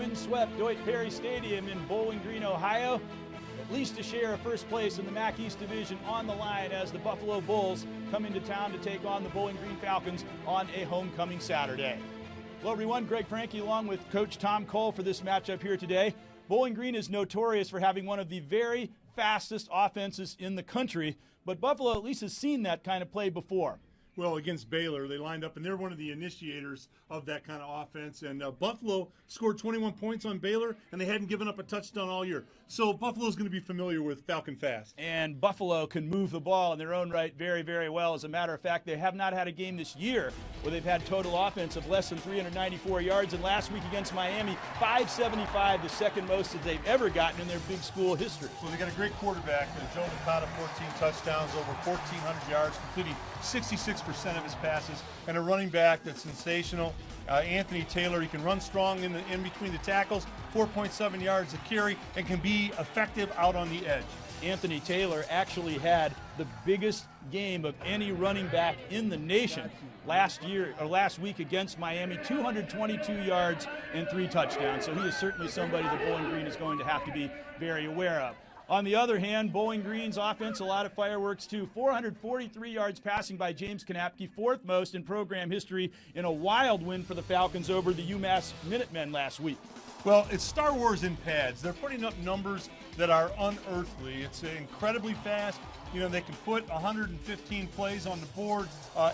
wind-swept Deutsch Perry Stadium in Bowling Green, Ohio, at least a share of first place in the MAC East Division on the line as the Buffalo Bulls come into town to take on the Bowling Green Falcons on a homecoming Saturday. Hello everyone, Greg Franke along with Coach Tom Cole for this matchup here today. Bowling Green is notorious for having one of the very fastest offenses in the country, but Buffalo at least has seen that kind of play before. Well, against Baylor, they lined up, and they're one of the initiators of that kind of offense. And Buffalo scored 21 points on Baylor, and they hadn't given up a touchdown all year. So Buffalo's going to be familiar with Falcon Fast. And Buffalo can move the ball in their own right very, very well. As a matter of fact, they have not had a game this year where they've had total offense of less than 394 yards. And last week against Miami, 575, the second most that they've ever gotten in their big school history. Well, they got a great quarterback, Joe Nakata, 14 touchdowns, over 1,400 yards, completing 66% of his passes, and a running back that's sensational. Anthony Taylor, he can run strong in between the tackles, 4.7 yards a carry, and can be effective out on the edge. Anthony Taylor actually had the biggest game of any running back in the nation last week against Miami, 222 yards and 3 touchdowns. So he is certainly somebody that Bowling Green is going to have to be very aware of. On the other hand, Bowling Green's offense, a lot of fireworks too. 443 yards passing by James Kanapke, 4th most in program history, in a wild win for the Falcons over the UMass Minutemen last week. Well, it's Star Wars in pads. They're putting up numbers that are unearthly. It's incredibly fast. You know, they can put 115 plays on the board.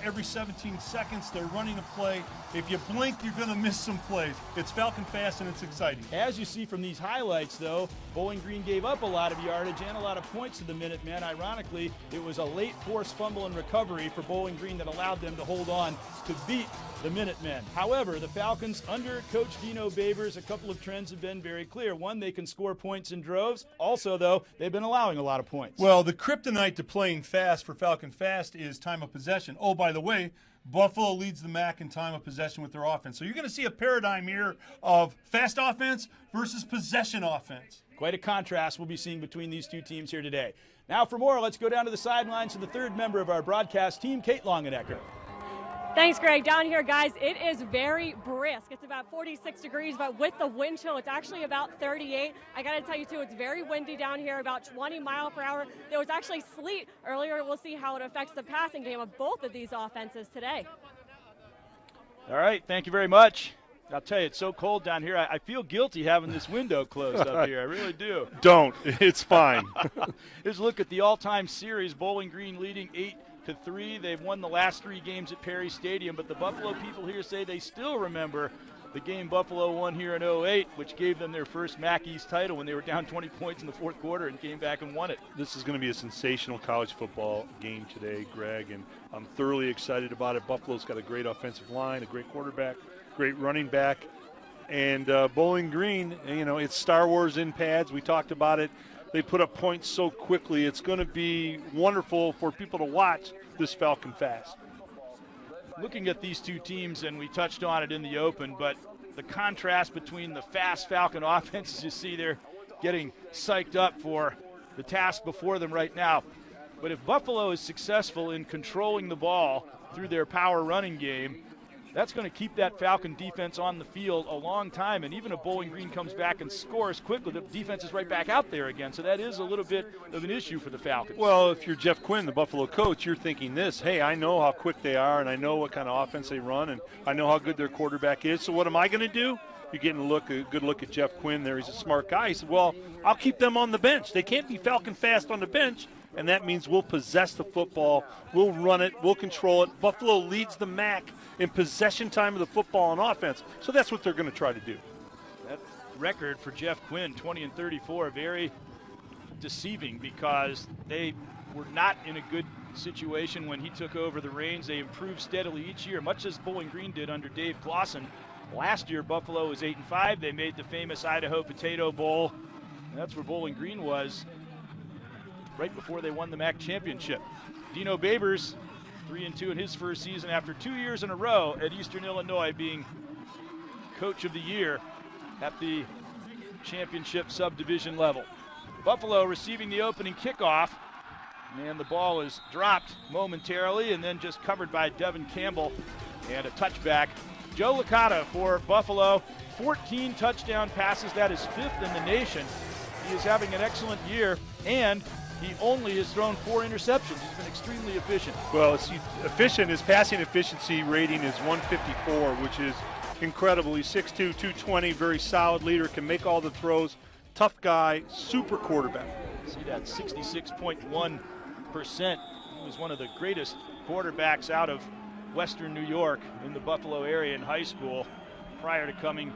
Every 17 seconds, they're running a play. If you blink, you're going to miss some plays. It's Falcon Fast, and it's exciting. As you see from these highlights, though, Bowling Green gave up a lot of yardage and a lot of points to the Minutemen. Ironically, it was a late forced fumble and recovery for Bowling Green that allowed them to hold on to beat the Minutemen. However, the Falcons, under Coach Dino Babers, a couple of trends have been very clear. One, they can score points in droves. Also, though, they've been allowing a lot of points. Well, the kryptonite to playing fast for Falcon Fast is time of possession. Oh, by the way, Buffalo leads the MAC in time of possession with their offense. So you're going to see a paradigm here of fast offense versus possession offense. Quite a contrast we'll be seeing between these two teams here today. Now for more, let's go down to the sidelines to the third member of our broadcast team, Kate Longenecker. Thanks, Greg. Down here, guys, it is very brisk. It's about 46 degrees, but with the wind chill, it's actually about 38. I got to tell you, too, it's very windy down here, about 20 miles per hour. There was actually sleet earlier. We'll see how it affects the passing game of both of these offenses today. All right, thank you very much. I'll tell you, it's so cold down here. I feel guilty having this window closed up here. I really do. Don't. It's fine. Here's a look at the all-time series. Bowling Green leading 8-3. They've won the last 3 games at Perry Stadium, but the Buffalo people here say they still remember the game Buffalo won here in 08, which gave them their first MAC East title when they were down 20 points in the 4th quarter and came back and won it. This is going to be a sensational college football game today, Greg, and I'm thoroughly excited about it. Buffalo's got a great offensive line, a great quarterback, great running back, and Bowling Green, you know, it's Star Wars in pads. We talked about it. They put up points so quickly. It's going to be wonderful for people to watch this Falcon Fast. Looking at these two teams, and we touched on it in the open, but the contrast between the fast Falcon offenses, you see they're getting psyched up for the task before them right now. But if Buffalo is successful in controlling the ball through their power running game, that's going to keep that Falcon defense on the field a long time. And even if Bowling Green comes back and scores quickly, the defense is right back out there again. So that is a little bit of an issue for the Falcons. Well, if you're Jeff Quinn, the Buffalo coach, you're thinking this: hey, I know how quick they are, and I know what kind of offense they run, and I know how good their quarterback is. So what am I going to do? You're getting a good look at Jeff Quinn there. He's a smart guy. He said, well, I'll keep them on the bench. They can't be Falcon Fast on the bench. And that means we'll possess the football, we'll run it, we'll control it. Buffalo leads the MAC in possession time of the football on offense, so that's what they're going to try to do. That record for Jeff Quinn, 20-34, very deceiving because they were not in a good situation when he took over the reins. They improved steadily each year, much as Bowling Green did under Dave Clawson. Last year, Buffalo was 8-5. They made the famous Idaho Potato Bowl. And that's where Bowling Green was right before they won the MAC championship. Dino Babers, 3-2 in his first season after 2 years in a row at Eastern Illinois, being coach of the year at the championship subdivision level. Buffalo receiving the opening kickoff, and the ball is dropped momentarily and then just covered by Devin Campbell, and a touchback Joe Licata for Buffalo, 14 touchdown passes. That is 5th in the nation. He is having an excellent year, and he only has thrown 4 interceptions. He's been extremely efficient. Well, efficient. His passing efficiency rating is 154, which is incredible. He's 6'2", 220, very solid leader, can make all the throws. Tough guy, super quarterback. See that 66.1%. He was one of the greatest quarterbacks out of Western New York in the Buffalo area in high school prior to coming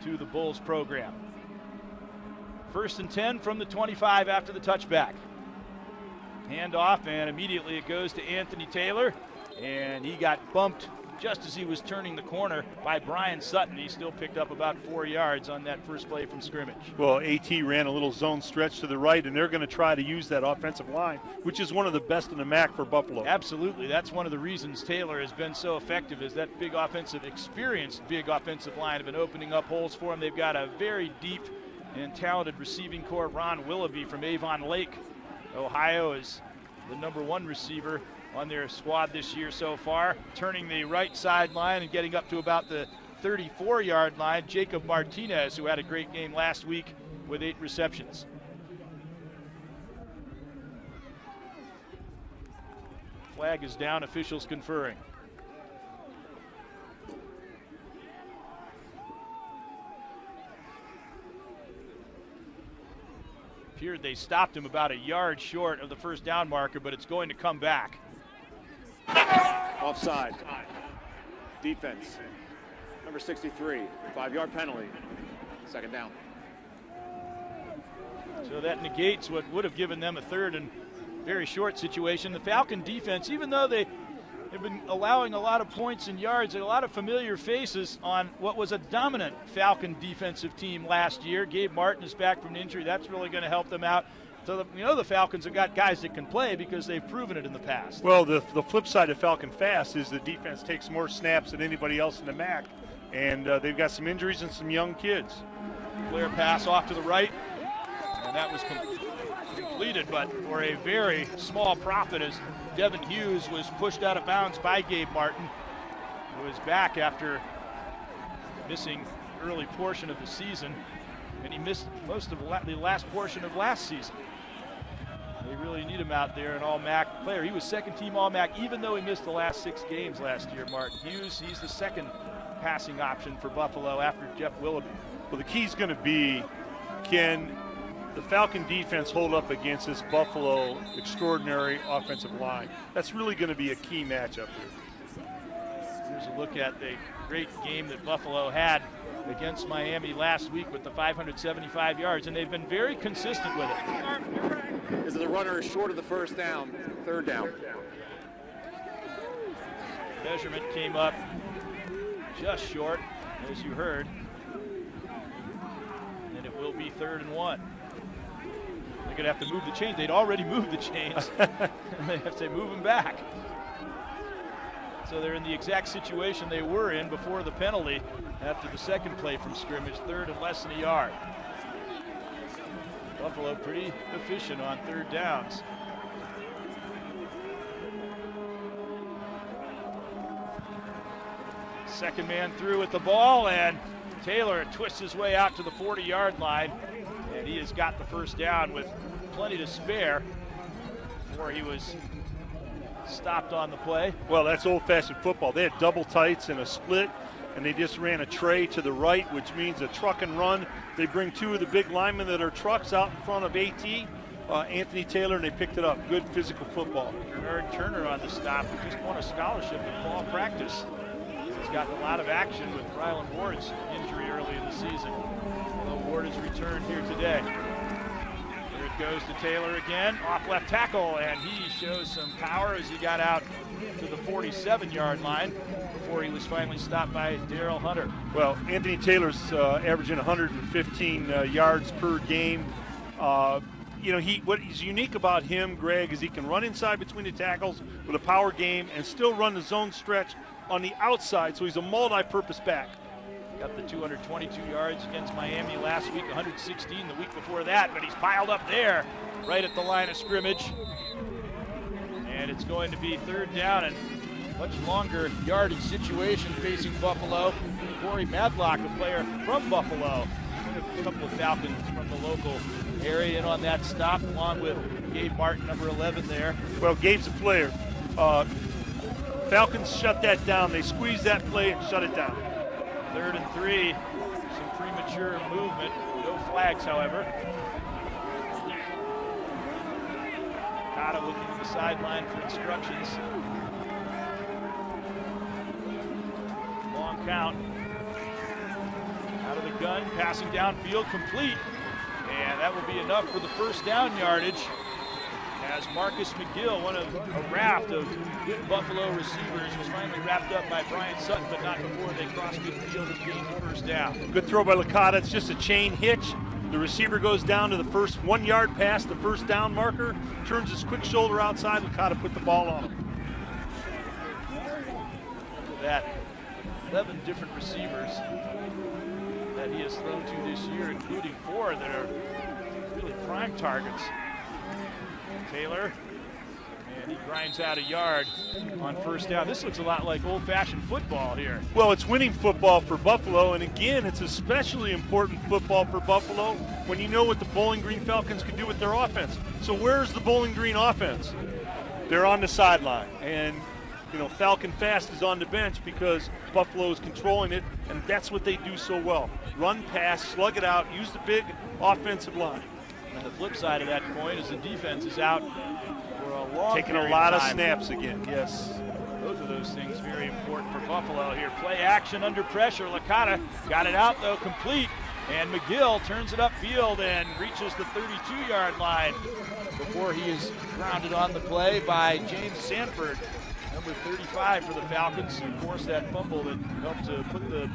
to the Bulls program. 1st and 10 from the 25 after the touchback. Hand off, and immediately it goes to Anthony Taylor, and he got bumped just as he was turning the corner by Brian Sutton. He still picked up about 4 yards on that first play from scrimmage. Well, AT ran a little zone stretch to the right, and they're going to try to use that offensive line, which is one of the best in the MAC for Buffalo. Absolutely. That's one of the reasons Taylor has been so effective, is that experienced big offensive line have been opening up holes for him. They've got a very deep and talented receiving core. Ron Willoughby from Avon Lake, Ohio, is the #1 receiver on their squad this year so far. Turning the right sideline and getting up to about the 34-yard line, Jacob Martinez, who had a great game last week with 8 receptions. Flag is down, officials conferring. Appeared they stopped him about a yard short of the first down marker, but it's going to come back. Offside. Defense. Number 63, 5-yard penalty. 2nd down. So that negates what would have given them a 3rd and very short situation. The Falcon defense, even though they have been allowing a lot of points and yards, a lot of familiar faces on what was a dominant Falcon defensive team last year. Gabe Martin is back from an injury. That's really going to help them out. So the Falcons have got guys that can play because they've proven it in the past. Well, the flip side of Falcon Fast is the defense takes more snaps than anybody else in the MAC, and they've got some injuries and some young kids. Flare pass off to the right, and that was completed, but for a very small profit, as Devin Hughes was pushed out of bounds by Gabe Martin, who is back after missing early portion of the season, and he missed most of the last portion of last season. They really need him out there, an all-MAC player. He was 2nd-team all-MAC, even though he missed the last 6 games last year, Martin Hughes. He's the 2nd passing option for Buffalo after Jeff Willoughby. Well, the key's going to be, can the Falcon defense hold up against this Buffalo extraordinary offensive line? That's really going to be a key matchup here. Here's a look at the great game that Buffalo had against Miami last week with the 575 yards, and they've been very consistent with it. This is the runner short of the 1st down, 3rd down. Measurement came up just short, as you heard, and it will be 3rd and 1. They're going to have to move the chains. They'd already moved the chains. They have to move them back. So they're in the exact situation they were in before the penalty after the 2nd play from scrimmage, 3rd and less than a yard. Buffalo pretty efficient on 3rd downs. Second man through with the ball, and Taylor twists his way out to the 40-yard line, and he has got the 1st down with plenty to spare before he was stopped on the play. Well, that's old-fashioned football. They had double tights and a split, and they just ran a tray to the right, which means a truck and run. They bring 2 of the big linemen that are trucks out in front of AT, Anthony Taylor, and they picked it up. Good physical football. Bernard Turner on the stop, who just won a scholarship in fall practice. He's gotten a lot of action with Rylan Ward's injury early in the season. Although Ward has returned here today. Here it goes to Taylor again, off left tackle, and he shows some power as he got out to the 47-yard line before he was finally stopped by Darrell Hunter. Well, Anthony Taylor's averaging 115 yards per game. What is unique about him, Greg, is he can run inside between the tackles with a power game and still run the zone stretch on the outside, so he's a multi-purpose back. Got the 222 yards against Miami last week, 116 the week before that, but he's piled up there right at the line of scrimmage. And it's going to be 3rd down and much longer yardage situation facing Buffalo. Corey Madlock, a player from Buffalo. A couple of Falcons from the local area in on that stop, along with Gabe Martin, number 11 there. Well, Gabe's a player. Falcons shut that down. They squeezed that play and shut it down. 3rd and 3. Some premature movement. No flags, however. Kata looking to the sideline for instructions. Long count. Out of the gun, passing downfield, complete. And that will be enough for the first down yardage, as Marcus McGill, one of a raft of good Buffalo receivers, was finally wrapped up by Brian Sutton, but not before they crossed midfield and gained the first down. Good throw by Licata. It's just a chain hitch. The receiver goes down to the first 1 yard pass, the first down marker, turns his quick shoulder outside. Licata put the ball on him. Look at that. 11 different receivers that he has thrown to this year, including 4 that are really prime targets. Taylor, and he grinds out a yard on first down. This looks a lot like old-fashioned football here. Well, it's winning football for Buffalo, and again, it's especially important football for Buffalo when you know what the Bowling Green Falcons can do with their offense. So where's the Bowling Green offense? They're on the sideline, and Falcon Fast is on the bench because Buffalo is controlling it, and that's what they do so well. Run, pass, slug it out, use the big offensive line. And the flip side of that coin is the defense is out for a long taking a lot of snaps again, yes. Both of those things very important for Buffalo here. Play action under pressure. Licata got it out, though, complete. And McGill turns it upfield and reaches the 32-yard line before he is grounded on the play by James Sanford, number 35 for the Falcons. And of course, that fumble that helped to put the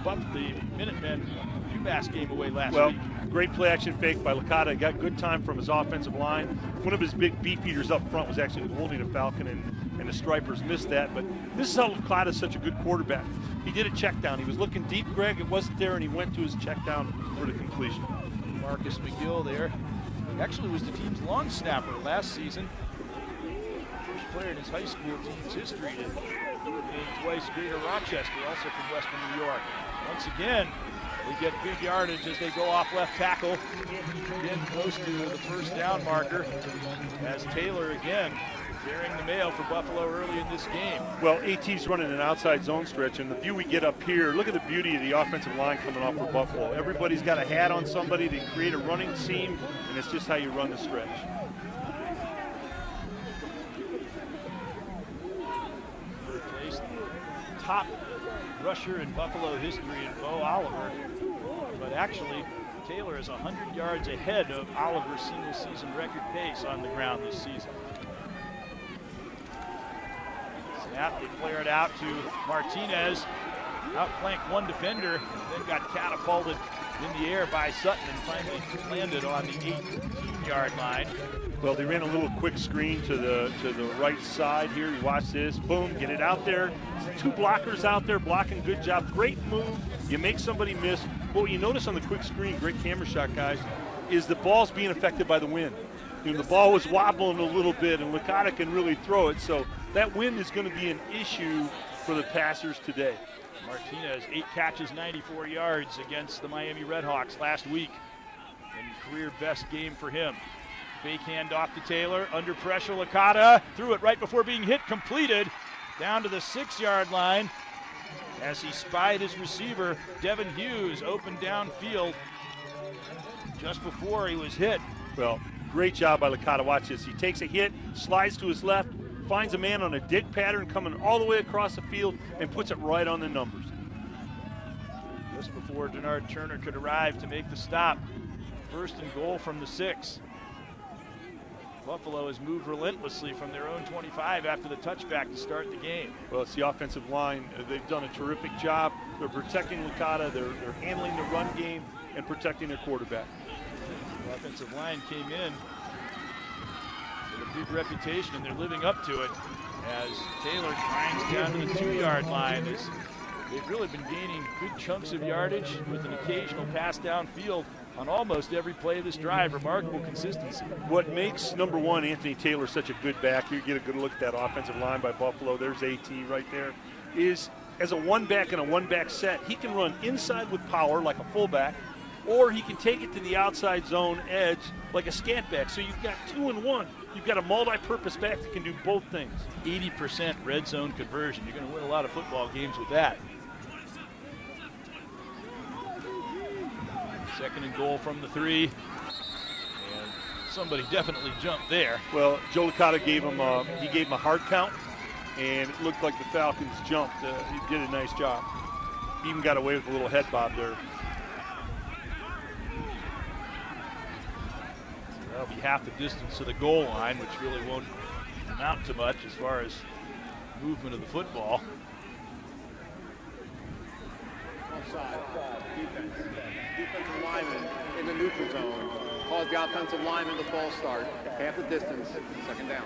Minutemen UMass game away last week. Great play action fake by Licata. Got good time from his offensive line. One of his big beef eaters up front was actually holding a Falcon, and the Stripers missed that. But this is how Licata is such a good quarterback. He did a check down. He was looking deep, Greg. It wasn't there, and he went to his check down for the completion. Marcus McGill there. Actually was the team's long snapper last season. First player in his high school team's history to name twice Greater Rochester, also from Western New York. Once again, they get big yardage as they go off left tackle. Again, close to the first down marker, as Taylor again bearing the mail for Buffalo early in this game. Well, AT's running an outside zone stretch, and the view we get up here, look at the beauty of the offensive line coming off for Buffalo. Everybody's got a hat on somebody. They create a running seam, and it's just how you run the stretch. Replaced the top rusher in Buffalo history in Bo Oliver, but actually Taylor is 100 yards ahead of Oliver's single-season record pace on the ground this season. Snap, they flare it out to Martinez, outflanked one defender, then got catapulted in the air by Sutton and finally landed on the 18-yard line. Well, they ran a little quick screen to the right side here. You watch this, boom, get it out there. 2 blockers out there blocking, good job, great move. You make somebody miss. But what you notice on the quick screen, great camera shot, guys, is the ball's being affected by the wind. The ball was wobbling a little bit, and Licata can really throw it. So that wind is going to be an issue for the passers today. Martinez, 8 catches, 94 yards against the Miami Redhawks last week. And career best game for him. Fake handoff to Taylor, under pressure, Licata threw it right before being hit, completed, down to the 6-yard line as he spied his receiver, Devin Hughes, open downfield just before he was hit. Well, great job by Licata. Watch this. He takes a hit, slides to his left, finds a man on a dig pattern coming all the way across the field, and puts it right on the numbers. Just before Denard Turner could arrive to make the stop. 1st and goal from the 6. Buffalo has moved relentlessly from their own 25 after the touchback to start the game. Well, it's the offensive line. They've done a terrific job. They're protecting Licata. They're handling the run game and protecting their quarterback. The offensive line came in with a big reputation, and they're living up to it as Taylor grinds down to the 2-yard line. They've really been gaining good chunks of yardage with an occasional pass downfield on almost every play of this drive. Remarkable consistency. What makes, number one, Anthony Taylor such a good back, you get a good look at that offensive line by Buffalo, there's AT right there, is as a one-back in a one-back set, he can run inside with power like a fullback, or he can take it to the outside zone edge like a scat back. So you've got 2 in 1. You've got a multi-purpose back that can do both things. 80% red zone conversion. You're going to win a lot of football games with that. 2nd and goal from the 3. And somebody definitely jumped there. Well, Joe Licata gave him a hard count, and it looked like the Falcons jumped. He did a nice job. He even got away with a little head bob there. That'll be half the distance to the goal line, which really won't amount to much as far as movement of the football. Offside. Defense. Defensive lineman in the neutral zone. Cause the offensive lineman to false start. Half the distance. 2nd down.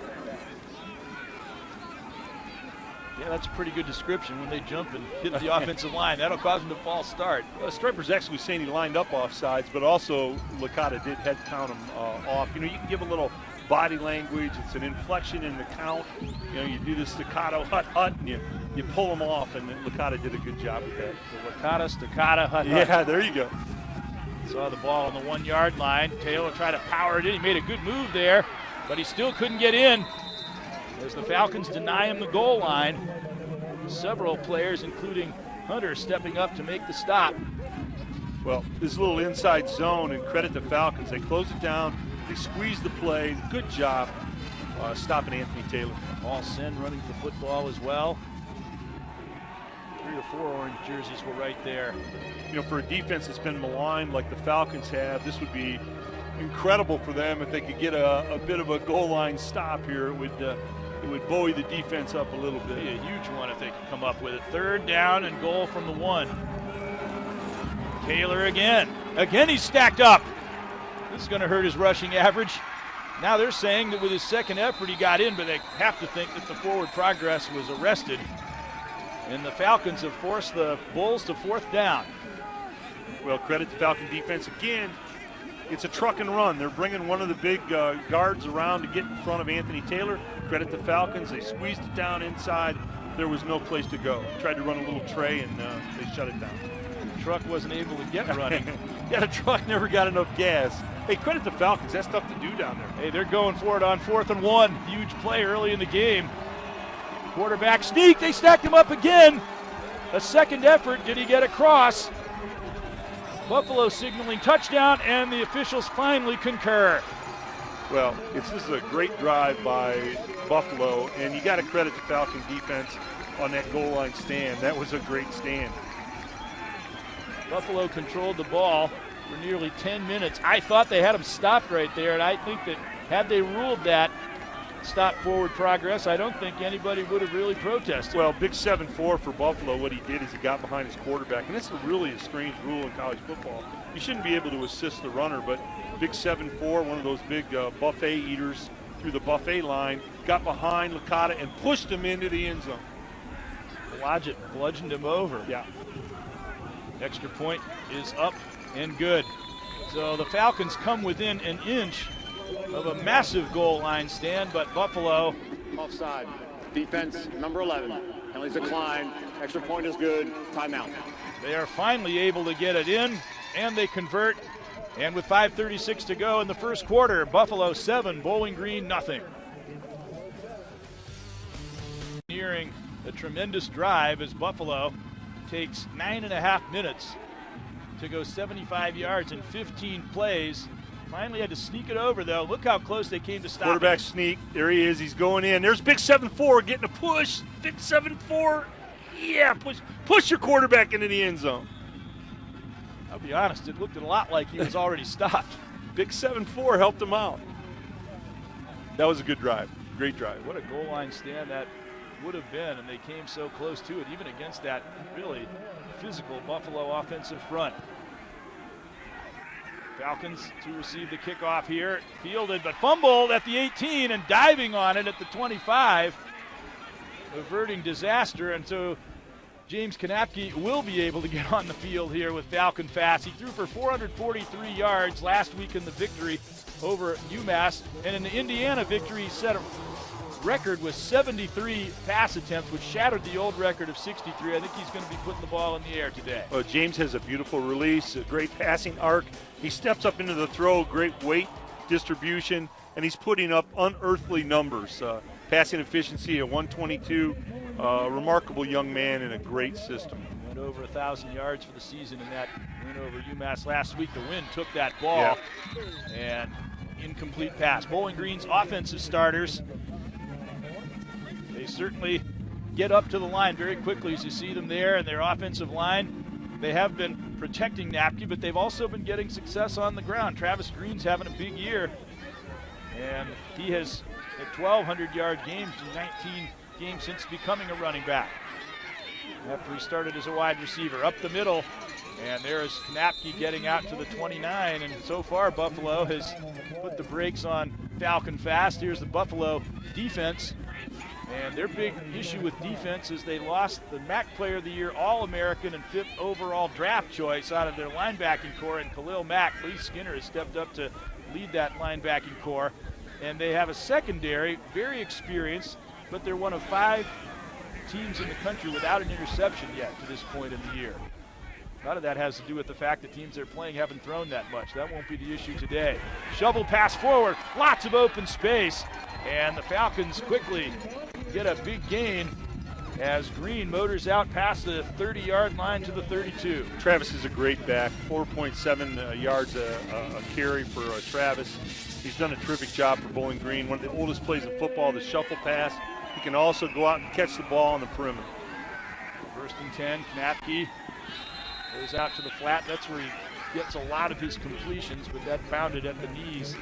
Yeah, that's a pretty good description. When they jump and hit the offensive line, that'll cause them to false start. Well, Striper's actually saying he lined up offsides, but also Licata did head count him off. You know, you can give a little body language. It's an inflection in the count. You know, you do the staccato hut, and you pull them off, and Licata did a good job with that. The Licata, staccato, hut. Yeah, there you go. Saw the ball on the 1 yard line. Taylor tried to power it in. He made a good move there, but he still couldn't get in as the Falcons deny him the goal line. Several players, including Hunter, stepping up to make the stop. Well, this little inside zone, and credit the Falcons. They close it down. They squeeze the play. Good job stopping Anthony Taylor. Paul Sen running the football as well. 3 or 4 orange jerseys were right there. You know, for a defense that's been maligned like the Falcons have, this would be incredible for them if they could get a bit of a goal line stop here. It would buoy the defense up a little bit. Be a huge one if they could come up with it. 3rd down and goal from the 1. Taylor again. Again, he's stacked up. This is going to hurt his rushing average. Now they're saying that with his 2nd effort he got in, but they have to think that the forward progress was arrested. And the Falcons have forced the Bulls to 4th down. Well, credit the Falcon defense again. It's a truck and run. They're bringing one of the big guards around to get in front of Anthony Taylor. Credit the Falcons. They squeezed it down inside. There was no place to go. Tried to run a little tray, and they shut it down. The truck wasn't able to get running. Yeah, the truck never got enough gas. Hey, credit the Falcons. That's tough to do down there. Hey, they're going for it on 4th and 1. Huge play early in the game. Quarterback sneak. They stacked him up again. A 2nd effort. Did he get across? Buffalo signaling touchdown, and the officials finally concur. Well, this is a great drive by Buffalo, and you got to credit the Falcon defense on that goal line stand. That was a great stand. Buffalo controlled the ball for nearly 10 minutes. I thought they had him stopped right there, and I think that had they ruled that stop forward progress, I don't think anybody would have really protested. Well, big 7-4 for Buffalo. What he did is he got behind his quarterback, and that's really a strange rule in college football. You shouldn't be able to assist the runner, but big 7-4, one of those big buffet eaters through the buffet line, got behind Licata and pushed him into the end zone. Blodgett bludgeoned him over. Yeah. Extra point is up and good. So the Falcons come within an inch of a massive goal line stand, but Buffalo Offside. Defense, number 11. Penalties decline. Extra point is good. Timeout. They are finally able to get it in, and they convert. And with 5:36 to go in the first quarter, Buffalo 7, Bowling Green nothing. Nearing a tremendous drive as Buffalo takes 9.5 minutes to go 75 yards in 15 plays. Finally had to sneak it over, though. Look how close they came to stop. Quarterback sneak. There he is. He's going in. There's big 7-4 getting a push. Big 7-4. Yeah, push your quarterback into the end zone. I'll be honest, it looked a lot like he was already stopped. Big 7-4 helped him out. That was a good drive. Great drive. What a goal line stand that would have been, and they came so close to it, even against that really physical Buffalo offensive front. Falcons to receive the kickoff here. Fielded, but fumbled at the 18 and diving on it at the 25. Averting disaster, and so James Kanapke will be able to get on the field here with Falcon Fast. He threw for 443 yards last week in the victory over UMass. And in the Indiana victory, he set a record with 73 pass attempts, which shattered the old record of 63. I think he's going to be putting the ball in the air today. Well, James has a beautiful release, a great passing arc. He steps up into the throw, great weight distribution, and he's putting up unearthly numbers. Passing efficiency at 122. Remarkable young man in a great system. Went over 1,000 yards for the season in that win over UMass last week. The wind took that ball, and incomplete pass. Bowling Green's offensive starters, they certainly get up to the line very quickly as you see them there, and their offensive line, they have been protecting Napke, but they've also been getting success on the ground. Travis Green's having a big year, and he has had 1,200-yard games in 19 games since becoming a running back. After he started as a wide receiver, up the middle, and there is Knapke getting out to the 29, and so far Buffalo has put the brakes on Falcon Fast. Here's the Buffalo defense, and their big issue with defense is they lost the MAC Player of the Year, All-American, and 5th overall draft choice out of their linebacking core, and Khalil Mack. Lee Skinner has stepped up to lead that linebacking core, and they have a secondary, very experienced, but they're one of 5 teams in the country without an interception yet to this point in the year. A lot of that has to do with the fact that teams they're playing haven't thrown that much. That won't be the issue today. Shovel pass forward, lots of open space, and the Falcons quickly get a big gain as Green motors out past the 30-yard line to the 32. Travis is a great back, 4.7 yards a carry for Travis. He's done a terrific job for Bowling Green. One of the oldest plays in football, the shuffle pass. He can also go out and catch the ball on the perimeter. 1st and 10, Knapke goes out to the flat. That's where he gets a lot of his completions, but that bounded at the knees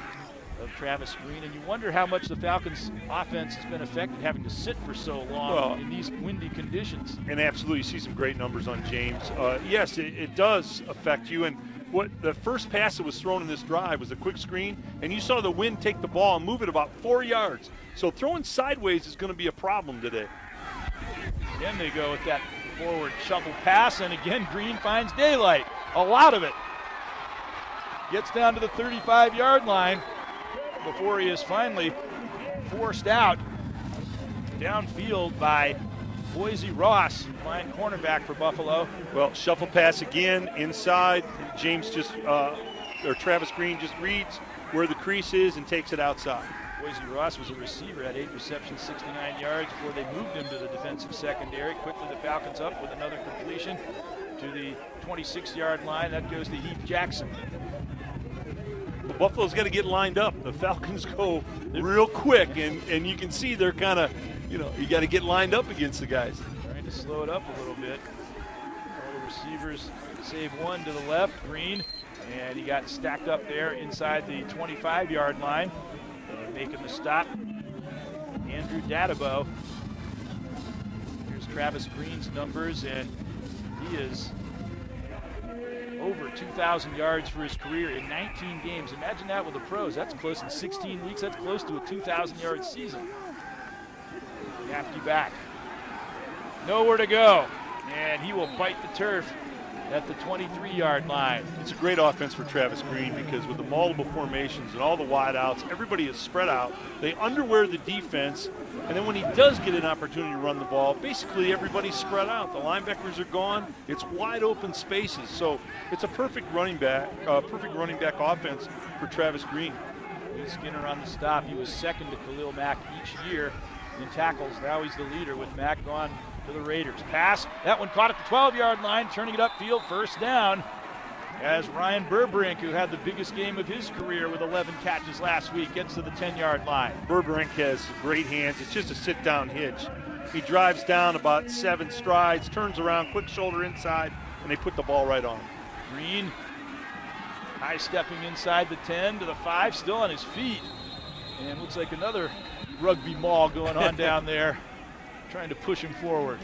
of Travis Green. And you wonder how much the Falcons' offense has been affected having to sit for so long in these windy conditions. And absolutely, you see some great numbers on James. Yes, it does affect you. And what the first pass that was thrown in this drive was a quick screen, and you saw the wind take the ball and move it about 4 yards. So throwing sideways is going to be a problem today. Again, they go with that forward shovel pass, and again, Green finds daylight. A lot of it. Gets down to the 35-yard line before he is finally forced out downfield by Boise Ross, fine cornerback for Buffalo. Well, shuffle pass again inside. James Travis Green just reads where the crease is and takes it outside. Boise Ross was a receiver, had 8 receptions, 69 yards before they moved him to the defensive secondary. Quickly the Falcons up with another completion to the 26-yard line. That goes to Heath Jackson. Well, Buffalo's got to get lined up. The Falcons go real quick, and you can see they're kind of, you got to get lined up against the guys. Trying to slow it up a little bit. All the receivers save one to the left, Green, and he got stacked up there inside the 25-yard line. And making the stop, Andrew Dadabo. Here's Travis Green's numbers, and he is over 2,000 yards for his career in 19 games. Imagine that with the pros. That's close in 16 weeks. That's close to a 2,000-yard season. Knapke back. Nowhere to go, and he will bite the turf at the 23-yard line. It's a great offense for Travis Green because with the multiple formations and all the wide outs, everybody is spread out. They underwear the defense, and then when he does get an opportunity to run the ball, basically everybody's spread out. The linebackers are gone. It's wide open spaces. So it's a perfect running back offense for Travis Green. Lee Skinner on the stop. He was second to Khalil Mack each year in tackles. Now he's the leader with Mack gone to the Raiders. Pass, that one caught at the 12-yard line, turning it upfield, 1st down, as Ryan Burbrink, who had the biggest game of his career with 11 catches last week, gets to the 10-yard line. Burbrink has great hands. It's just a sit-down hitch. He drives down about 7 strides, turns around, quick shoulder inside, and they put the ball right on him. Green, high stepping inside the 10 to the 5, still on his feet, and looks like another rugby maul going on down there, trying to push him forward.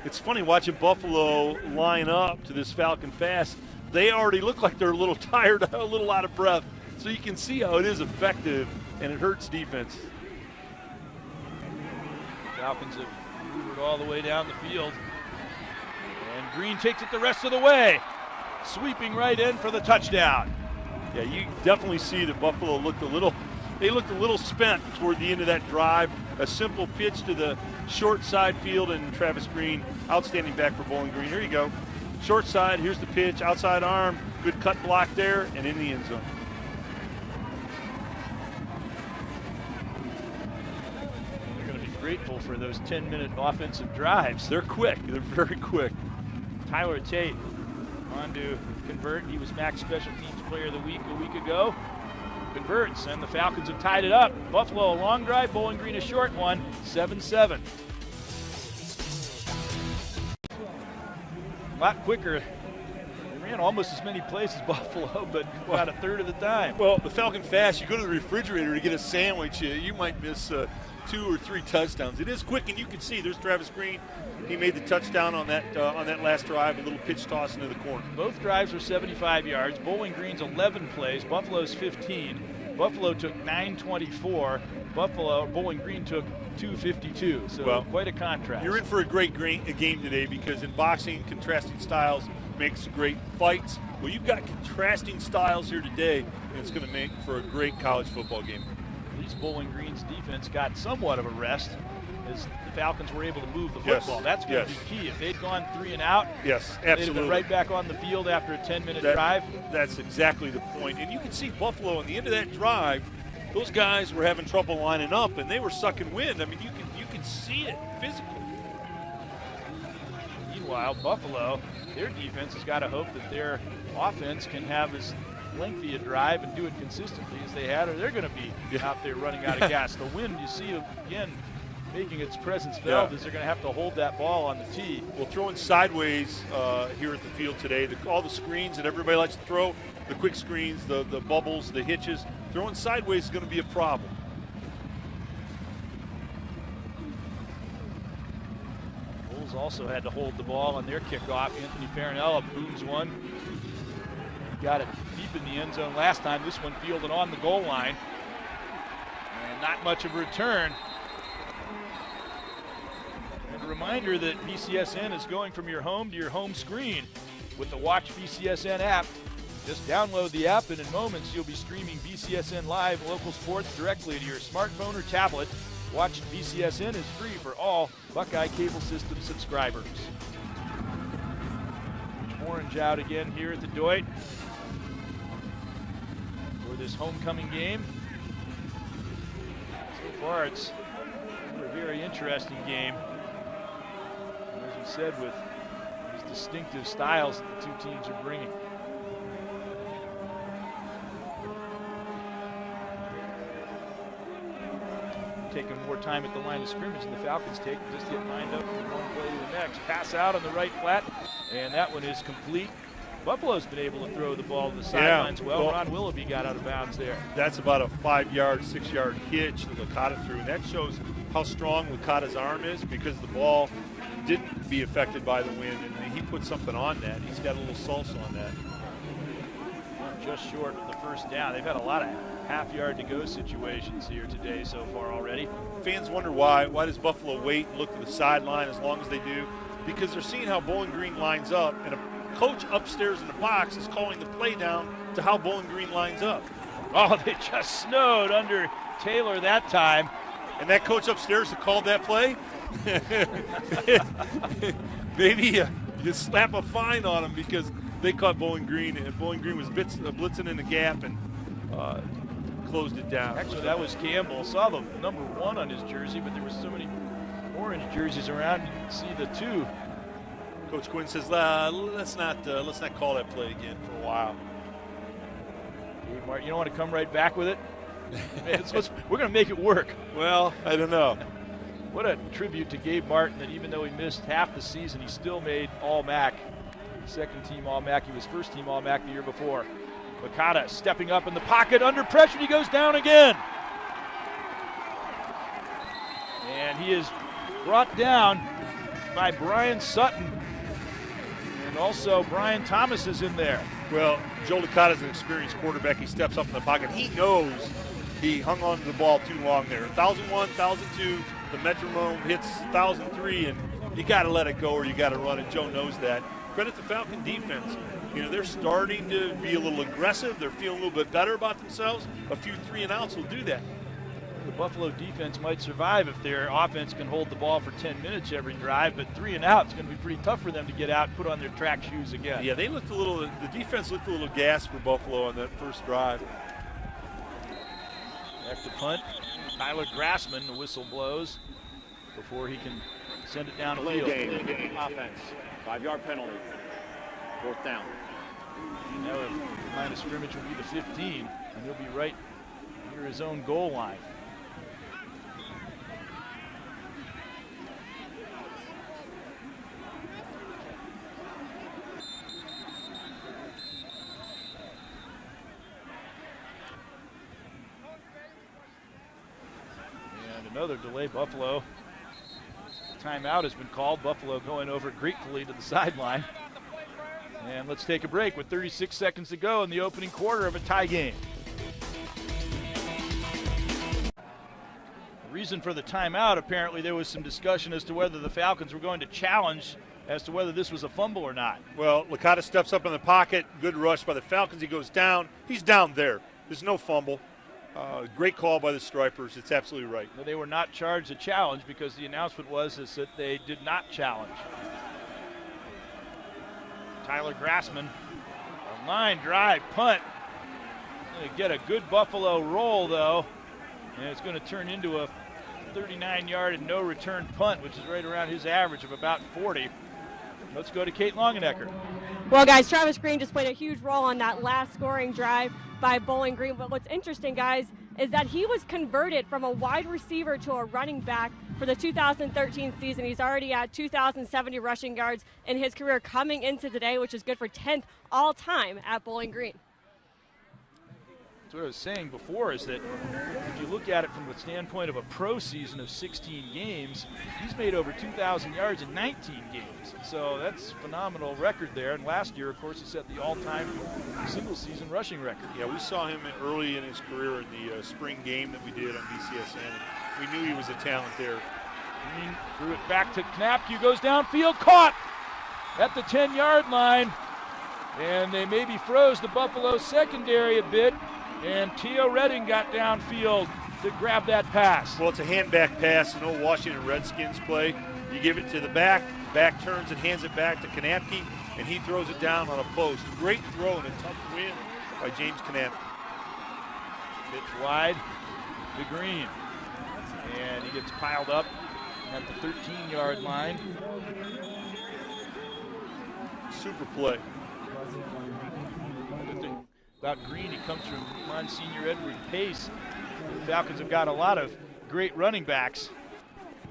It's funny watching Buffalo line up to this Falcon Fast. They already look like they're a little tired, a little out of breath. So you can see how it is effective, and it hurts defense. Falcons have moved all the way down the field. Green takes it the rest of the way, sweeping right in for the touchdown. Yeah, you definitely see that Buffalo looked a little spent toward the end of that drive. A simple pitch to the short side field, and Travis Green, outstanding back for Bowling Green. Here you go. Short side, here's the pitch, outside arm, good cut block there, and in the end zone. They're going to be grateful for those 10-minute offensive drives. They're quick. They're very quick. Tyler Tate on to convert. He was MAC Special Teams Player of the Week a week ago. Converts, and the Falcons have tied it up. Buffalo a long drive, Bowling Green a short one, 7-7. A lot quicker. They ran almost as many plays as Buffalo, but about a third of the time. Well, the Falcon Fast, you go to the refrigerator to get a sandwich, you might miss 2 or 3 touchdowns. It is quick, and you can see there's Travis Green. He made the touchdown on that last drive, a little pitch toss into the corner. Both drives were 75 yards. Bowling Green's 11 plays. Buffalo's 15. Buffalo took 9:24. Bowling Green took 2:52. So quite a contrast. You're in for a great game today, because in boxing, contrasting styles makes great fights. Well, you've got contrasting styles here today, and it's going to make for a great college football game. At least Bowling Green's defense got somewhat of a rest, as the Falcons were able to move the football. That's going to be key. If they'd gone 3 and out, yes, they'd have been right back on the field after a 10-minute drive. That's exactly the point. And you can see Buffalo at the end of that drive, those guys were having trouble lining up, and they were sucking wind. I mean, you can see it physically. Meanwhile, Buffalo, their defense has got to hope that their offense can have as lengthy a drive and do it consistently as they had, or they're going to be out there running out of gas. The wind, you see again, making its presence felt, as they're going to have to hold that ball on the tee. Well, throwing sideways here at the field today, all the screens that everybody likes to throw, the quick screens, the bubbles, the hitches, throwing sideways is going to be a problem. Bulls also had to hold the ball on their kickoff. Anthony Farinella booms one. He got it deep in the end zone last time. This one fielded on the goal line. And not much of a return. And a reminder that BCSN is going from your home to your home screen with the Watch BCSN app. Just download the app, and in moments you'll be streaming BCSN Live local sports directly to your smartphone or tablet. Watch BCSN is free for all Buckeye Cable System subscribers. Orange out again here at the Deutsch for this homecoming game. So far it's a very interesting game. As we said, with these distinctive styles that the two teams are bringing. Taking more time at the line of scrimmage than the Falcons take. Just get lined up from one play to the next. Pass out on the right flat, and that one is complete. Buffalo's been able to throw the ball to the sidelines well. Ron Willoughby got out of bounds there. That's about a 5-yard, 6-yard hitch that Licata threw, and that shows how strong Licata's arm is, because the ball didn't be affected by the wind, and he put something on that. He's got a little salsa on that. Just short of the first down. They've had a lot of half-yard to go situations here today so far already. Fans wonder why. Why does Buffalo wait and look to the sideline as long as they do? Because they're seeing how Bowling Green lines up, and a coach upstairs in the box is calling the play down to how Bowling Green lines up. Oh, they just snowed under Taylor that time. And that coach upstairs that called that play? Maybe you slap a fine on him, because they caught Bowling Green, and Bowling Green was blitzing in the gap and closed it down. Actually, that was Campbell. Saw the number 1 on his jersey, but there was so many orange jerseys around, you didn't see the 2. Coach Quinn says, let's not call that play again for a while. Hey, Mark, you don't want to come right back with it? We're going to make it work. Well, I don't know. What a tribute to Gabe Martin, that even though he missed half the season, he still made All-MAC. Second-team All-MAC. He was first-team All-MAC the year before. Licata stepping up in the pocket, under pressure, he goes down again. And he is brought down by Brian Sutton. And also Brian Thomas is in there. Well, Joe Licata is an experienced quarterback. He steps up in the pocket. He knows he hung on to the ball too long there. 1,001, 1,002, the metronome hits 1,003, and you got to let it go or you got to run it. Joe knows that. credit the Falcon defense. You know, they're starting to be a little aggressive. They're feeling a little bit better about themselves. A few 3-and-outs will do that. The Buffalo defense might survive if their offense can hold the ball for 10 minutes every drive, but 3-and-out is going to be pretty tough for them to get out and put on their track shoes again. Yeah, they looked a little, the defense looked a little gassed for Buffalo on that first drive. Back to punt. Tyler Grassman, the whistle blows before he can send it down the Delay field. game, offense, 5-yard penalty, 4th down. Now the line of scrimmage will be the 15, and he'll be right near his own goal line. Another delay. Buffalo. Timeout has been called. Buffalo going over gratefully to the sideline. And let's take a break with 36 seconds to go in the opening quarter of a tie game. The reason for the timeout, apparently there was some discussion as to whether the Falcons were going to challenge as to whether this was a fumble or not. Well, Licata steps up in the pocket. Good rush by the Falcons. He goes down. He's down there. There's no fumble. Great call by the Stripers. It's absolutely right. No, they were not charged a challenge because the announcement was that they did not challenge. Tyler Grassman, a line drive punt. Going to get a good Buffalo roll though, and it's going to turn into a 39-yard and no return punt, which is right around his average of about 40. Let's go to Kate Longenecker. Well, guys, Travis Green just played a huge role on that last scoring drive by Bowling Green. But what's interesting, guys, is that he was converted from a wide receiver to a running back for the 2013 season. He's already at 2,070 rushing yards in his career coming into today, which is good for 10th all-time at Bowling Green. That's what I was saying before, is that if you look at it from the standpoint of a pro season of 16 games, he's made over 2,000 yards in 19 games. So that's a phenomenal record there. And last year, of course, he set the all-time single-season rushing record. Yeah, we saw him early in his career in the spring game that we did on BCSN. We knew he was a talent there. Green threw it back to Knapke, goes downfield, caught at the 10-yard line. And they maybe froze the Buffalo secondary a bit. And Teo Redding got downfield to grab that pass. Well, it's a hand-back pass, an old Washington Redskins play. You give it to the back turns and hands it back to Knapke, and he throws it down on a post. Great throw and a tough win by James Knapke. Pitch wide to Green. And he gets piled up at the 13-yard line. Super play. About Green, he comes from Monsignor Edward Pace. The Falcons have got a lot of great running backs.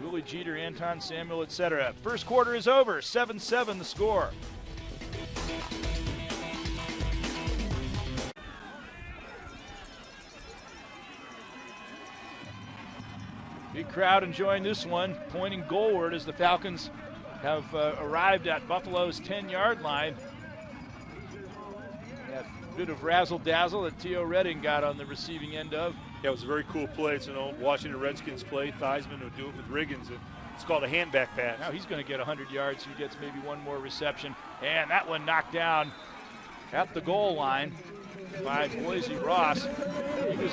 Willie Jeter, Anton Samuel, etc. First quarter is over, 7-7 the score. Big crowd enjoying this one, pointing goalward as the Falcons have arrived at Buffalo's 10-yard line. That bit of razzle-dazzle that Teo Redding got on the receiving end of. Yeah, it was a very cool play. It's an old Washington Redskins play. Theismann would do it with Riggins. It's called a hand-back pass. Now he's going to get 100 yards. He gets maybe one more reception. And that one knocked down at the goal line by Boise Ross. He was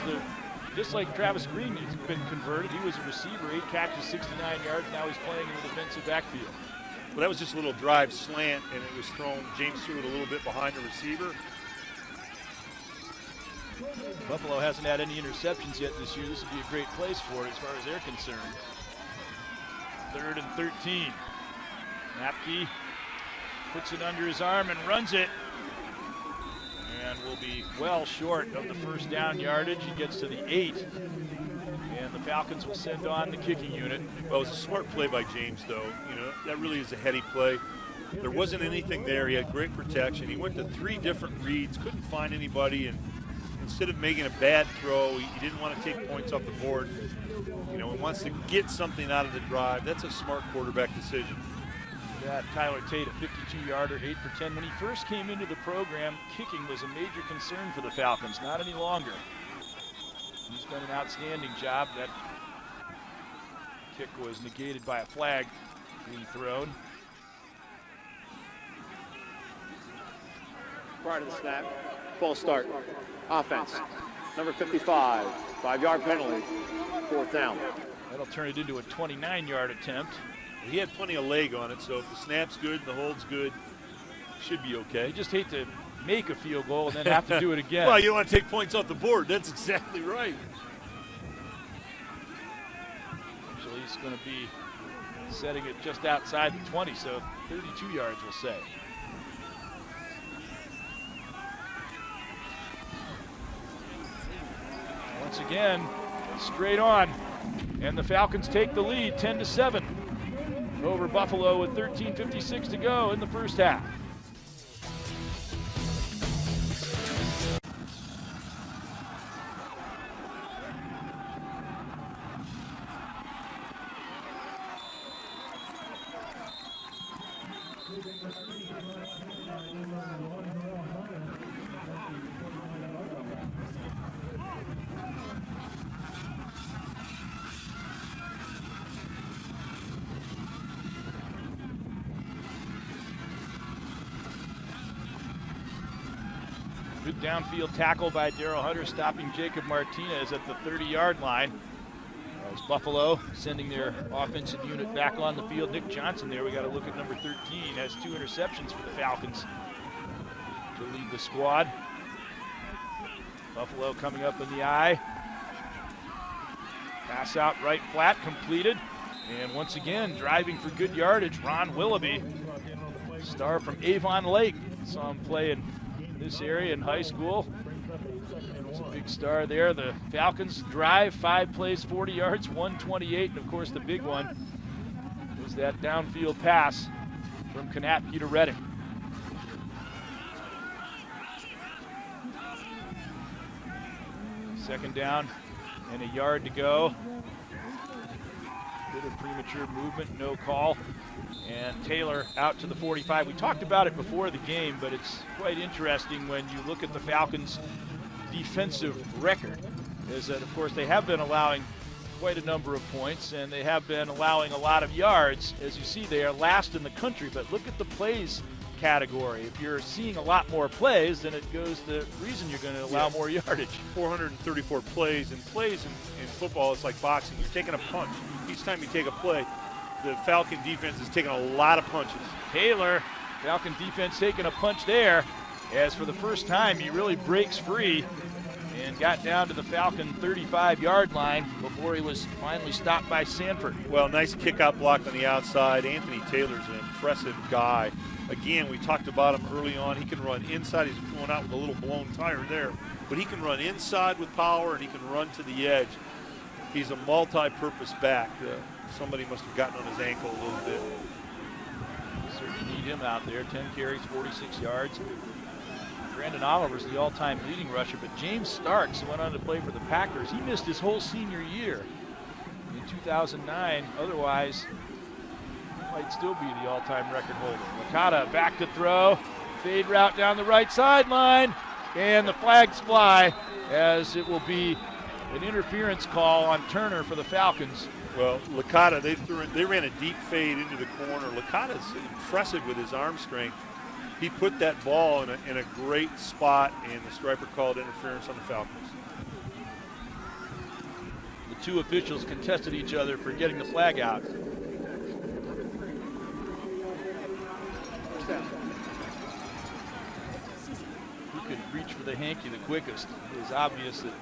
just like Travis Green, he's been converted. He was a receiver, 8 catches, 69 yards. Now he's playing in the defensive backfield. Well, that was just a little drive slant, and it was thrown. James threw it a little bit behind the receiver. Buffalo hasn't had any interceptions yet this year. This would be a great place for it as far as they're concerned. 3rd and 13. Knapke puts it under his arm and runs it. And will be well short of the first down yardage. He gets to the 8. And the Falcons will send on the kicking unit. Well, it was a smart play by James, though. You know, that really is a heady play. There wasn't anything there. He had great protection. He went to 3 different reads, couldn't find anybody, and instead of making a bad throw, he didn't want to take points off the board. You know, he wants to get something out of the drive. That's a smart quarterback decision. That Tyler Tate, a 52-yarder, 8 for 10. When he first came into the program, kicking was a major concern for the Falcons. Not any longer. He's done an outstanding job. That kick was negated by a flag being thrown. prior to the snap. False start. Offense. Number 55, 5-yard penalty, 4th down. That'll turn it into a 29-yard attempt. He had plenty of leg on it, so if the snap's good and the hold's good, should be okay. You just hate to make a field goal and then have to do it again. Well, you don't want to take points off the board. That's exactly right. Actually, he's going to be setting it just outside the 20, so 32 yards, we'll say. Once again, straight on, and the Falcons take the lead 10-7 over Buffalo with 13:56 to go in the first half. Good downfield tackle by Darrell Hunter, stopping Jacob Martinez at the 30-yard line. As Buffalo sending their offensive unit back on the field. Nick Johnson there, we got to look at number 13, has 2 interceptions for the Falcons to lead the squad. Buffalo coming up in the eye. Pass out right flat, completed. And once again, driving for good yardage, Ron Willoughby, star from Avon Lake. Saw him play in this area in high school. He's a big star there. The Falcons drive, 5 plays, 40 yards, 128. And of course, the big one was that downfield pass from Kanapke to Redding. Second down and a yard to go. Bit of premature movement, no call. And Taylor out to the 45. We talked about it before the game, but it's quite interesting when you look at the Falcons' defensive record. Is that, of course, they have been allowing quite a number of points, and they have been allowing a lot of yards. As you see, they are last in the country, but look at the plays category. If you're seeing a lot more plays, then it goes the reason you're going to allow more yardage. 434 plays, and plays in football, it's like boxing. You're taking a punch. Each time you take a play, the Falcon defense is taking a lot of punches. Taylor, Falcon defense taking a punch there, as for the first time he really breaks free and got down to the Falcon 35-yard line before he was finally stopped by Sanford. Well, nice kick-out block on the outside. Anthony Taylor's an impressive guy. Again, we talked about him early on. He can run inside. He's going out with a little blown tire there. But he can run inside with power, and he can run to the edge. He's a multi-purpose back. Somebody must have gotten on his ankle a little bit. Certainly need him out there. 10 carries, 46 yards. Brandon Oliver's the all-time leading rusher, but James Starks, who went on to play for the Packers, he missed his whole senior year in 2009. Otherwise, he might still be the all-time record holder. Licata back to throw. Fade route down the right sideline. And the flags fly as it will be an interference call on Turner for the Falcons. Well, Licata, they ran a deep fade into the corner. Licata's impressive with his arm strength. He put that ball in a great spot, and the striper called interference on the Falcons. The two officials contested each other for getting the flag out. Who could reach for the hanky the quickest? It was obvious that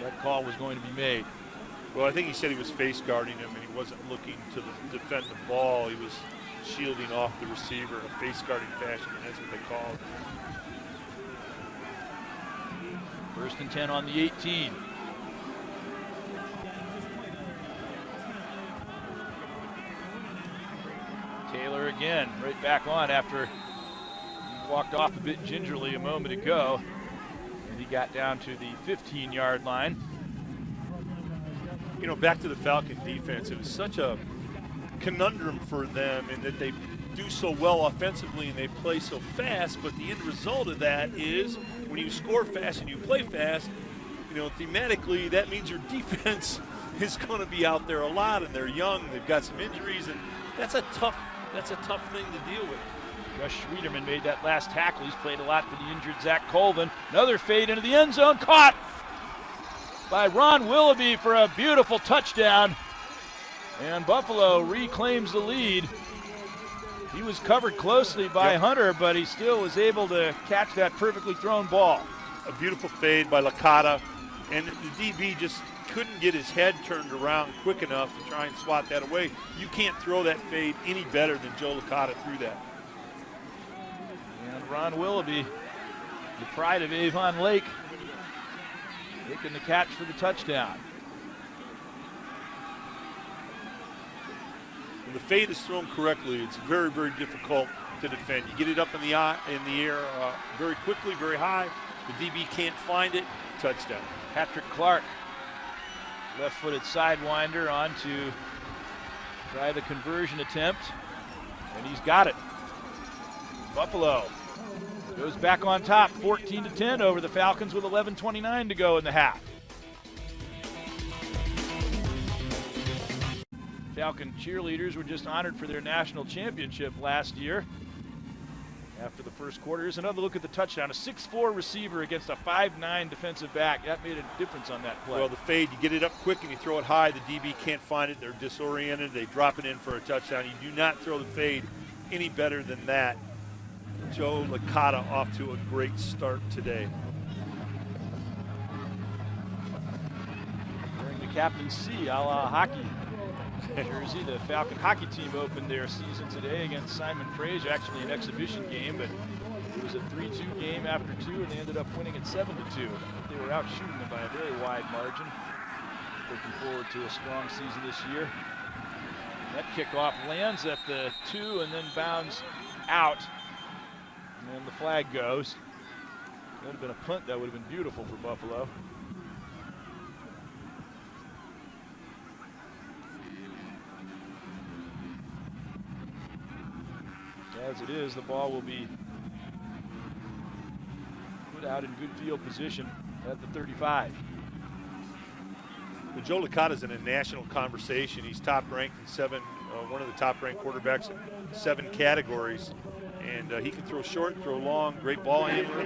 that call was going to be made. Well, I think he said he was face guarding him, and he wasn't looking to defend the ball. He was shielding off the receiver in a face guarding fashion, and that's what they called. 1st and 10 on the 18. Taylor again, right back on after he walked off a bit gingerly a moment ago. And he got down to the 15-yard line. You know, back to the Falcon defense, it was such a conundrum for them in that they do so well offensively and they play so fast, but the end result of that is when you score fast and you play fast, you know, thematically that means your defense is going to be out there a lot, and they're young, they've got some injuries, and that's a tough thing to deal with. Gus Schwederman made that last tackle. He's played a lot for the injured Zach Colvin. Another fade into the end zone, caught by Ron Willoughby for a beautiful touchdown. And Buffalo reclaims the lead. He was covered closely by Hunter, but he still was able to catch that perfectly thrown ball. A beautiful fade by Licata, and the DB just couldn't get his head turned around quick enough to try and swat that away. You can't throw that fade any better than Joe Licata threw that. And Ron Willoughby, the pride of Avon Lake, making the catch for the touchdown. When the fade is thrown correctly, it's very, very difficult to defend. You get it up in the air very quickly, very high. The DB can't find it. Touchdown. Patrick Clark, left-footed sidewinder on to try the conversion attempt, and he's got it. Buffalo goes back on top, 14-10 over the Falcons with 11:29 to go in the half. Falcon cheerleaders were just honored for their national championship last year. After the first quarter, here's another look at the touchdown. A 6'4" receiver against a 5'9" defensive back. That made a difference on that play. Well, the fade, you get it up quick and you throw it high. The DB can't find it. They're disoriented. They drop it in for a touchdown. You do not throw the fade any better than that. Joe Licata off to a great start today. Wearing the captain C, a la hockey jersey. The Falcon hockey team opened their season today against Simon Fraser, actually an exhibition game, but it was a 3-2 game after 2, and they ended up winning it 7-2. They were out shooting them by a very wide margin. Looking forward to a strong season this year. That kickoff lands at the 2 and then bounds out. And the flag goes. That would have been a punt. That would have been beautiful for Buffalo. As it is, the ball will be put out in good field position at the 35. Well, Joe Licata's in a national conversation. He's top ranked in one of the top ranked quarterbacks in 7 categories. And he can throw short, throw long, great ball handler.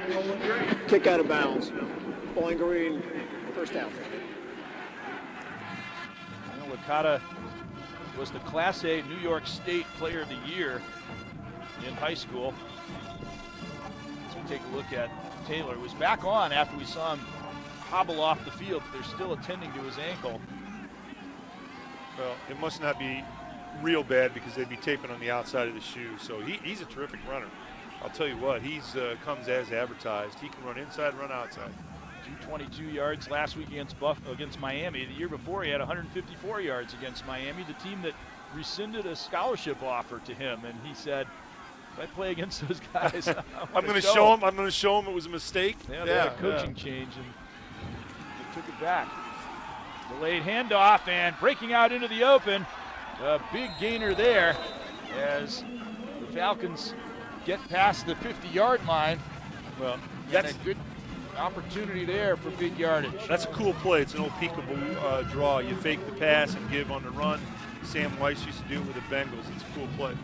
Kick out of bounds. Bowling Green, first down. Licata was the Class A New York State Player of the Year in high school. So we take a look at Taylor. He was back on after we saw him hobble off the field, but they're still attending to his ankle. Well, it must not be real bad because they'd be taping on the outside of the shoe. So he's a terrific runner. I'll tell you what, he's comes as advertised. He can run inside, run outside. 222 yards last week against Miami. The year before, he had 154 yards against Miami, the team that rescinded a scholarship offer to him. And he said, if I play against those guys, I'm going to show them. I'm going to show them it was a mistake. Yeah, they had a coaching change, and they took it back. Delayed handoff and breaking out into the open. A big gainer there as the Falcons get past the 50-yard line. Well, that's a good opportunity there for big yardage. That's a cool play. It's an old peekaboo draw. You fake the pass and give on the run. Sam Weiss used to do it with the Bengals. It's a cool play.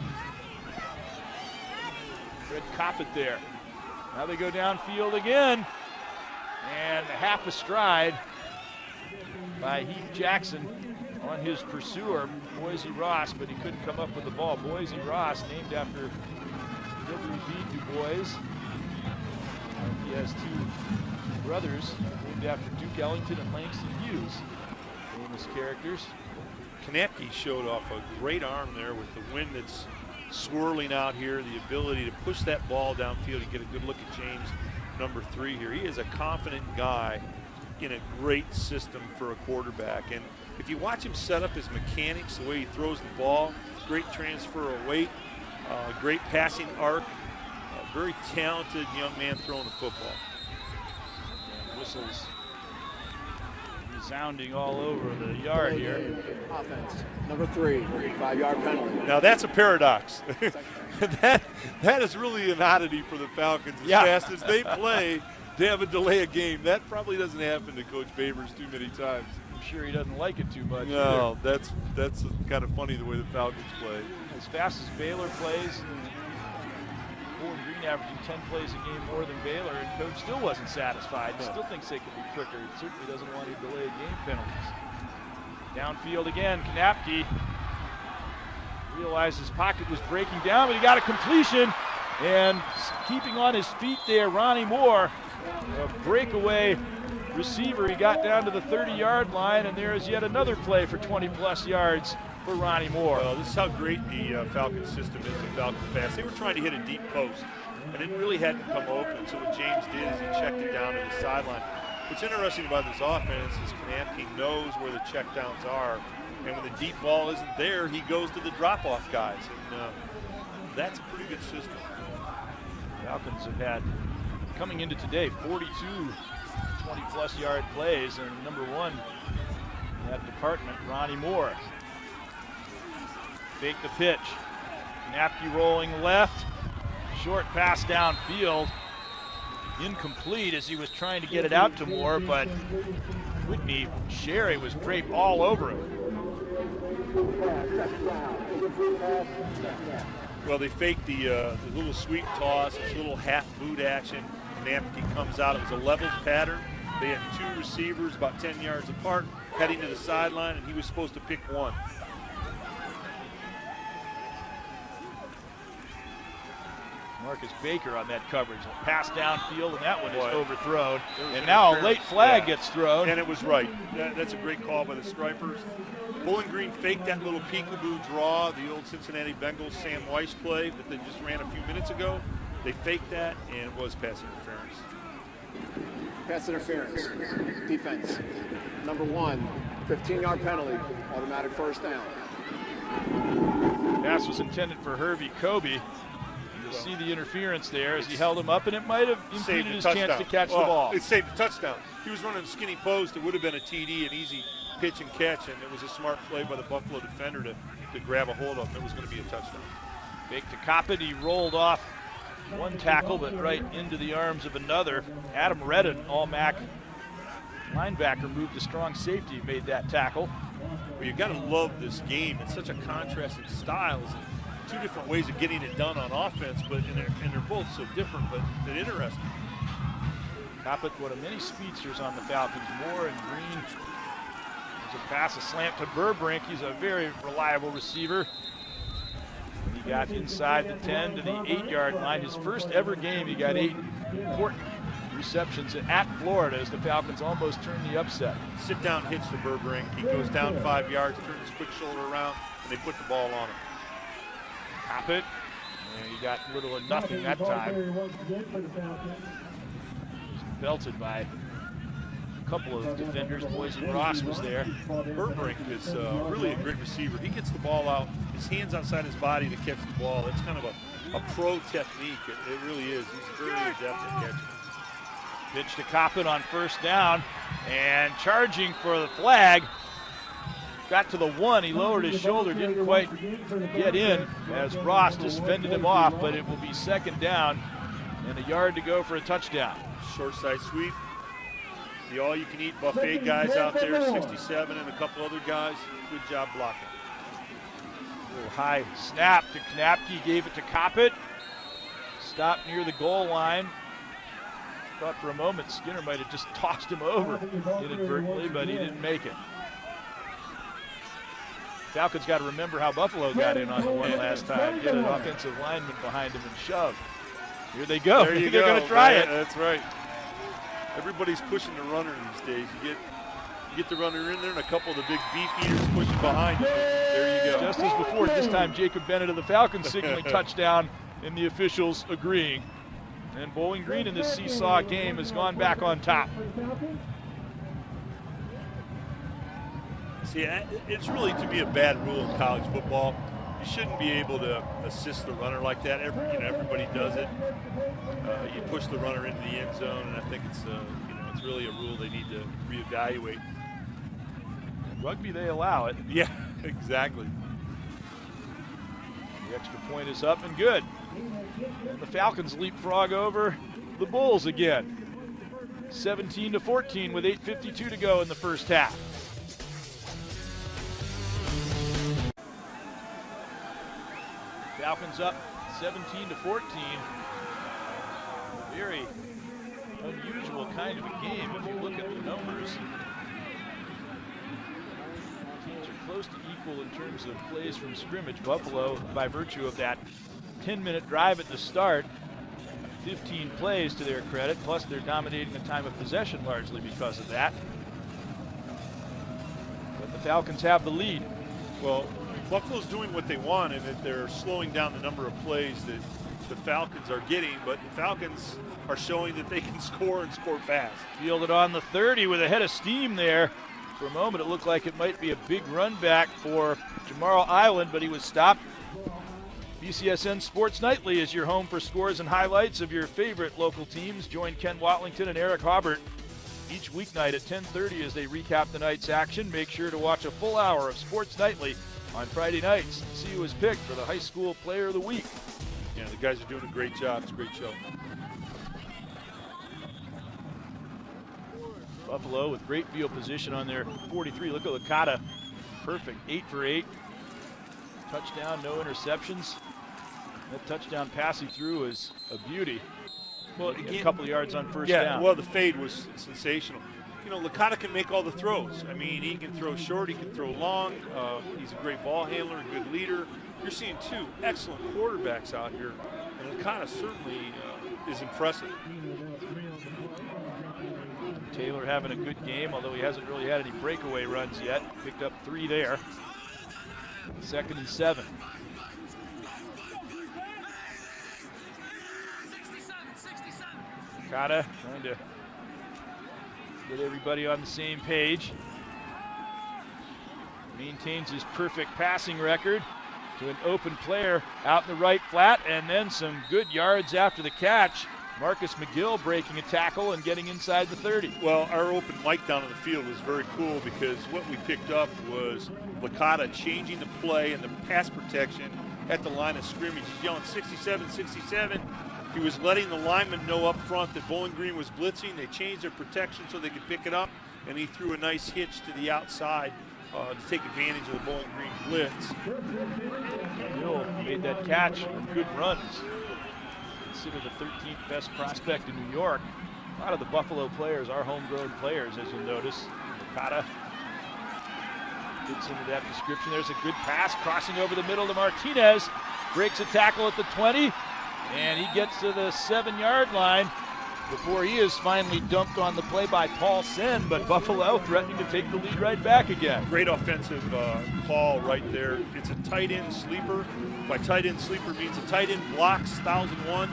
Good cop it there. Now they go downfield again. And half a stride by Heath Jackson on his pursuer, Boise Ross, but he couldn't come up with the ball. Boise Ross, named after W.B. Du Bois. He has 2 brothers named after Duke Ellington and Langston Hughes. Famous characters. Kanapke showed off a great arm there with the wind that's swirling out here, the ability to push that ball downfield and get a good look at James, number 3 here. He is a confident guy in a great system for a quarterback. And if you watch him set up his mechanics, the way he throws the ball, great transfer of weight, great passing arc, very talented young man throwing the football. And whistles resounding all over the yard here. Offense, number 3, 5-yard penalty. Now that's a paradox. that is really an oddity for the Falcons. As fast as they play, they have a delay of game. That probably doesn't happen to Coach Babers too many times. I'm sure he doesn't like it too much. No, that's kind of funny the way the Falcons play. As fast as Baylor plays, Bowling Green averaging 10 plays a game more than Baylor, and coach still wasn't satisfied. Still thinks they could be quicker. He certainly doesn't want any delayed game penalties. Downfield again, Knapke realized his pocket was breaking down, but he got a completion, and keeping on his feet there, Ronnie Moore, a breakaway receiver. He got down to the 30-yard line, and there is yet another play for 20-plus yards for Ronnie Moore. Well, this is how great the Falcons system is, the Falcons pass. They were trying to hit a deep post, and it really hadn't come open. So what James did is he checked it down to the sideline. What's interesting about this offense is Knapke knows where the checkdowns are, and when the deep ball isn't there, he goes to the drop-off guys, and that's a pretty good system. Falcons have had, coming into today, 42 20-plus yard plays, and number one in that department, Ronnie Moore. Fake the pitch. Knapke rolling left. Short pass downfield. Incomplete as he was trying to get it out to Moore, but Whitney Sherry was draped all over him. Well, they faked the little sweep toss, this little half boot action. Knapke comes out. It was a levels pattern. They had two receivers about 10 yards apart heading to the sideline, and he was supposed to pick one. Marcus Baker on that coverage. A pass downfield, and that one is Boy, overthrown. And now a late flag gets thrown. And it was right. That's a great call by the Stripers. Bowling Green faked that little peekaboo draw, the old Cincinnati Bengals Sam Weiss play that they just ran a few minutes ago. They faked that, and it was pass interference. Pass interference. Defense. Number one, 15-yard penalty. Automatic first down. Pass was intended for Hervey Kobe. You'll see the interference there as he held him up, and it might have impeded his chance to catch the ball. It saved the touchdown. He was running a skinny post. It would have been a TD, an easy pitch and catch, and it was a smart play by the Buffalo defender to grab a hold of him. It was going to be a touchdown. Big to Coppet. He rolled off one tackle, but right into the arms of another. Adam Redden, all-MAC linebacker, moved to strong safety, made that tackle. Well, you've got to love this game. It's such a contrast in styles. Two different ways of getting it done on offense, but and they're both so different, but they're interesting. Coppet, one of many speedsters on the Falcons. Moore and Green. There's a pass, a slant to Burbrink. He's a very reliable receiver. And he got inside the 10 to the 8-yard line. His first ever game, he got 8 important receptions at Florida as the Falcons almost turned the upset. Sit down hitch to Burbrink. He goes down 5 yards, turns his quick shoulder around, and they put the ball on him. Coppet, and he got little or nothing that time. Belted by a couple of defenders. Boise Ross was there. Burbrink is really a great receiver. He gets the ball out, his hands outside his body to catch the ball. It's kind of a pro technique. It really is. He's very adept at catching. Pitch to Coppet on first down, and charging for the flag. Got to the 1, he lowered his shoulder, didn't quite get in as Ross just fended him off, but it will be second down and a yard to go for a touchdown. Short side sweep. The all-you-can-eat buffet guys out there, 67 and a couple other guys. Good job blocking. A little high snap to Knapke, gave it to Coppet. Stopped near the goal line. Thought for a moment Skinner might have just tossed him over inadvertently, but he didn't make it. Falcons got to remember how Buffalo got in on the one last time. Get an offensive lineman behind him and shove. Here they go. There you They're go. going to try it. That's right. Everybody's pushing the runner these days. You get the runner in there, and a couple of the big beef eaters pushing behind you. There you go. Just as before, this time Jacob Bennett of the Falcons signaling touchdown, and the officials agreeing. And Bowling Green in this seesaw game has gone back on top. See, it's really, to me, a bad rule in college football. You shouldn't be able to assist the runner like that. Everybody does it. You push the runner into the end zone, and I think it's really a rule they need to reevaluate. Rugby, they allow it. Yeah, exactly. The extra point is up and good. And the Falcons leapfrog over the Bulls again. 17-14 with 8:52 to go in the first half. Falcons up 17-14. Very unusual kind of a game if you look at the numbers. Teams are close to equal in terms of plays from scrimmage. Buffalo, by virtue of that 10-minute drive at the start, 15 plays to their credit, plus they're dominating the time of possession largely because of that. But the Falcons have the lead. Well, Buffalo's doing what they want, and that they're slowing down the number of plays that the Falcons are getting, but the Falcons are showing that they can score and score fast. Fielded on the 30 with a head of steam there. For a moment, it looked like it might be a big run back for Jamarl Island, but he was stopped. BCSN Sports Nightly is your home for scores and highlights of your favorite local teams. Join Ken Watlington and Eric Haubert each weeknight at 10:30 as they recap the night's action. Make sure to watch a full hour of Sports Nightly on Friday nights and see who is picked for the High School Player of the Week. Yeah, the guys are doing a great job. It's a great show. Buffalo with great field position on their 43. Look at Licata. Perfect. 8 for 8. Touchdown, no interceptions. That touchdown pass he threw is a beauty. Well, again, a couple of yards on first down. Yeah, well, the fade was sensational. You know, Licata can make all the throws. I mean, he can throw short, he can throw long. He's a great ball handler, a good leader. You're seeing two excellent quarterbacks out here, and Licata certainly is impressive. Taylor having a good game, although he hasn't really had any breakaway runs yet. Picked up 3 there. 2nd and 7. Licata trying to get everybody on the same page. Maintains his perfect passing record to an open player out in the right flat, and then some good yards after the catch. Marcus McGill breaking a tackle and getting inside the 30. Well, our open mic down in the field was very cool because what we picked up was Licata changing the play and the pass protection at the line of scrimmage. He's yelling 67, 67. He was letting the linemen know up front that Bowling Green was blitzing. They changed their protection so they could pick it up, and he threw a nice hitch to the outside to take advantage of the Bowling Green blitz. McGill made that catch with good runs. Considered the 13th best prospect in New York. A lot of the Buffalo players are homegrown players, as you'll notice. Licata fits into that description. There's a good pass crossing over the middle to Martinez. Breaks a tackle at the 20, and he gets to the 7-yard line before he is finally dumped on the play by Paul Sen, but Buffalo threatening to take the lead right back again. Great offensive call right there. It's a tight end sleeper. By tight end sleeper means a tight end blocks 1,001,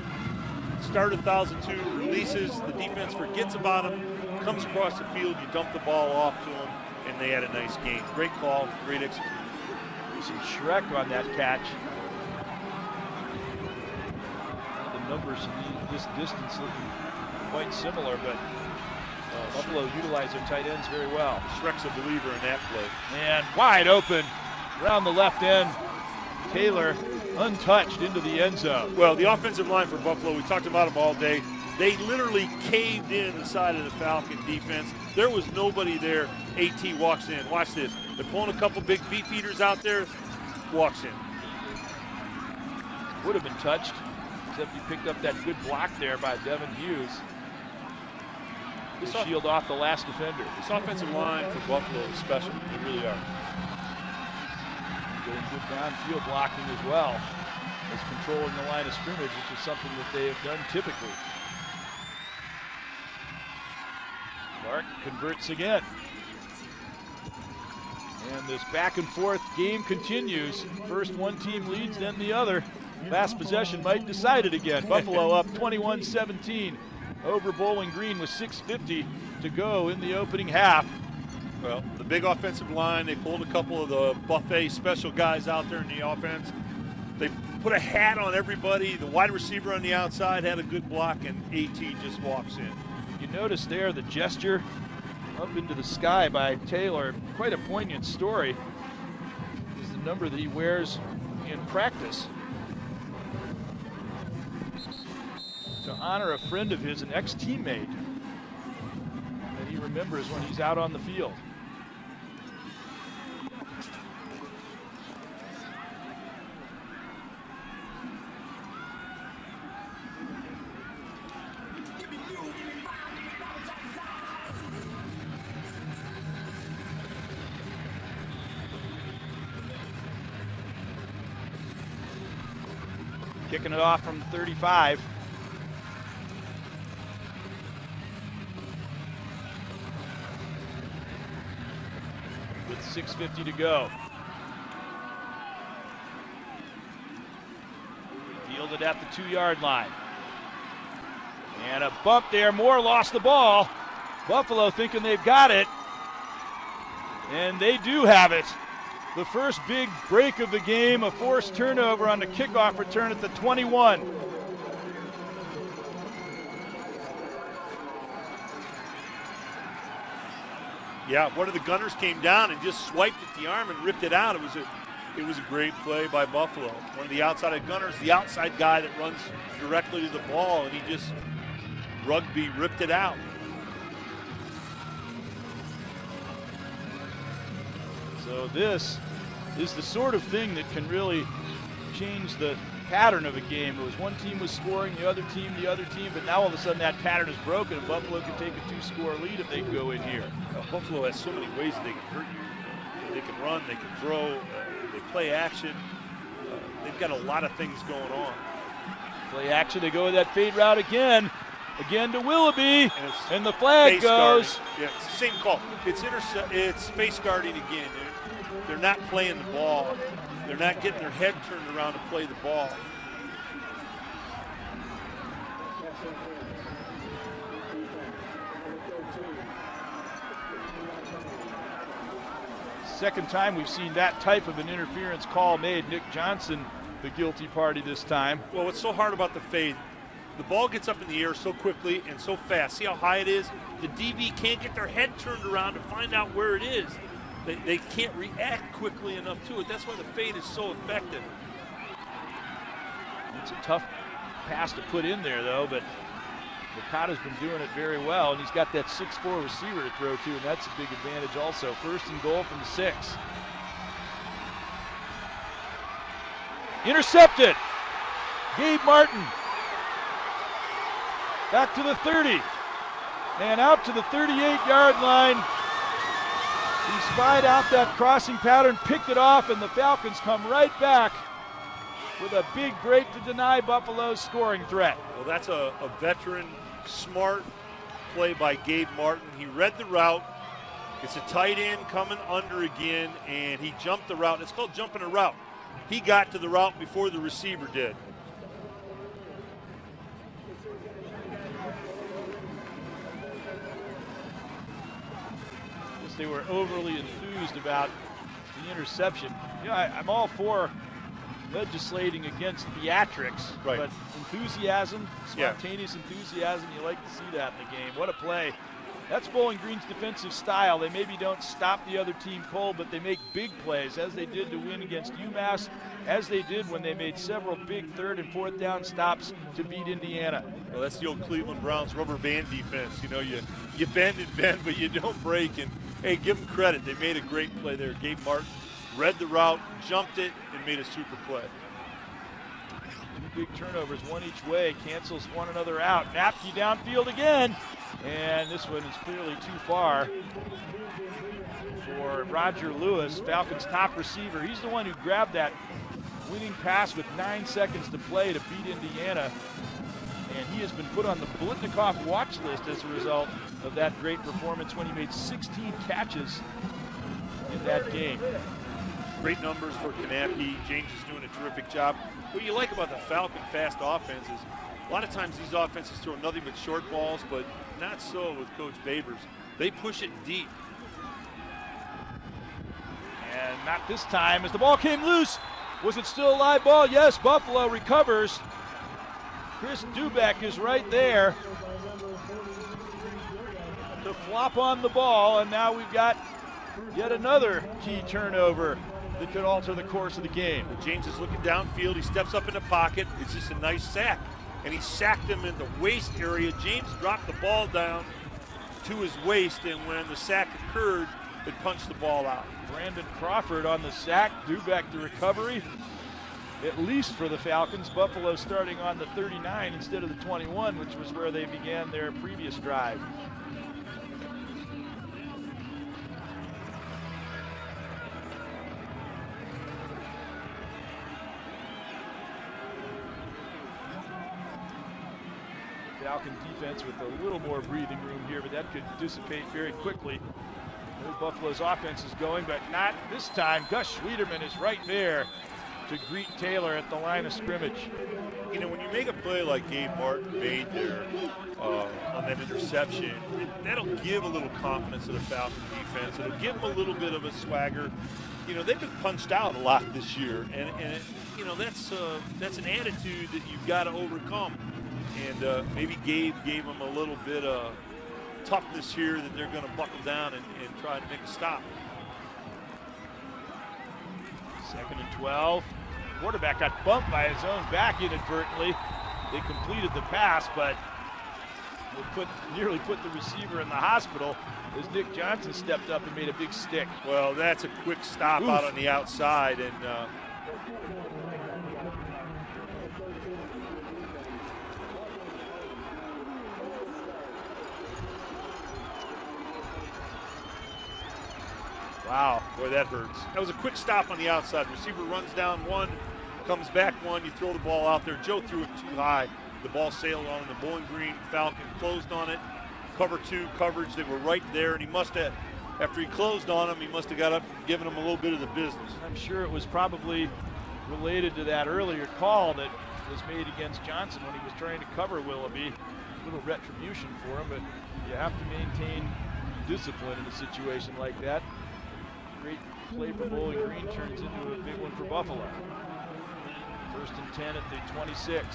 start 1,002, releases, the defense forgets about him, comes across the field, you dump the ball off to him, and they had a nice game. Great call, great execution. Some Shrek on that catch. The numbers in this distance looking quite similar, but Buffalo utilized their tight ends very well. Shrek's a believer in that play. And wide open around the left end. Taylor untouched into the end zone. Well, the offensive line for Buffalo, we talked about them all day. They literally caved in the side of the Falcon defense. There was nobody there. AT walks in. Watch this. They're pulling a couple big beef eaters out there. Walks in. Would have been touched, except he picked up that good block there by Devin Hughes to shield off the last defender. This offensive line for Buffalo is special. They really are. Getting good downfield blocking as well as controlling the line of scrimmage, which is something that they have done typically. Clark converts again. And this back and forth game continues. First one team leads, then the other. Last possession might decide it again. Buffalo up 21-17 over Bowling Green with 6:50 to go in the opening half. Well, the big offensive line, they pulled a couple of the buffet special guys out there in the offense. They put a hat on everybody. The wide receiver on the outside had a good block, and AT just walks in. You notice there the gesture up into the sky by Taylor. Quite a poignant story. Is the number that he wears in practice to honor a friend of his, an ex-teammate that he remembers when he's out on the field. Kicking it off from 35. With 6:50 to go. Fielded at the 2-yard line. And a bump there. Moore lost the ball. Buffalo thinking they've got it. And they do have it. The first big break of the game, a forced turnover on the kickoff return at the 21. Yeah, one of the gunners came down and just swiped at the arm and ripped it out. It was a great play by Buffalo. One of the outside gunners, the outside guy that runs directly to the ball, and he just rugby ripped it out. So this is the sort of thing that can really change the pattern of a game. It was one team was scoring, the other team, but now all of a sudden that pattern is broken and Buffalo can take a 2-score lead if they go in here. Buffalo has so many ways they can hurt you. They can run, they can throw, they play action. They've got a lot of things going on. Play action, they go with that fade route again. Again to Willoughby, and the flag goes. Guarding. Yeah, it's the same call. It's face guarding again. They're not playing the ball. They're not getting their head turned around to play the ball. Second time we've seen that type of an interference call made. Nick Johnson, the guilty party this time. Well, what's so hard about the fade, the ball gets up in the air so quickly and so fast. See how high it is? The DB can't get their head turned around to find out where it is. They can't react quickly enough to it. That's why the fade is so effective. It's a tough pass to put in there, though, but Licata's been doing it very well, and he's got that 6'4" receiver to throw to, and that's a big advantage also. First and goal from the 6. Intercepted. Gabe Martin. Back to the 30. And out to the 38-yard line. He spied out that crossing pattern, picked it off, and the Falcons come right back with a big break to deny Buffalo's scoring threat. Well, that's a veteran, smart play by Gabe Martin. He read the route. It's a tight end coming under again, and he jumped the route. It's called jumping a route. He got to the route before the receiver did. They were overly enthused about the interception. You know, I'm all for legislating against theatrics, right. But enthusiasm, spontaneous enthusiasm, you like to see that in the game. What a play. That's Bowling Green's defensive style. They maybe don't stop the other team cold, but they make big plays, as they did to win against UMass, as they did when they made several big 3rd and 4th down stops to beat Indiana. Well, that's the old Cleveland Browns rubber band defense. You know, you bend and bend, but you don't break. And, hey, give them credit. They made a great play there. Gabe Martin read the route, jumped it, and made a super play. 2 big turnovers, one each way, cancels one another out. Napke downfield again, and this one is clearly too far for Roger Lewis, Falcons' top receiver. He's the one who grabbed that winning pass with 9 seconds to play to beat Indiana, and he has been put on the Blitnikoff watch list as a result of that great performance when he made 16 catches in that game. Great numbers for Kanapke. James is doing a terrific job. What you like about the Falcon fast offense is a lot of times these offenses throw nothing but short balls, but not so with Coach Babers. They push it deep. And not this time as the ball came loose. Was it still a live ball? Yes, Buffalo recovers. Chris Dubeck is right there to flop on the ball, and now we've got yet another key turnover that could alter the course of the game. James is looking downfield. He steps up in the pocket. It's just a nice sack. And he sacked him in the waist area. James dropped the ball down to his waist, and when the sack occurred, it punched the ball out. Brandon Crawford on the sack. Dubeck the recovery. At least for the Falcons. Buffalo starting on the 39 instead of the 21, which was where they began their previous drive. Falcon defense with a little more breathing room here, but that could dissipate very quickly. Buffalo's offense is going, but not this time. Gus Schwederman is right there to greet Taylor at the line of scrimmage. You know, when you make a play like Gabe Martin made there on that interception, that'll give a little confidence to the Falcon defense. It'll give them a little bit of a swagger. You know, they've been punched out a lot this year, and you know, that's an attitude that you've got to overcome. And maybe Gabe gave them a little bit of toughness here that they're going to buckle down and try to make a stop. 2nd and 12. Quarterback got bumped by his own back inadvertently. They completed the pass, but nearly put the receiver in the hospital as Nick Johnson stepped up and made a big stick. Well, that's a quick stop out on the outside, and wow, boy, that hurts. That was a quick stop on the outside. Receiver runs down one, comes back one. You throw the ball out there. Joe threw it too high. The ball sailed on the Bowling Green. Falcon closed on it. Cover 2 coverage. They were right there, and he must have, after he closed on him, he must have got up and given him a little bit of the business. I'm sure it was probably related to that earlier call that was made against Johnson when he was trying to cover Willoughby. A little retribution for him, but you have to maintain discipline in a situation like that. Great play for Bowling Green turns into a big one for Buffalo. 1st and 10 at the 26.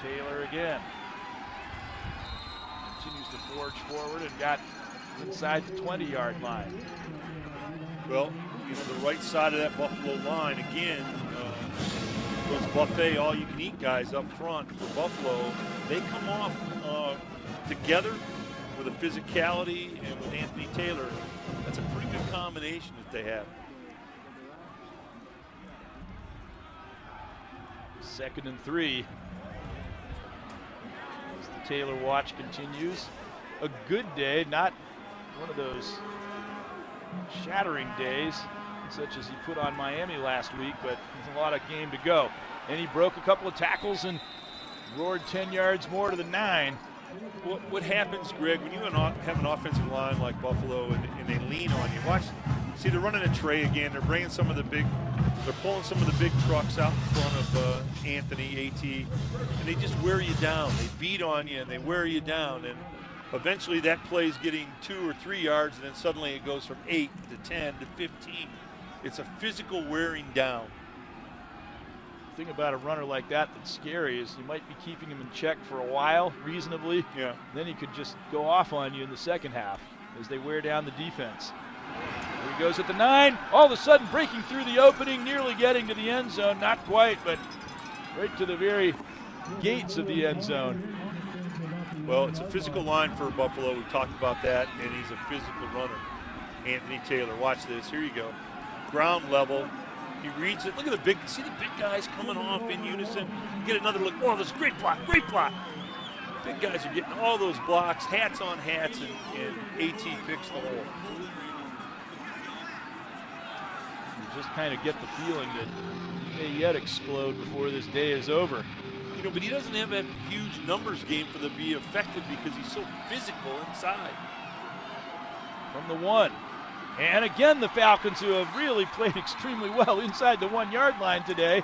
Taylor again. Continues to forge forward and got inside the 20-yard line. Well, you know, the right side of that Buffalo line, again, those buffet all-you-can-eat guys up front for Buffalo, they come off together with a physicality and with Anthony Taylor. That's a pretty good combination that they have. 2nd and 3. As the Taylor watch continues. A good day, not one of those shattering days such as he put on Miami last week, but there's a lot of game to go. And he broke a couple of tackles and roared 10 yards more to the 9. What happens, Greg, when you have an offensive line like Buffalo and they lean on you? Watch, see, they're running a tray again. They're bringing they're pulling some of the big trucks out in front of Anthony, AT, and they just wear you down. They beat on you and they wear you down, and eventually that play's getting 2 or 3 yards, and then suddenly it goes from 8 to 10 to 15. It's a physical wearing down. The thing about a runner like that that's scary is you might be keeping him in check for a while, reasonably. Yeah. Then he could just go off on you in the second half as they wear down the defense. Here he goes at the 9. All of a sudden breaking through the opening, nearly getting to the end zone. Not quite, but right to the very gates of the end zone. Well, it's a physical line for Buffalo. We talked about that, and he's a physical runner. Anthony Taylor, watch this. Here you go. Ground level. He reads it. Look at see the big guys coming off in unison. You get another look. Oh, this is a great block, great block. Big guys are getting all those blocks, hats on hats, and AT picks the hole. You just kind of get the feeling that he may yet explode before this day is over. You know, but he doesn't have that huge numbers game for them to be effective because he's so physical inside. From the 1. And again, the Falcons, who have really played extremely well inside the 1-yard line today,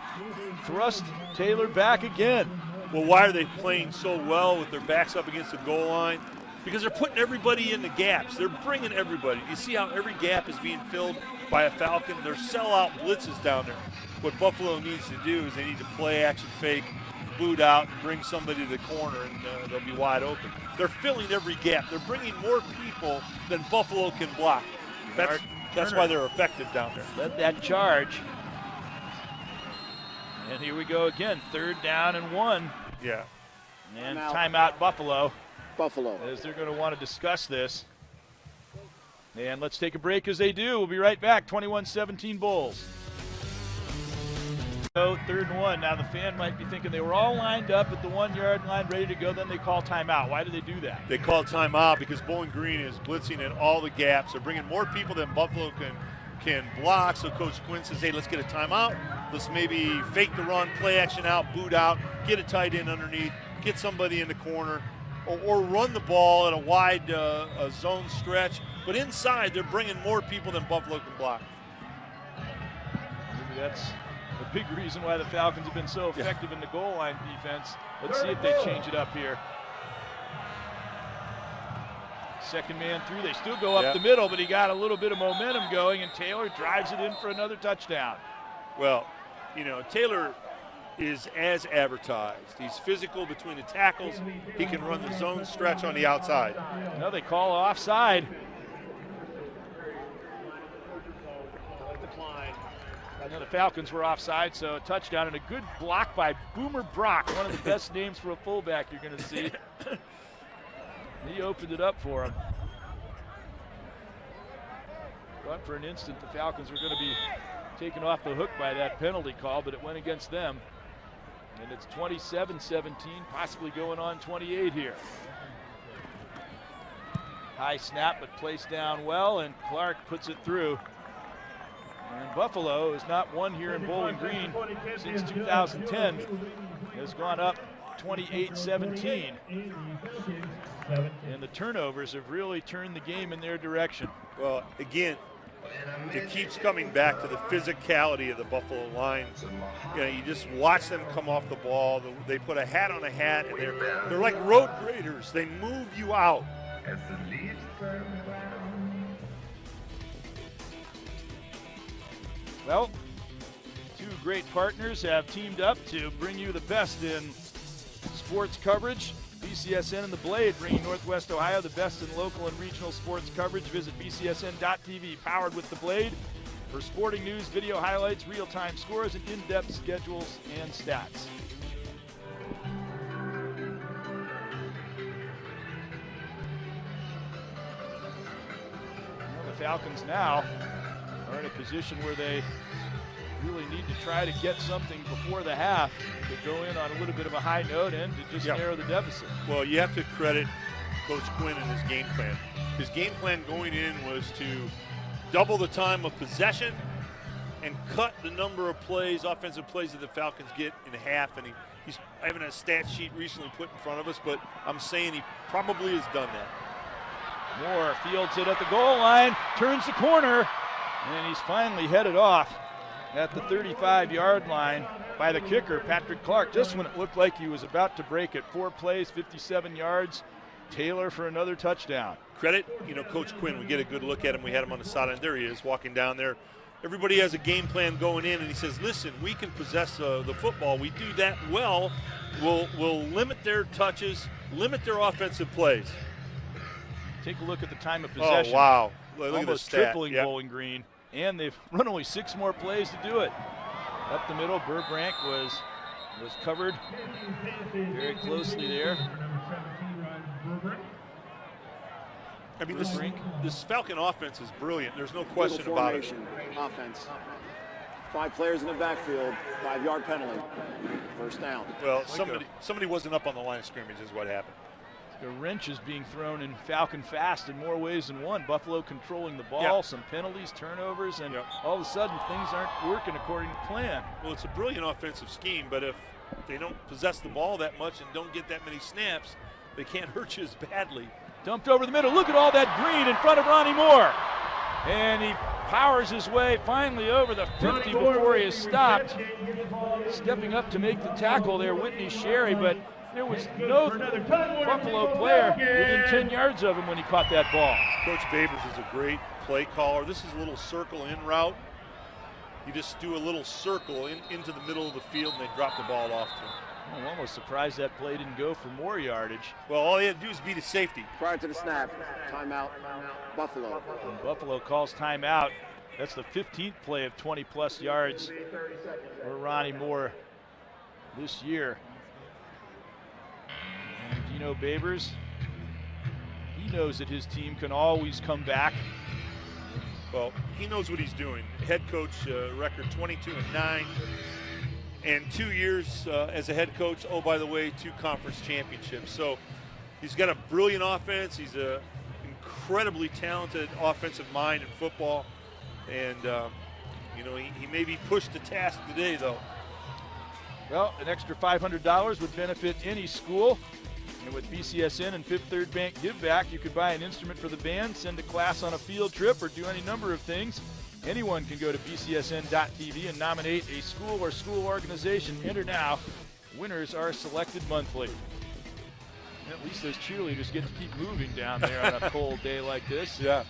thrust Taylor back again. Well, why are they playing so well with their backs up against the goal line? Because they're putting everybody in the gaps. They're bringing everybody. You see how every gap is being filled by a Falcon? They're sellout blitzes down there. What Buffalo needs to do is they need to play action fake, boot out, and bring somebody to the corner, and they'll be wide open. They're filling every gap. They're bringing more people than Buffalo can block. That's why they're effective down there. Led that charge. And here we go again. 3rd down and 1. Yeah. And timeout Buffalo. Buffalo. As they're going to want to discuss this. And let's take a break as they do. We'll be right back. 21-17 Bulls. So 3rd and 1. Now the fan might be thinking they were all lined up at the 1-yard line ready to go. Then they call timeout. Why do they do that? They call timeout because Bowling Green is blitzing in all the gaps. They're bringing more people than Buffalo can block. So Coach Quinn says, hey, let's get a timeout. Let's maybe fake the run, play action out, boot out, get a tight end underneath, get somebody in the corner, or run the ball at a wide zone stretch. But inside, they're bringing more people than Buffalo can block. Maybe that's a big reason why the Falcons have been so effective in the goal line defense. Let's see if they change it up here. Second man through. They still go up the middle, but he got a little bit of momentum going, and Taylor drives it in for another touchdown. Well, you know, Taylor is as advertised. He's physical between the tackles. He can run the zone stretch on the outside. No, they call offside. No, the Falcons were offside, so a touchdown and a good block by Boomer Brock, one of the best names for a fullback you're going to see. He opened it up for him. Thought for an instant the Falcons were going to be taken off the hook by that penalty call, but it went against them. And it's 27-17, possibly going on 28 here. High snap, but placed down well, and Clark puts it through. And Buffalo has not won here in Bowling Green since 2010. Has gone up 28-17. And the turnovers have really turned the game in their direction. Well, again, it keeps coming back to the physicality of the Buffalo line. You know, you just watch them come off the ball. They put a hat on a hat, and they're like road graders. They move you out. Well, two great partners have teamed up to bring you the best in sports coverage. BCSN and The Blade, bringing Northwest Ohio the best in local and regional sports coverage. Visit bcsn.tv, powered with The Blade, for sporting news, video highlights, real-time scores, and in-depth schedules and stats. Well, the Falcons now are in a position where they really need to try to get something before the half to go in on a little bit of a high note and to just narrow the deficit. Well, you have to credit Coach Quinn and his game plan. His game plan going in was to double the time of possession and cut the number of plays, offensive plays, that the Falcons get in half. And he's having a stat sheet recently put in front of us, but I'm saying he probably has done that. Moore fields it at the goal line, turns the corner, and he's finally headed off at the 35-yard line by the kicker, Patrick Clark, just when it looked like he was about to break it. 4 plays, 57 yards. Taylor for another touchdown. Credit, you know, Coach Quinn. We get a good look at him. We had him on the sideline. There he is, walking down there. Everybody has a game plan going in, and he says, listen, we can possess the football. We do that well. We'll limit their touches, limit their offensive plays. Take a look at the time of possession. Oh, wow. Look almost at the stat. tripling Bowling Green. And they've run only 6 more plays to do it. Up the middle, Burbank was covered very closely there. I mean, this Falcon offense is brilliant. There's no question about it. Offense. 5 players in the backfield, 5-yard penalty. First down. Well, somebody wasn't up on the line of scrimmage is what happened. The wrench is being thrown in Falcon fast in more ways than one. Buffalo controlling the ball, some penalties, turnovers, and all of a sudden things aren't working according to plan. Well, it's a brilliant offensive scheme, but if they don't possess the ball that much and don't get that many snaps, they can't hurt you as badly. Dumped over the middle. Look at all that green in front of Ronnie Moore. And he powers his way finally over the 50 before he is stopped. Stepping up to make the tackle there, Whitney Sherry, but there was no Buffalo player within 10 yards of him when he caught that ball. Coach Babers is a great play caller. This is a little circle in route. You just do a little circle into the middle of the field, and they drop the ball off to him. I'm almost surprised that play didn't go for more yardage. Well, all he had to do is beat a safety. Prior to the snap, timeout, Buffalo. And Buffalo calls timeout. That's the 15th play of 20-plus yards for Ronnie Moore this year. And Dino Babers, he knows that his team can always come back. Well, he knows what he's doing. Head coach, record 22-9. And 2 years as a head coach, oh, by the way, 2 conference championships. So he's got a brilliant offense. He's an incredibly talented offensive mind in football. And, you know, he may be pushed to task today, though. Well, an extra $500 would benefit any school. And with BCSN and Fifth Third Bank Give Back, you could buy an instrument for the band, send a class on a field trip, or do any number of things. Anyone can go to bcsn.tv and nominate a school or school organization. Enter now. Winners are selected monthly. And at least those cheerleaders get to keep moving down there on a cold day like this. Yeah,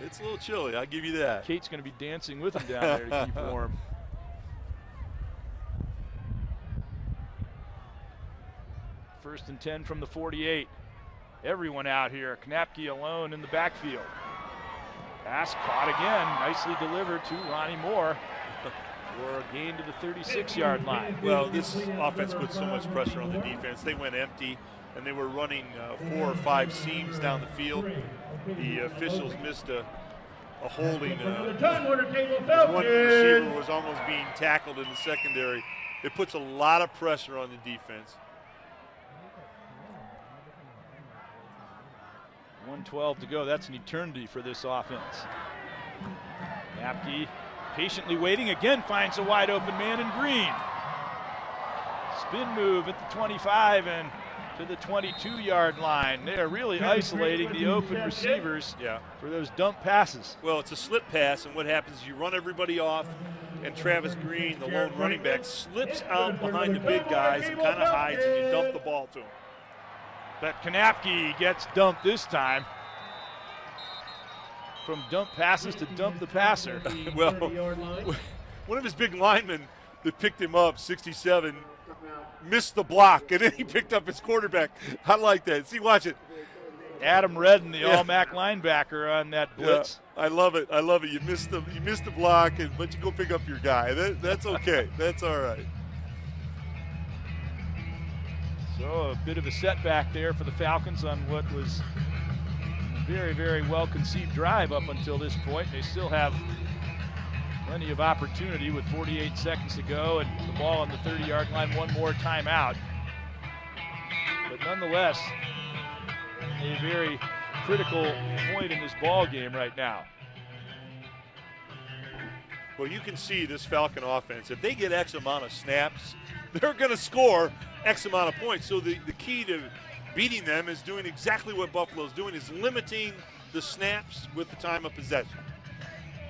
it's a little chilly, I'll give you that. Kate's going to be dancing with them down there to keep warm. First and 10 from the 48. Everyone out here. Knapke alone in the backfield. Pass caught again. Nicely delivered to Ronnie Moore for a gain to the 36-yard line. Well, this offense put so much pressure on the defense. They went empty, and they were running 4 or 5 seams down the field. The officials missed a holding. One receiver was almost being tackled in the secondary. It puts a lot of pressure on the defense. 1:12 to go. That's an eternity for this offense. Knapke patiently waiting, again finds a wide open man in green. Spin move at the 25 and to the 22-yard line. They are really isolating the open receivers for those dump passes. Well, it's a slip pass, and what happens is you run everybody off, and Travis Green, the lone running back, slips out behind the big guys and kind of hides, and you dump the ball to him. But Knapke gets dumped this time. From dump passes to dump the passer. Well, one of his big linemen that picked him up, 67, missed the block, and then he picked up his quarterback. I like that. See, watch it. Adam Redden, the All-MAC linebacker on that blitz. Yeah, I love it. I love it. You missed the block, but you go pick up your guy. That's okay. That's all right. So a bit of a setback there for the Falcons on what was a very, very well-conceived drive up until this point. They still have plenty of opportunity with 48 seconds to go and the ball on the 30-yard line, one more timeout. But nonetheless, a very critical point in this ball game right now. Well, you can see this Falcon offense. If they get X amount of snaps, they're going to score X amount of points. So the key to beating them is doing exactly what Buffalo's doing, is limiting the snaps with the time of possession.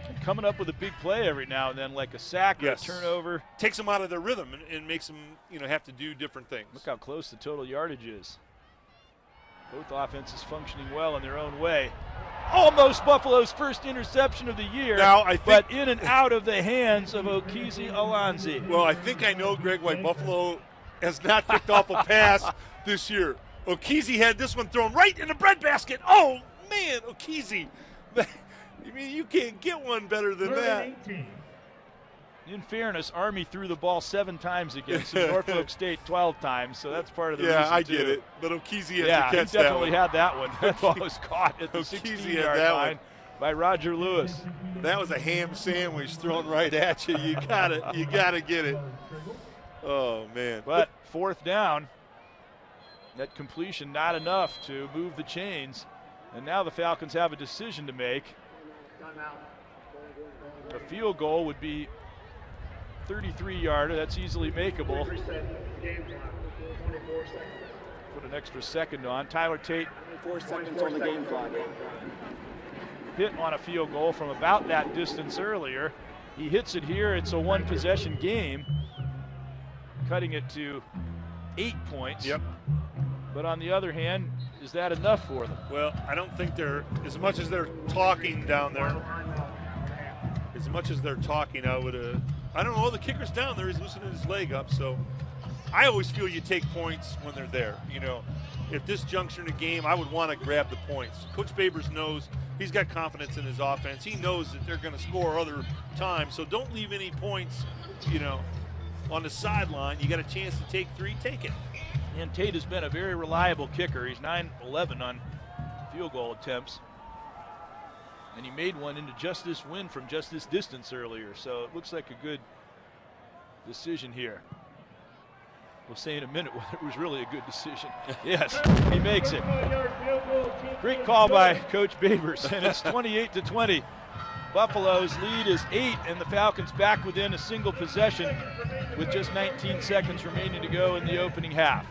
And coming up with a big play every now and then, like a sack or a turnover. Takes them out of their rhythm and makes them, have to do different things. Look how close the total yardage is. Both offenses functioning well in their own way. Almost Buffalo's first interception of the year, now, but in and out of the hands of Okezie Alonzi. Well, I think I know, Greg, why Buffalo has not picked off a pass this year. Okezie had this one thrown right in the breadbasket. Oh, man, Okezie. I mean, you can't get one better than that. In fairness, Army threw the ball 7 times against Norfolk State 12 times, so that's part of the reason, I too. get it. But Okezie had to catch he that definitely one. had that one. That ball was caught at the 16-yard line by Roger Lewis. That was a ham sandwich thrown right at you. You gotta get it. Oh, man. But fourth down, that completion not enough to move the chains. And now the Falcons have a decision to make. A field goal would be 33-yarder. That's easily makeable. Put an extra second on. Tyler Tate 4 seconds on the game clock. Hit on a field goal from about that distance earlier. He hits it here. It's a one-possession game, cutting it to 8 points. Yep. But on the other hand, is that enough for them? Well, I don't think they're, as much as they're talking down there, as much as they're talking, I don't know, the kicker's down there. He's loosening his leg up. So I always feel you take points when they're there. At this juncture in the game, I would want to grab the points. Coach Babers knows he's got confidence in his offense. He knows that they're going to score other times. So don't leave any points, on the sideline. You got a chance to take 3, take it. And Tate has been a very reliable kicker. He's 9-11 on field goal attempts. And he made one into just this win from just this distance earlier. So it looks like a good decision here. We'll say in a minute whether it was really a good decision. Yes, he makes it. Great call by Coach Babers, and it's 28-20. Buffalo's lead is 8, and the Falcons back within a single possession with just 19 seconds remaining to go in the opening half.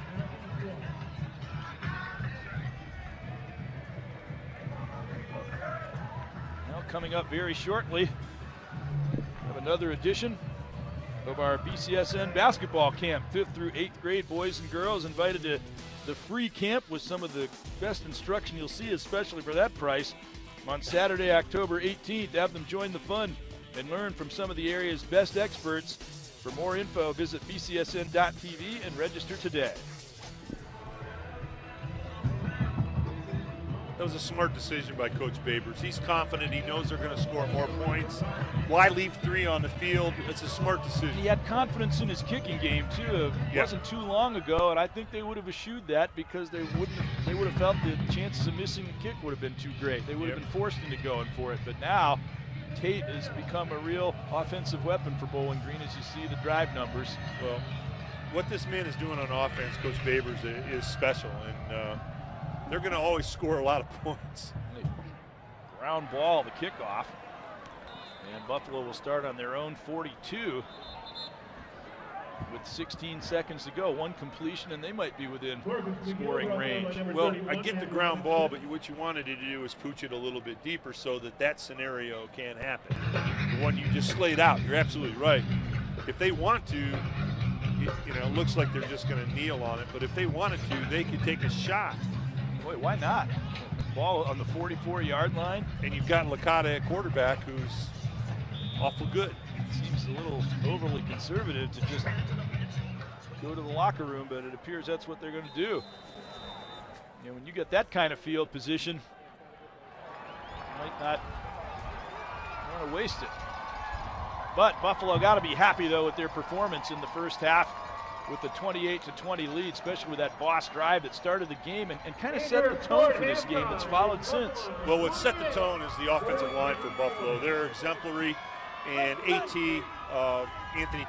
Now coming up very shortly, we have another edition of our BCSN basketball camp. 5th through 8th grade boys and girls invited to the free camp with some of the best instruction you'll see, especially for that price. On Saturday, October 18th, have them join the fun and learn from some of the area's best experts. For more info, visit bcsn.tv and register today. That was a smart decision by Coach Babers. He's confident. He knows they're going to score more points. Why leave 3 on the field? It's a smart decision. He had confidence in his kicking game, too. It wasn't too long ago, and I think they would have eschewed that because they would have felt the chances of missing the kick would have been too great. They would have been forced into going for it. But now, Tate has become a real offensive weapon for Bowling Green, as you see the drive numbers. Well, what this man is doing on offense, Coach Babers, is special, and they're going to always score a lot of points. Ground ball, the kickoff. And Buffalo will start on their own 42 with 16 seconds to go. 1 completion, and they might be within scoring range. Well, I get the ground ball, but what you wanted to do is pooch it a little bit deeper so that scenario can't happen. The one you just slayed out, you're absolutely right. If they want to, it looks like they're just going to kneel on it, but if they wanted to, they could take a shot. Boy, why not? Ball on the 44-yard line. And you've got Licata at quarterback who's awful good. Seems a little overly conservative to just go to the locker room, but it appears that's what they're going to do. When you get that kind of field position, you might not want to waste it. But Buffalo got to be happy, though, with their performance in the first half with the 28-20 lead, especially with that boss drive that started the game and kind of set the tone for this game that's followed since. Well, what set the tone is the offensive line for Buffalo. They're exemplary, and Anthony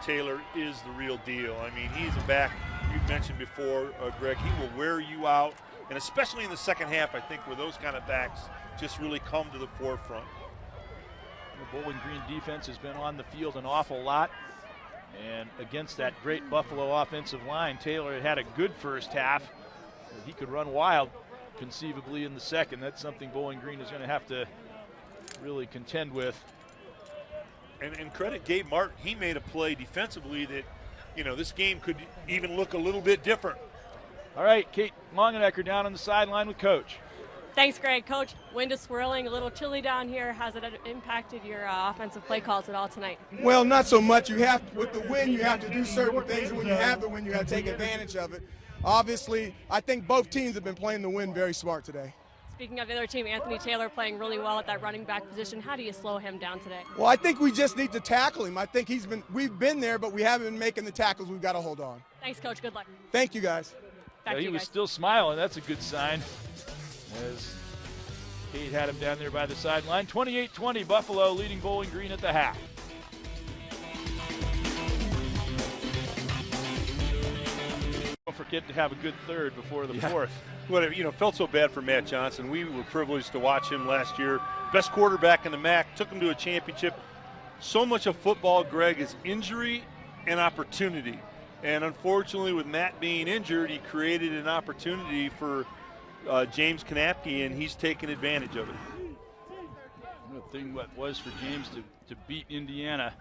Taylor is the real deal. I mean, he's a back you've mentioned before, Greg. He will wear you out, and especially in the second half, I think, where those kind of backs just really come to the forefront. The Bowling Green defense has been on the field an awful lot. And against that great Buffalo offensive line, Taylor had a good first half. He could run wild, conceivably, in the second. That's something Bowling Green is going to have to really contend with. And credit Gabe Martin. He made a play defensively that, this game could even look a little bit different. All right, Kate Longenecker down on the sideline with Coach. Thanks, Greg. Coach, wind is swirling, a little chilly down here. Has it impacted your offensive play calls at all tonight? Well, not so much. With the wind, you have to do certain things, and when you have the wind, you have to take advantage of it. Obviously, I think both teams have been playing the wind very smart today. Speaking of the other team, Anthony Taylor playing really well at that running back position. How do you slow him down today? Well, I think we just need to tackle him. I think we've been there, but we haven't been making the tackles we've got to hold on. Thanks, Coach. Good luck. Thank you, guys. He was still smiling. That's a good sign. As Kate had him down there by the sideline. 28-20, Buffalo leading Bowling Green at the half. Don't forget to have a good third before the fourth. Felt so bad for Matt Johnson. We were privileged to watch him last year. Best quarterback in the MAC, took him to a championship. So much of football, Greg, is injury and opportunity. And unfortunately, with Matt being injured, he created an opportunity for James Kanapke, and he's taken advantage of it. The thing what was for James to beat Indiana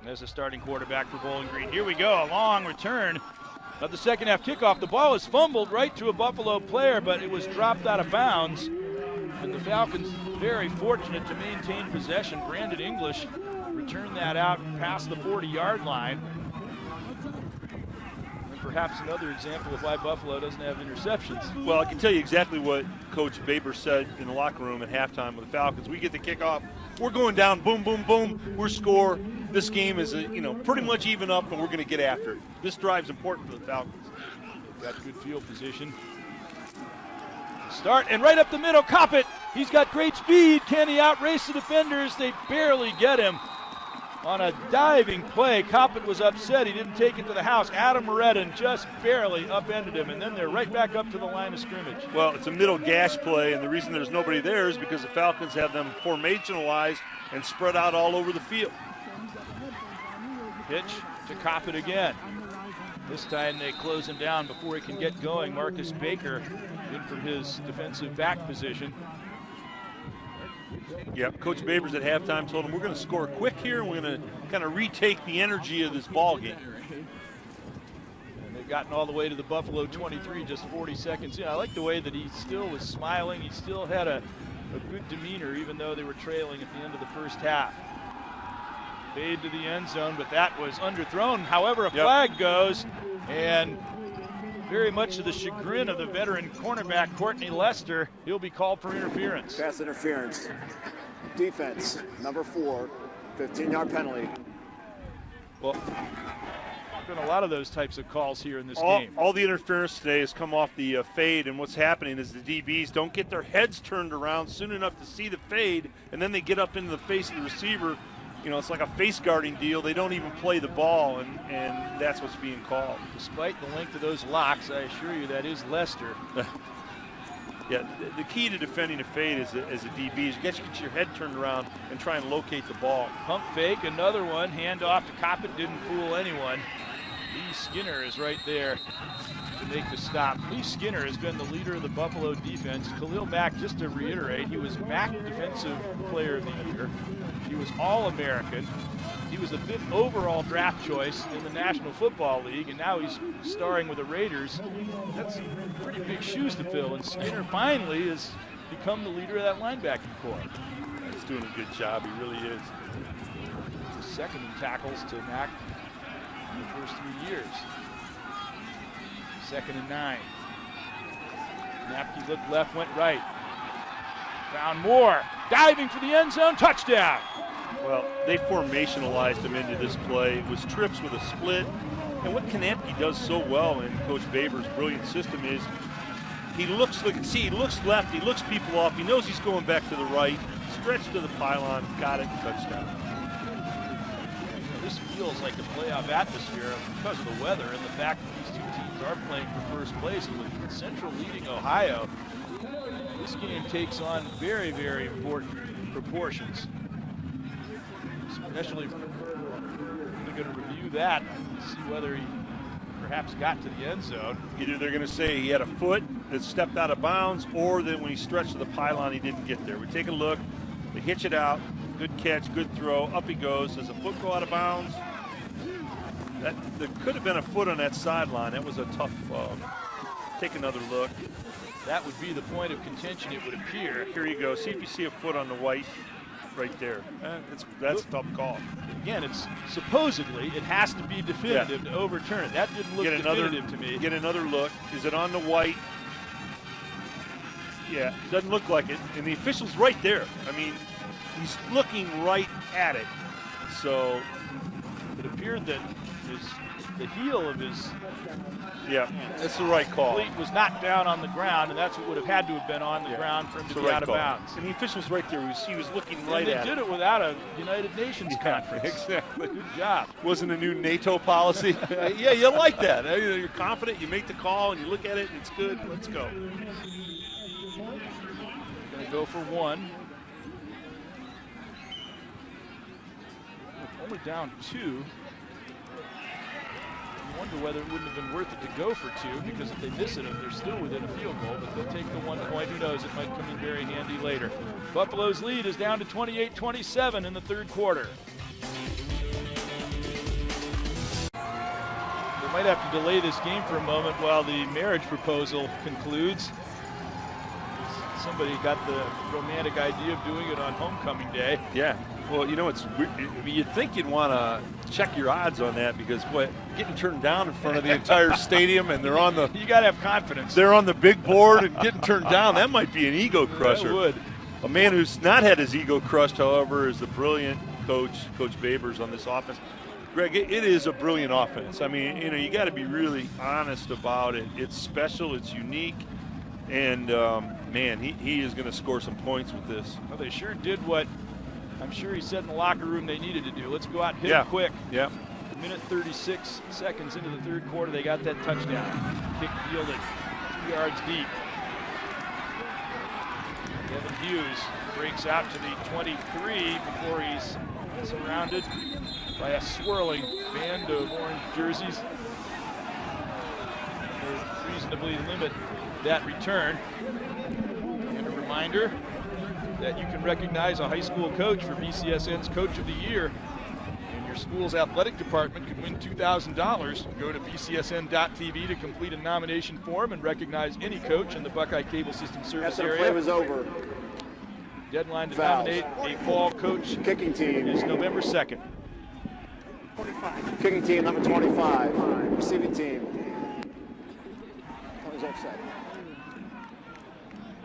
as a starting quarterback for Bowling Green. Here we go, a long return of the second half kickoff. The ball is fumbled right to a Buffalo player, but it was dropped out of bounds. And the Falcons very fortunate to maintain possession. Brandon English returned that out past the 40-yard line. Perhaps another example of why Buffalo doesn't have interceptions. Well, I can tell you exactly what Coach Baber said in the locker room at halftime with the Falcons. We get the kickoff, we're going down, boom, boom, boom, we're score. This game is, pretty much even up, and we're going to get after it. This drive's important for the Falcons. Got good field position. Start, and right up the middle, Coppett. He's got great speed. Can he outrace the defenders? They barely get him. On a diving play, Coppett was upset. He didn't take it to the house. Adam Moretin just barely upended him, and then they're right back up to the line of scrimmage. Well, it's a middle gash play, and the reason there's nobody there is because the Falcons have them formationalized and spread out all over the field. Pitch to Coppett again. This time they close him down before he can get going. Marcus Baker in from his defensive back position. Yep, Coach Babers at halftime told him we're going to score quick here and we're going to kind of retake the energy of this ball game. And they've gotten all the way to the Buffalo 23, just 40 seconds in. I like the way that he still was smiling. He still had a good demeanor even though they were trailing at the end of the first half. Fade to the end zone, but that was underthrown. However, a flag goes, and very much to the chagrin of the veteran cornerback, Courtney Lester, he'll be called for interference. Pass interference. Defense, number 4, 15-yard penalty. Well, there's been a lot of those types of calls here in this game. All the interference today has come off the fade, and what's happening is the DBs don't get their heads turned around soon enough to see the fade, and then they get up into the face of the receiver. You know, it's like a face guarding deal. They don't even play the ball, and that's what's being called. Despite the length of those locks, I assure you that is Lester. Yeah, the key to defending a fade as a DB is you get your head turned around and try and locate the ball. Pump fake, another one. Hand off to Coppett, didn't fool anyone. Lee Skinner is right there to make the stop. Lee Skinner has been the leader of the Buffalo defense. Khalil Mack, just to reiterate, he was MAC Defensive Player of the Year. He was All-American. He was the 5th overall draft choice in the National Football League, and now he's starring with the Raiders. That's pretty big shoes to fill, and Skinner finally has become the leader of that linebacking corps. He's doing a good job. He really is. He's second in tackles to Mack in the first 3 years. 2nd and 9. Napke looked left, went right. Found Moore, diving for the end zone, touchdown. Well, they formationalized him into this play. It was trips with a split. And what Kanapke does so well in Coach Babers' brilliant system is he looks left, he looks people off, he knows he's going back to the right, stretch to the pylon, got it, touchdown. This feels like a playoff atmosphere because of the weather and the fact that these two teams are playing for first place. And with Central leading Ohio, this game takes on very, very important proportions. Especially, we're going to review that and see whether he perhaps got to the end zone. Either they're going to say he had a foot that stepped out of bounds, or that when he stretched to the pylon, he didn't get there. We take a look, they hitch it out, good catch, good throw, up he goes. Does a foot go out of bounds? There could have been a foot on that sideline. That was a tough, take another look. That would be the point of contention, it would appear. Here you go, see if you see a foot on the white right there. That's a tough call. Again, it's supposedly, it has to be definitive to overturn it. That didn't look definitive to me. Get another look. Is it on the white? Yeah, doesn't look like it. And the official's right there. I mean, he's looking right at it. So it appeared that the heel of his that's the right call. cleat was knocked down on the ground, and that's what would have had to have been on the ground for him to be out of bounds. And the official's right there. He was looking right at it. They did it without a United Nations conference. Exactly. Good job. Wasn't a new NATO policy. Yeah, you like that. You're confident. You make the call, and you look at it, and it's good. Let's go. Going to go for one. Only down 2. I wonder whether it wouldn't have been worth it to go for 2, because if they miss it, they're still within a field goal, but they'll take the 1 point. Who knows? It might come in very handy later. Buffalo's lead is down to 28-27 in the third quarter. They might have to delay this game for a moment while the marriage proposal concludes. Somebody got the romantic idea of doing it on homecoming day. Yeah. Well, you know, you'd think you'd want to check your odds on that, because getting turned down in front of the entire stadium, and they're on the you got to have confidence. They're on the big board and getting turned down. That might be an ego crusher. That would. A man who's not had his ego crushed, however, is the brilliant Coach Babers on this offense. Greg, it is a brilliant offense. I mean, you know, you got to be really honest about it. It's special. It's unique. And, man, he is going to score some points with this. Well, they sure did what I'm sure he said in the locker room they needed to do. Let's go out and hit it quick. Yeah. A minute 36 seconds into the third quarter, they got that touchdown. Kick fielded 2 yards deep. Get Calvin Hughes breaks out to the 23 before he's surrounded by a swirling band of orange jerseys. Will reasonably limit that return. And a reminder that you can recognize a high school coach for BCSN's Coach of the Year. And your school's athletic department could win $2,000. Go to bcsn.tv to complete a nomination form and recognize any coach in the Buckeye Cable System service After the area. play was over. Deadline to Fouls. nominate a fall coach Kicking team. is November 2nd. Kicking team number 25. Receiving team. He's offside.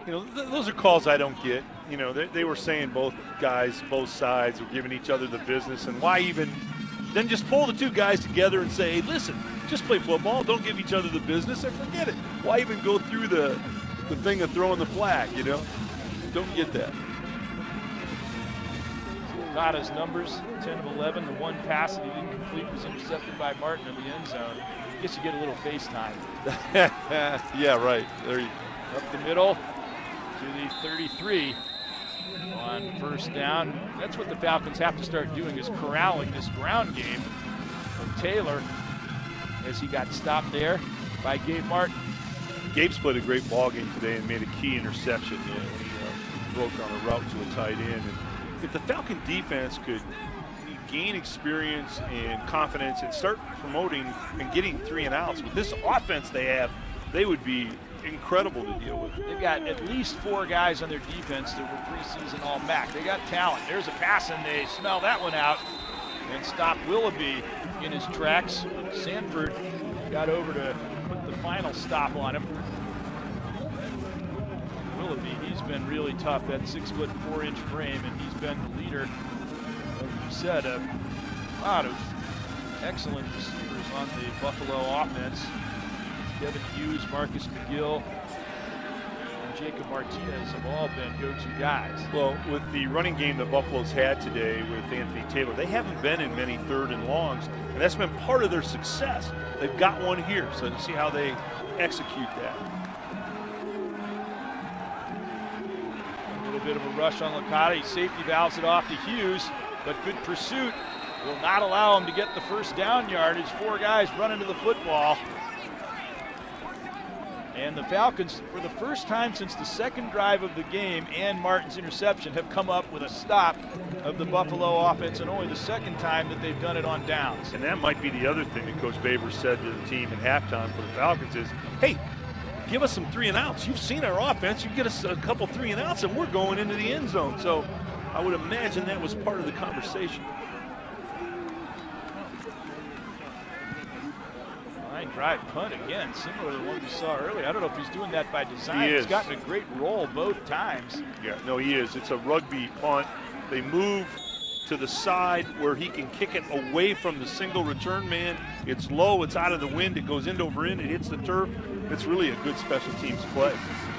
You know, those are calls I don't get. You know, they were saying both guys, both sides were giving each other the business, and why even then just pull the two guys together and say, hey, listen, just play football, don't give each other the business, and forget it. Why even go through the thing of throwing the flag, you know? Don't get that. Cotta's numbers, 10 of 11. The one pass that he didn't complete was intercepted by Martin in the end zone. I guess you get a little FaceTime. Yeah, right. There you go. Up the middle to the 33 on first down. That's what the Falcons have to start doing, is corralling this ground game from Taylor as he got stopped there by Gabe Martin. Gabe's played a great ball game today and made a key interception when he broke on a route to a tight end. And if the Falcon defense could gain experience and confidence and start promoting and getting 3 and outs with this offense they have, they would be incredible to deal with. They've got at least 4 guys on their defense that were preseason All-MAC. They got talent. There's a pass, and they smell that one out and stop Willoughby in his tracks. Sanford got over to put the final stop on him. Willoughby, he's been really tough, that 6'4" frame, and he's been the leader, like you said, a lot of excellent receivers on the Buffalo offense. Kevin Hughes, Marcus McGill, and Jacob Martinez have all been go-to guys. Well, with the running game that Buffalo's had today with Anthony Taylor, they haven't been in many 3rd and longs, and that's been part of their success. They've got one here, so let's see how they execute that. A little bit of a rush on Licata. He safety valves it off to Hughes, but good pursuit will not allow him to get the first down yardage. 4 guys running to the football. And the Falcons, for the first time since the second drive of the game and Martin's interception, have come up with a stop of the Buffalo offense, and only the second time that they've done it on downs. And that might be the other thing that Coach Baber said to the team at halftime for the Falcons is, hey, give us some 3 and outs. You've seen our offense. You get us a couple 3 and outs, and we're going into the end zone. So I would imagine that was part of the conversation. Drive punt again, similar to the one we saw earlier. I don't know if he's doing that by design. He is. He's gotten a great roll both times. Yeah, no, he is. It's a rugby punt. They move to the side where he can kick it away from the single return man. It's low, it's out of the wind, it goes end over end, it hits the turf. It's really a good special teams play.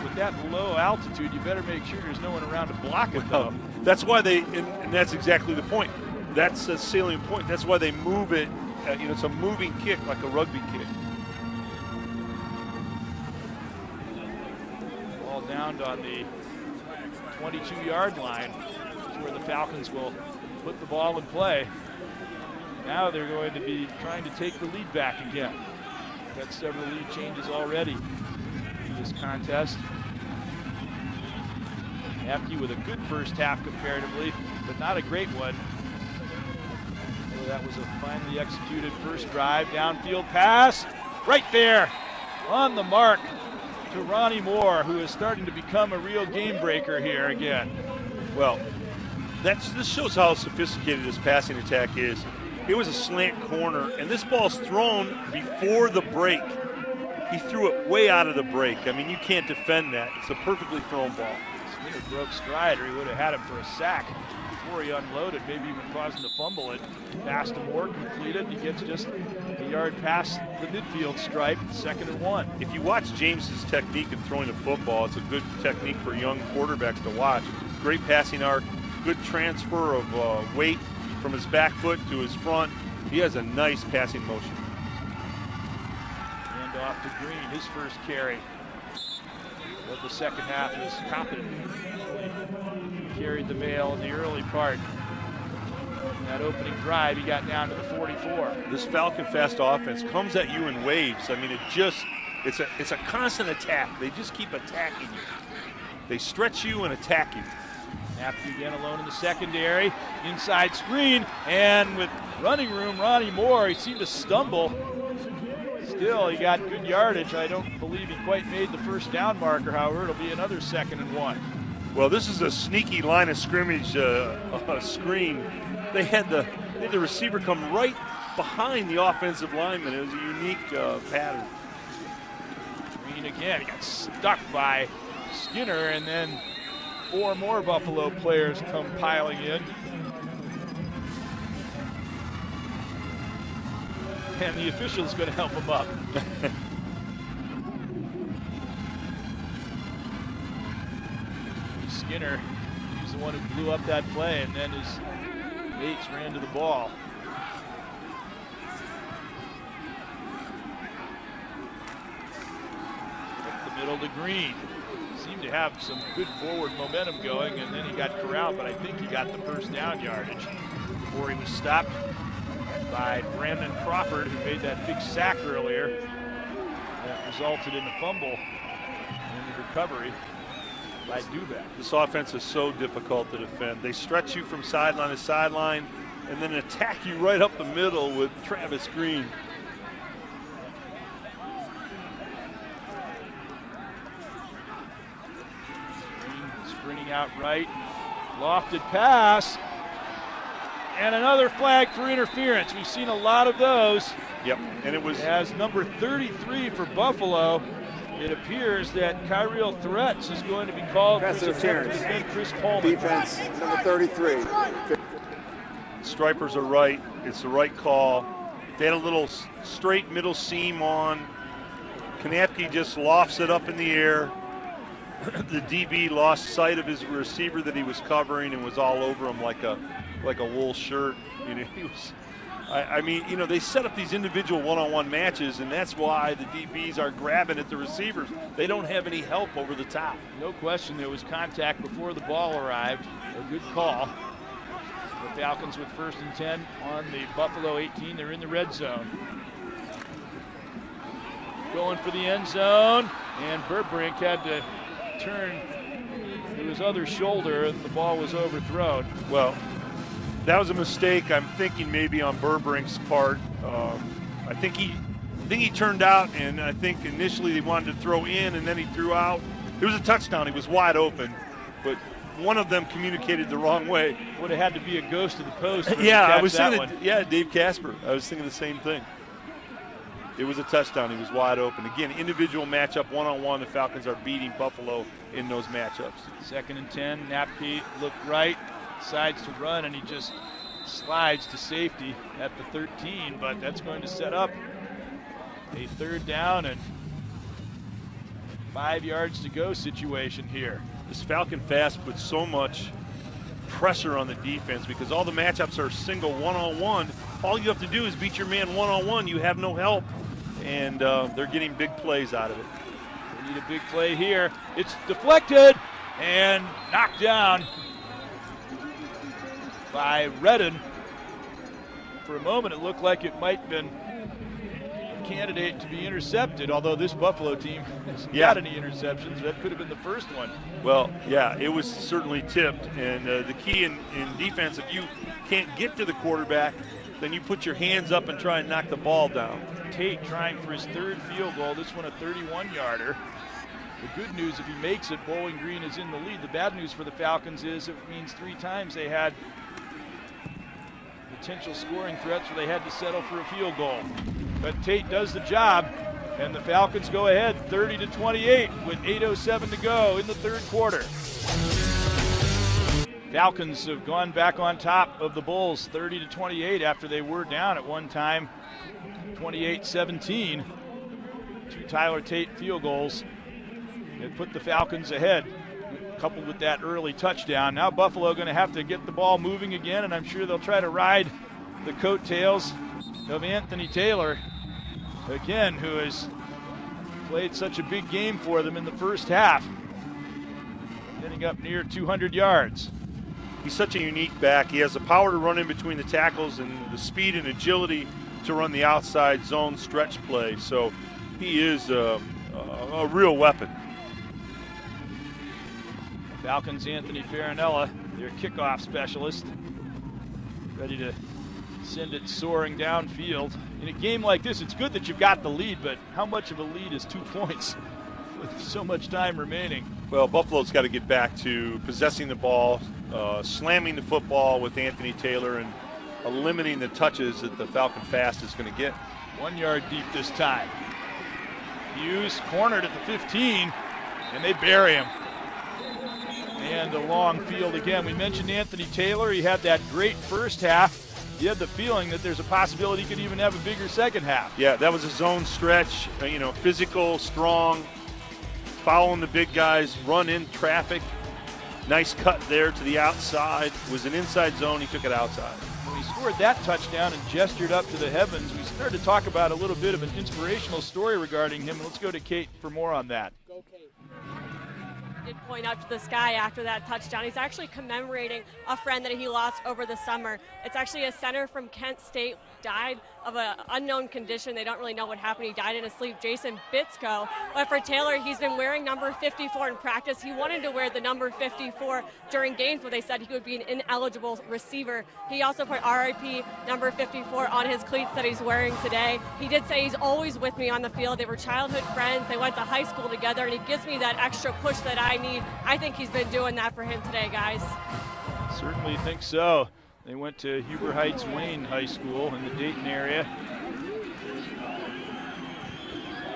With that low altitude, you better make sure there's no one around to block it, though. That's why they, and that's exactly the point. That's a salient point. That's why they move it. You know, it's a moving kick like a rugby kick. Ball down on the 22-yard line is where the Falcons will put the ball in play. Now they're going to be trying to take the lead back again. Got several lead changes already in this contest. Apke with a good first half comparatively, but not a great one. That was a finely executed first drive. Downfield pass, right there on the mark to Ronnie Moore, who is starting to become a real game breaker here again. Well, this shows how sophisticated this passing attack is. It was a slant corner, and this ball's thrown before the break. He threw it way out of the break. I mean, you can't defend that. It's a perfectly thrown ball. Skinner broke stride, or he would have had him for a sack before he unloaded, maybe even caused him to fumble it. Pass to Moore, completed. He gets just a yard past the midfield stripe, 2nd and 1. If you watch James's technique in throwing the football, it's a good technique for young quarterbacks to watch. Great passing arc, good transfer of weight from his back foot to his front. He has a nice passing motion. And off to Green, his first carry of the second half is confident. carried the mail in the early part. In that opening drive, he got down to the 44. This Falcon Fast offense comes at you in waves. I mean, it's a constant attack. They just keep attacking you. They stretch you and attack you. Napke again alone in the secondary. Inside screen, and with running room, Ronnie Moore, he seemed to stumble. Still, he got good yardage. I don't believe he quite made the first down marker, however. It'll be another 2nd and 1. Well, this is a sneaky line of scrimmage screen. They had the receiver come right behind the offensive lineman. It was a unique pattern. Green again. He got stuck by Skinner, and then 4 more Buffalo players come piling in. And the official's going to help him up. Skinner, he's the one who blew up that play, and then his mates ran to the ball. Up the middle to Green. Seemed to have some good forward momentum going, and then he got corralled, but I think he got the first down yardage before he was stopped by Brandon Crawford, who made that big sack earlier. That resulted in a fumble in the recovery by Dubak. This offense is so difficult to defend. They stretch you from sideline to sideline and then attack you right up the middle with Travis Green. Sprinting out right, lofted pass, and another flag for interference. We've seen a lot of those. Yep, and it was as number 33 for Buffalo. It appears that Kyril Threats is going to be called for interference against Chris Pullman. Defense, number 33. Stripers are right. It's the right call. They had a little straight middle seam on. Kanapke just lofts it up in the air. The DB lost sight of his receiver that he was covering and was all over him like a wool shirt. You know, he was. I mean, you know, they set up these individual one-on-one matches, and that's why the DBs are grabbing at the receivers. They don't have any help over the top. No question, there was contact before the ball arrived. A good call. The Falcons with 1st and 10 on the Buffalo 18. They're in the red zone. Going for the end zone, and Burbrink had to turn to his other shoulder, and the ball was overthrown. Well, that was a mistake. I'm thinking maybe on Burbrink's part. I think he turned out, and I think initially they wanted to throw in, and then he threw out. It was a touchdown. He was wide open, but one of them communicated the wrong way. Would have had to be a ghost of the post. Yeah, I was thinking. Yeah, Dave Casper. I was thinking the same thing. It was a touchdown. He was wide open. Again, individual matchup, one-on-one. The Falcons are beating Buffalo in those matchups. 2nd and 10. Napke looked right, decides to run, and he just slides to safety at the 13. But that's going to set up a 3rd down and 5 yards to go situation here. This Falcon Fast puts so much pressure on the defense because all the matchups are single one-on-one. All you have to do is beat your man one-on-one. You have no help, and they're getting big plays out of it. They need a big play here. It's deflected and knocked down by Redden. For a moment, it looked like it might have been a candidate to be intercepted, although this Buffalo team hasn't got any interceptions. That could have been the first one. Well, yeah, it was certainly tipped, and the key in defense, if you can't get to the quarterback, then you put your hands up and try and knock the ball down. Tate trying for his 3rd field goal, this one a 31-yarder. The good news, if he makes it, Bowling Green is in the lead. The bad news for the Falcons is it means 3 times they had potential scoring threats where they had to settle for a field goal. But Tate does the job, and the Falcons go ahead 30-28 with 8:07 to go in the 3rd quarter. Falcons have gone back on top of the Bulls 30-28 after they were down at one time 28-17. 2 Tyler Tate field goals that put the Falcons ahead, coupled with that early touchdown. Now Buffalo going to have to get the ball moving again, and I'm sure they'll try to ride the coattails of Anthony Taylor, again, who has played such a big game for them in the first half, getting up near 200 yards. he's such a unique back. He has the power to run in between the tackles and the speed and agility to run the outside zone stretch play. So he is a real weapon. Falcons' Anthony Farinella, their kickoff specialist, ready to send it soaring downfield. In a game like this, it's good that you've got the lead, but how much of a lead is 2 points with so much time remaining? Well, Buffalo's got to get back to possessing the ball, slamming the football with Anthony Taylor, and limiting the touches that the Falcon Fast is going to get. 1 yard deep this time. Hughes cornered at the 15, and they bury him. And a long field again. We mentioned Anthony Taylor. He had that great first half. You had the feeling that there's a possibility he could even have a bigger second half. Yeah, that was a zone stretch, physical, strong, following the big guys, run in traffic. Nice cut there to the outside. It was an inside zone. He took it outside. When he scored that touchdown and gestured up to the heavens, we started to talk about a little bit of an inspirational story regarding him. Let's go to Kate for more on that. Go, Kate. Did point up to the sky after that touchdown. He's actually commemorating a friend that he lost over the summer. It's actually a center from Kent State, died of an unknown condition. They don't really know what happened. He died in his sleep, Jason Bitsko. But for Taylor, he's been wearing number 54 in practice. He wanted to wear the number 54 during games, but they said he would be an ineligible receiver. He also put RIP number 54 on his cleats that he's wearing today. He did say he's always with me on the field. They were childhood friends. They went to high school together, and he gives me that extra push that I need. I think he's been doing that for him today, guys. Certainly think so. They went to Huber Heights Wayne High School in the Dayton area.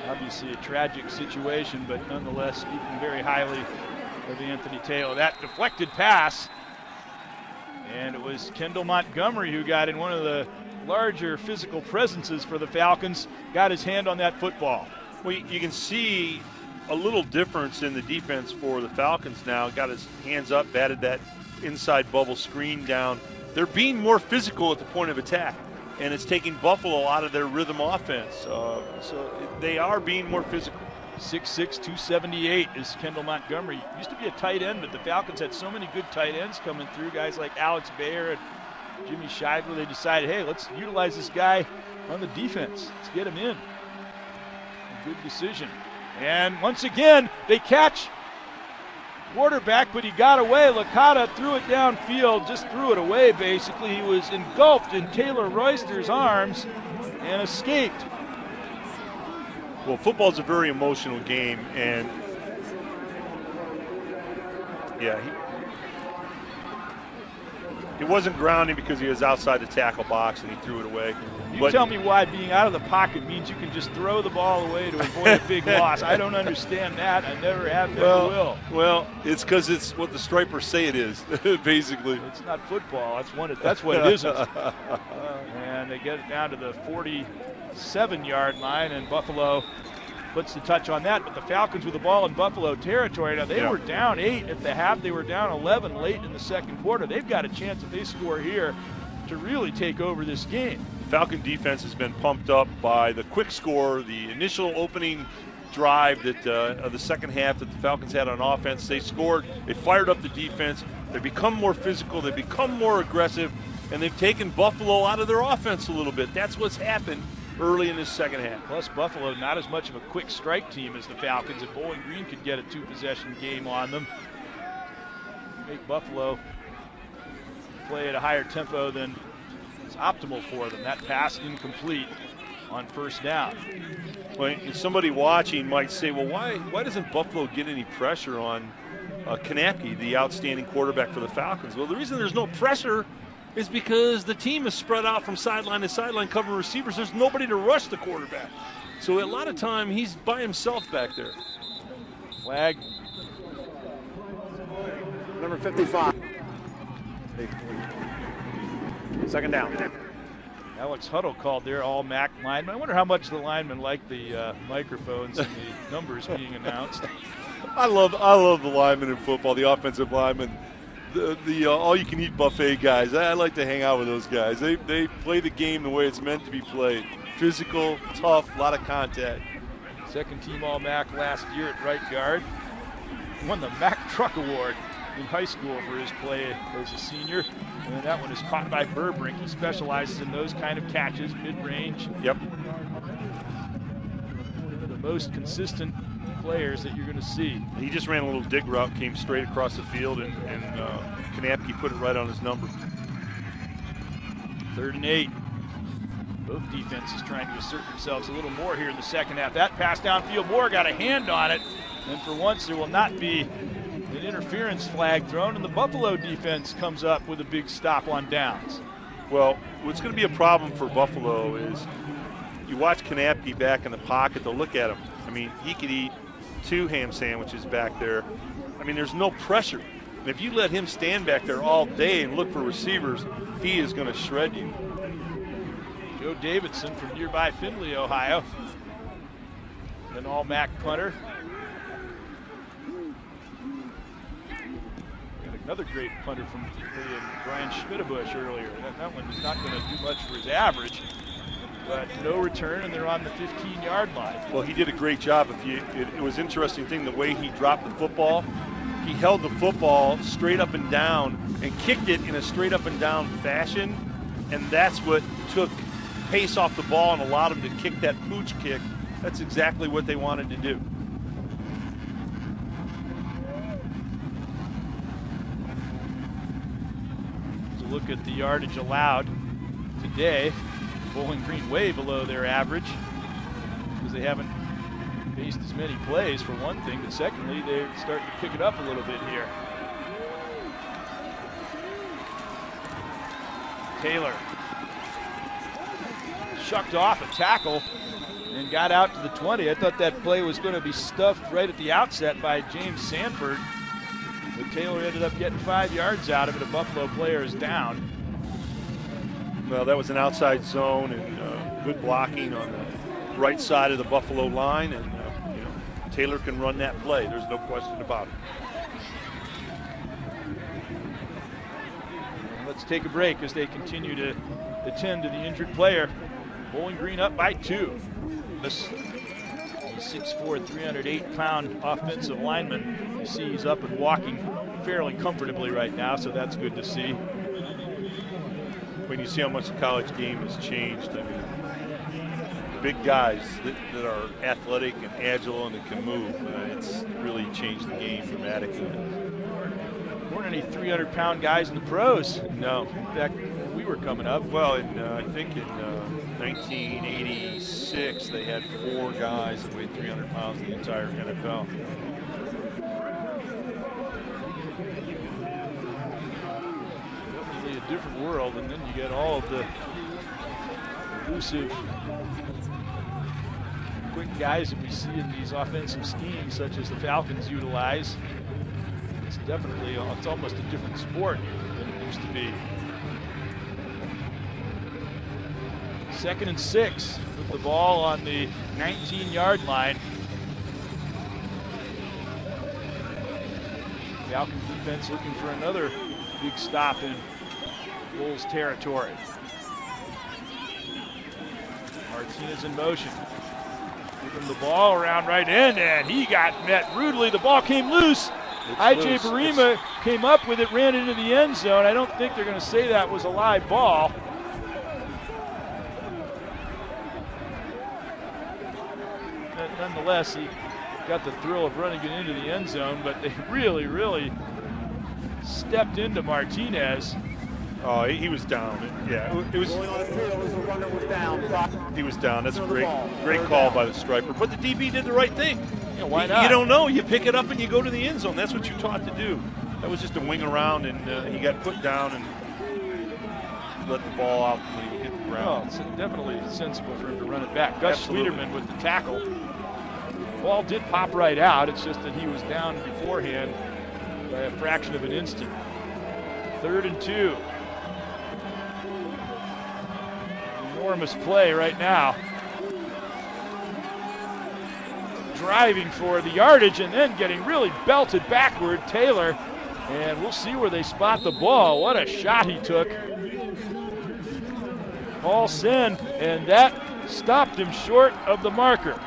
Obviously a tragic situation, but nonetheless speaking very highly of Anthony Taylor. That deflected pass, and it was Kendall Montgomery who got in, one of the larger physical presences for the Falcons, got his hand on that football. Well, you can see a little difference in the defense for the Falcons now. Got his hands up, batted that inside bubble screen down. They're being more physical at the point of attack, and it's taking Buffalo out of their rhythm offense. So they are being more physical. 6'6", 278 is Kendall Montgomery. Used to be a tight end, but the Falcons had so many good tight ends coming through, guys like Alex Bayer and Jimmy Scheibler. They decided, hey, let's utilize this guy on the defense. Let's get him in. A good decision. And once again, they catch quarterback, but he got away. Licata threw it downfield, just threw it away basically. He was engulfed in Taylor Royster's arms and escaped. Well, football's a very emotional game, and yeah, it wasn't grounding because he was outside the tackle box and he threw it away. You tell me why being out of the pocket means you can just throw the ball away to avoid a big loss. I don't understand that. I never have, never will. Well, it's because it's what the Stripers say it is, basically. It's not football. That's what it isn't. And they get it down to the 47-yard line, and Buffalo puts the touch on that. But the Falcons with the ball in Buffalo territory. Now, they were down 8 at the half. They were down 11 late in the second quarter. They've got a chance if they score here to really take over this game. Falcon defense has been pumped up by the quick score, the initial opening drive that of the second half that the Falcons had on offense. They scored, they fired up the defense, they become more physical, they become more aggressive, and they've taken Buffalo out of their offense a little bit. That's what's happened early in this second half. Plus Buffalo not as much of a quick strike team as the Falcons, and Bowling Green could get a 2-possession game on them. Make Buffalo play at a higher tempo than is optimal for them. That pass incomplete on first down. Well, somebody watching might say, well, why doesn't Buffalo get any pressure on Kanapke, the outstanding quarterback for the Falcons? Well, the reason there's no pressure is because the team is spread out from sideline to sideline covering receivers. There's nobody to rush the quarterback. So a lot of time he's by himself back there. Flag. Number 55. Second down. Alex Huddle called there, all MAC linemen. I wonder how much the linemen like the microphones and the numbers being announced. I love the linemen in football, the offensive linemen, the all-you-can-eat buffet guys. I like to hang out with those guys. They play the game the way it's meant to be played. Physical, tough, a lot of contact. Second team All-MAC last year at right guard. Won the MAC Truck Award. in high school for his play as a senior. And that one is caught by Burbrink. He specializes in those kind of catches, mid-range. Yep. The most consistent players that you're going to see. He just ran a little dig route, came straight across the field, and Kanapke put it right on his number. 3rd and 8. Both defenses trying to assert themselves a little more here in the second half. That pass downfield, Moore got a hand on it, and for once there will not be an interference flag thrown, and the Buffalo defense comes up with a big stop on downs. Well, what's going to be a problem for Buffalo is you watch Kanapke back in the pocket, they'll look at him. I mean, he could eat 2 ham sandwiches back there. I mean, there's no pressure. And if you let him stand back there all day and look for receivers, he is going to shred you. Joe Davidson from nearby Findlay, Ohio. An all-MAC punter. And another great punter from Brian Schmidtabush earlier. That one is not going to do much for his average, but no return, and they're on the 15-yard line. Well, he did a great job. It was an interesting thing, the way he dropped the football. He held the football straight up and down and kicked it in a straight up and down fashion, and that's what took pace off the ball and allowed him to kick that pooch kick. That's exactly what they wanted to do. So look at the yardage allowed today. Bowling Green way below their average because they haven't faced as many plays, for one thing, but secondly, they're starting to pick it up a little bit here. Taylor shucked off a tackle and got out to the 20. I thought that play was going to be stuffed right at the outset by James Sanford, but Taylor ended up getting 5 yards out of it. A Buffalo player is down. Well, that was an outside zone and good blocking on the right side of the Buffalo line, and Taylor can run that play. There's no question about it. Let's take a break as they continue to attend to the injured player. Bowling Green up by 2. This 6'4", 308-pound offensive lineman. You see he's up and walking fairly comfortably right now, so that's good to see. When you see how much the college game has changed, I mean, big guys that are athletic and agile and that can move, it's really changed the game dramatically. Weren't any 300-pound guys in the pros? No. In fact, when we were coming up. Well, I think in 1986, they had 4 guys that weighed 300 pounds in the entire NFL. Definitely a different world, and then you get all of the elusive, quick guys that we see in these offensive schemes, such as the Falcons utilize. It's definitely, it's almost a different sport than it used to be. 2nd and 6 with the ball on the 19-yard line. Falcons defense looking for another big stop in Bulls territory. Martinez in motion. Giving the ball around right end, and he got met rudely. The ball came loose. I.J. Barima came up with it, ran into the end zone. I don't think they're going to say that was a live ball. Nonetheless, he got the thrill of running it into the end zone, but they really, really stepped into Martinez. Oh, he was down. Yeah, it was. Going on the field as the runner was down. He was down. That's a great call by the striper. But the DB did the right thing. Yeah, why not? You don't know. You pick it up and you go to the end zone. That's what you're taught to do. That was just a wing around, and he got put down and let the ball out when he hit the ground. Well, it's definitely sensible for him to run it back. Gus Schliederman with the tackle. Ball did pop right out. It's just that he was down beforehand by a fraction of an instant. 3rd and 2. Enormous play right now. Driving for the yardage and then getting really belted backward, Taylor. And we'll see where they spot the ball. What a shot he took. Paul Sen, and that stopped him short of the marker.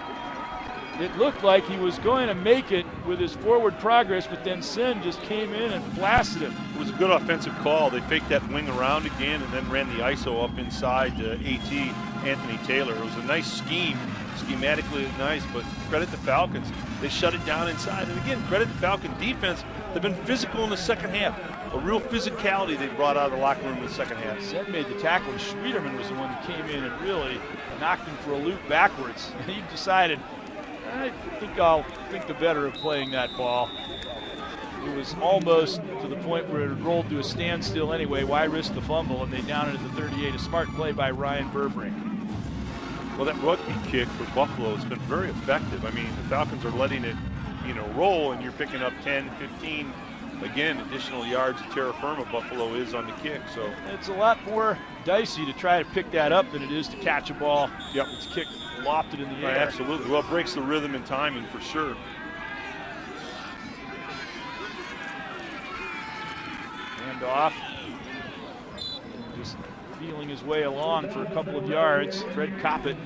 it looked like he was going to make it with his forward progress, but then Sin just came in and blasted him. It was a good offensive call. They faked that wing around again and then ran the ISO up inside AT, Anthony Taylor. It was a nice scheme. Schematically nice, but credit the Falcons. They shut it down inside. And again, credit the Falcon defense. They've been physical in the second half. A real physicality they brought out of the locker room in the second half. Sen made the tackle, and Schmiederman was the one that came in and really knocked him for a loop backwards. And he decided, I think I'll think the better of playing that ball. It was almost to the point where it rolled to a standstill anyway. Why risk the fumble? And they down it at the 38. A smart play by Ryan Burberry. Well, that rugby kick for Buffalo has been very effective. I mean, the Falcons are letting it, roll, and you're picking up 10, 15, again, additional yards of terra firma Buffalo is on the kick. So it's a lot more dicey to try to pick that up than it is to catch a ball. Yep. It's kicked lofted in the air. Absolutely. Well, it breaks the rhythm and timing for sure. Hand off. Just feeling his way along for a couple of yards. Fred Coppett.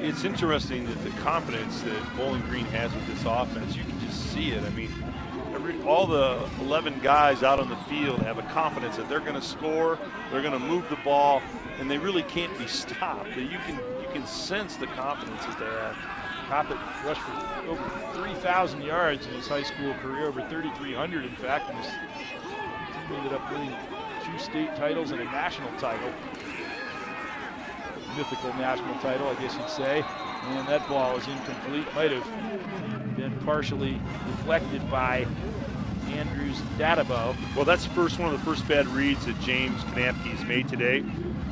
It's interesting that the confidence that Bowling Green has with this offense, you can just see it. I mean, all the 11 guys out on the field have a confidence that they're going to score, they're going to move the ball, and they really can't be stopped. You can sense the confidence that they have. Coppett rushed for over 3,000 yards in his high school career, over 3,300 in fact, and his team ended up winning 2 state titles and a national title. Mythical national title, I guess you'd say. And that ball is incomplete. Might have been partially deflected by Andrews Dadabo. Well, that's one of the first bad reads that James Knapke's made today.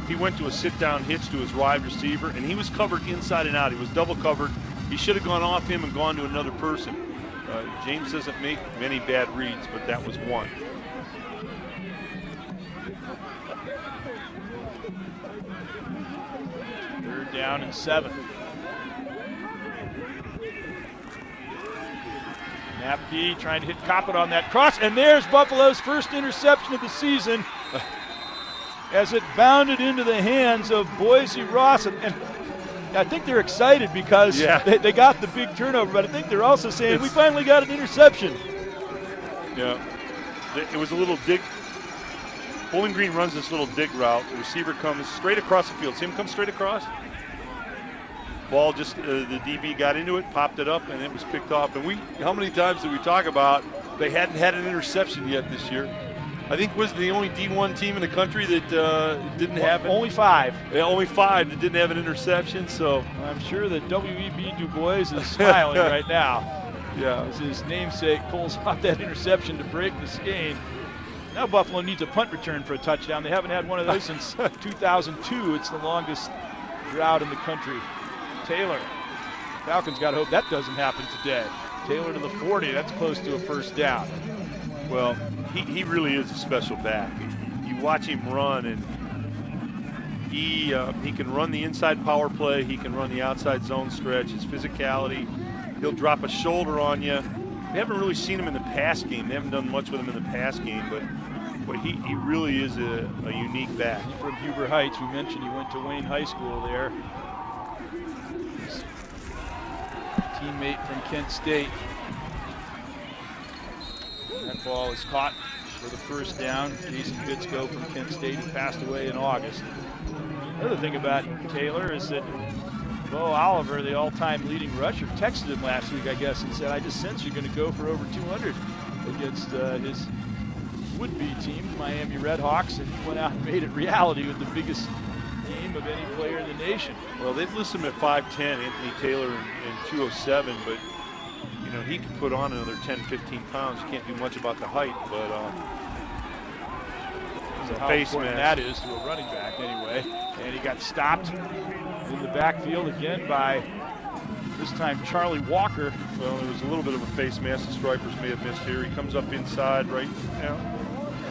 He went to a sit-down hitch to his wide receiver, and he was covered inside and out. He was double covered. He should have gone off him and gone to another person. James doesn't make many bad reads, but that was one. Third down and 7. Knapke trying to hit Coppett on that cross, and there's Buffalo's first interception of the season as it bounded into the hands of Boise Ross. And I think they're excited because they got the big turnover, but I think they're also saying, we finally got an interception. Yeah, it was a little dig. Bowling Green runs this little dig route. The receiver comes straight across the field. See him come straight across? Ball just, the DB got into it, popped it up, and it was picked off. And how many times did we talk about they hadn't had an interception yet this year? I think was the only D1 team in the country that didn't have it. Only 5. Yeah, only 5 that didn't have an interception. So I'm sure that W.E.B. Du Bois is smiling right now. Yeah, as his namesake pulls off that interception to break the game. Now Buffalo needs a punt return for a touchdown. They haven't had one of those since 2002. It's the longest drought in the country. Taylor. Falcons got to hope that doesn't happen today. Taylor to the 40. That's close to a first down. Well, he really is a special back. You watch him run, and he can run the inside power play. He can run the outside zone stretch. His physicality. He'll drop a shoulder on you. We haven't really seen him in the pass game. They haven't done much with him in the pass game, but he really is a unique back. He's from Huber Heights. We mentioned he went to Wayne High School there. His teammate from Kent State. And that ball is caught for the first down. Jason Bitsko from Kent State, who passed away in August. Another thing about Taylor is that Bo Oliver, the all-time leading rusher, texted him last week, I guess, and said, I just sense you're going to go for over 200 against his would-be team, Miami Redhawks, and he went out and made it reality with the biggest game of any player in the nation. Well, they've listed him at 5'10", Anthony Taylor in 207, but he can put on another 10, 15 pounds. You can't do much about the height, but how important that is to a running back anyway. And he got stopped in the backfield again by, this time, Charlie Walker. Well, it was a little bit of a face mask the Stripers may have missed here. He comes up inside right now.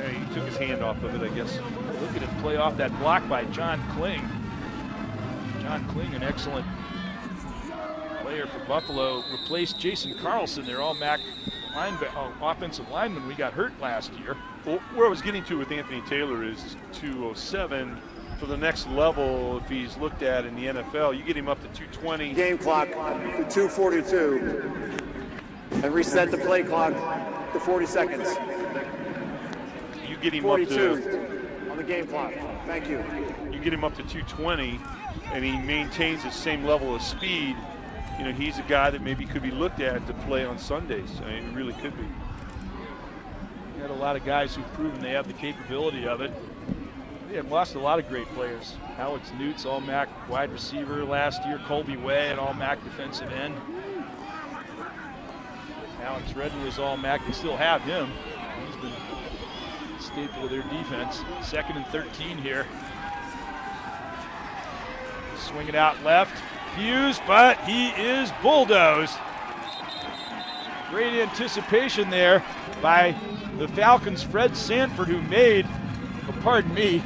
He took his hand off of it, I guess. Look at him play off that block by John Kling. John Kling, an excellent player for Buffalo, replaced Jason Carlson, their all-MAC offensive lineman. We got hurt last year. Well, where I was getting to with Anthony Taylor is 207. for the next level, if he's looked at in the NFL, you get him up to 220. Game clock to 2:42. And reset the play clock to 40 seconds. You get him 42 up to on the game clock. Thank you. You get him up to 220, and he maintains the same level of speed. You know, he's a guy that maybe could be looked at to play on Sundays. I mean, it really could be. You had a lot of guys who've proven they have the capability of it. They have lost a lot of great players. Alex Newt's All-MAC wide receiver last year. Colby Way at All-MAC defensive end. Alex Redden was All-MAC. They still have him. He's been a staple of their defense. 2nd and 13 here. Swing it out left. Hughes, but he is bulldozed. Great anticipation there by the Falcons' Fred Sanford, who made, well, pardon me,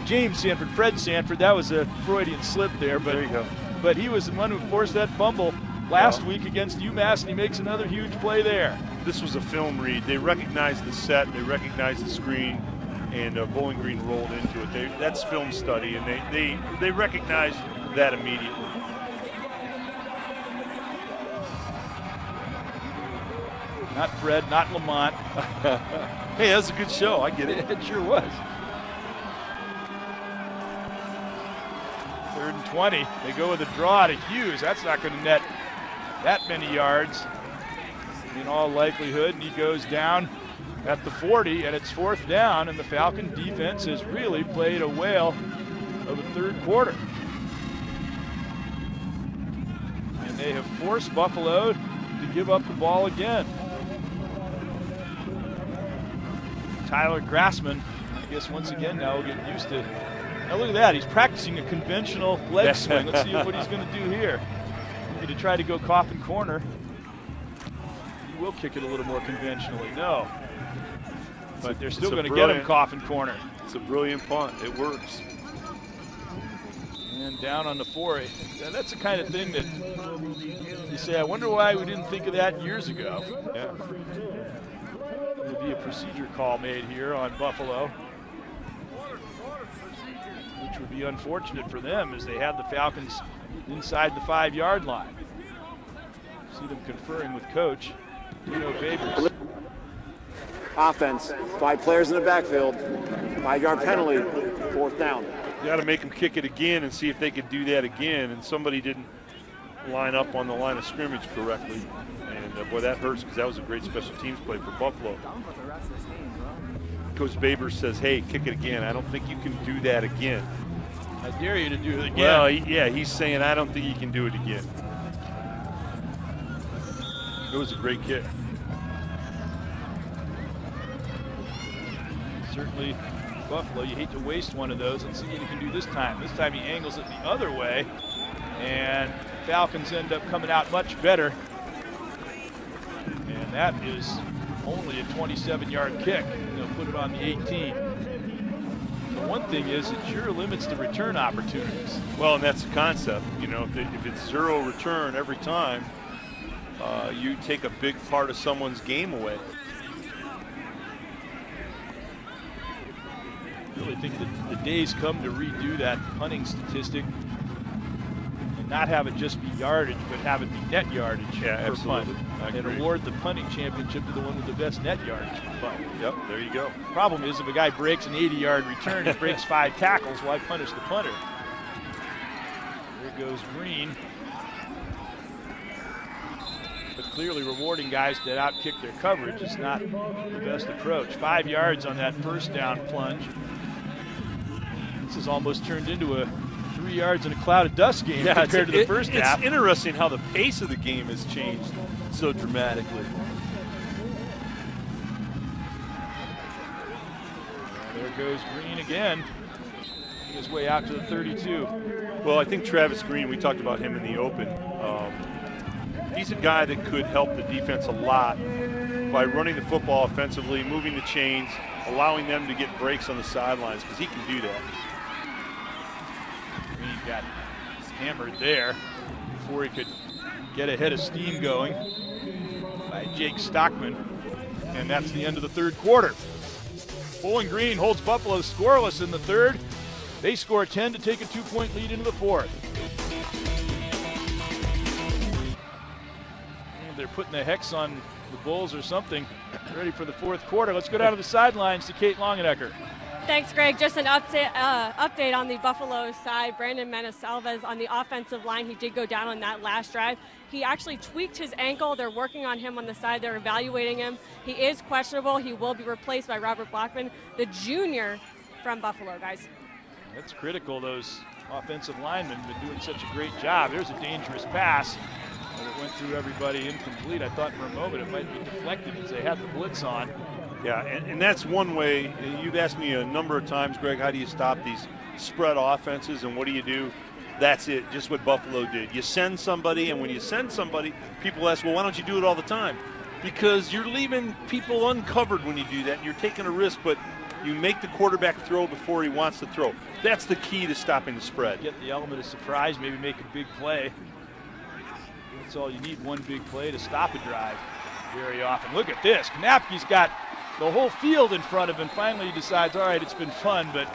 James Sanford, Fred Sanford. That was a Freudian slip there, but There you go. But he was the one who forced that fumble last week against UMass, and he makes another huge play there. This was a film read. They recognized the set, they recognized the screen, and Bowling Green rolled into it. That's film study, and they recognized that immediately. Not Fred, not Lamont. Hey, that's a good show. I get it. It sure was. 3rd and 20. They go with a draw to Hughes. That's not going to net that many yards in all likelihood. And he goes down at the 40, and it's 4th down, and the Falcon defense has really played a whale of a 3rd quarter. And they have forced Buffalo to give up the ball again. Tyler Grassman, I guess once again now we'll get used to. Now look at that, he's practicing a conventional leg swing. Let's see what he's going to do here. He's going to try to go coffin corner. He will kick it a little more conventionally. No. But they're still going to get him coffin corner. It's a brilliant punt. It works. And down on the 4. That's the kind of thing that you say, I wonder why we didn't think of that years ago. Yeah. There'll be a procedure call made here on Buffalo, which would be unfortunate for them as they have the Falcons inside the 5-yard line. See them conferring with Coach Dino Babers. Offense, 5 players in the backfield, 5-yard penalty, 4th down. You got to make them kick it again and see if they could do that again. And somebody didn't line up on the line of scrimmage correctly. And boy, that hurts because that was a great special teams play for Buffalo. Coach Babers says, hey, kick it again. I don't think you can do that again. I dare you to do it again. Well, he's saying, I don't think you can do it again. It was a great kick. Certainly, Buffalo, you hate to waste one of those. Let's see what he can do this time. This time he angles it the other way, and Falcons end up coming out much better. And that is only a 27-yard kick. They'll put it on the 18. The one thing is it sure limits the return opportunities. Well, and that's the concept. You know, if it's 0 return every time, you take a big part of someone's game away. I really think that the days come to redo that punting statistic and not have it just be yardage, but have it be net yardage per punt. And award the punting championship to the one with the best net yardage per punt. Yep, there you go. Problem is, if a guy breaks an 80-yard return and breaks 5 tackles, why punish the punter? There goes Green. But clearly rewarding guys that outkick their coverage is not the best approach. 5 yards on that 1st down plunge. This has almost turned into a 3 yards in a cloud of dust game compared to the first half. It's interesting how the pace of the game has changed so dramatically. There goes Green again. His way out to the 32. Well, I think Travis Green, we talked about him in the open. He's a guy that could help the defense a lot by running the football offensively, moving the chains, allowing them to get breaks on the sidelines, because he can do that. Green got hammered there before he could get a head of steam going by Jake Stockman. And that's the end of the 3rd quarter. Bowling Green holds Buffalo scoreless in the 3rd. They score 10 to take a 2-point lead into the fourth. And they're putting the hex on the Bulls or something. Ready for the fourth quarter. Let's go down to the sidelines to Kate Longenecker. Thanks, Greg. Just an update on the Buffalo side. Brandon Menesalvez on the offensive line. He did go down on that last drive. He actually tweaked his ankle. They're working on him on the side. They're evaluating him. He is questionable. He will be replaced by Robert Blackman, the junior from Buffalo, guys. That's critical. Those offensive linemen have been doing such a great job. There's a dangerous pass. And it went through everybody incomplete. I thought for a moment it might be deflected as they had the blitz on. Yeah, and that's one way. You've asked me a number of times, Greg, how do you stop these spread offenses and what do you do? That's it, just what Buffalo did. You send somebody, and when you send somebody, people ask, well, why don't you do it all the time? Because you're leaving people uncovered when you do that, and you're taking a risk, but you make the quarterback throw before he wants to throw. That's the key to stopping the spread. Get the element of surprise, maybe make a big play. That's all you need, one big play to stop a drive very often. Look at this. Knapke's got the whole field in front of him. Finally he decides, all right, it's been fun, but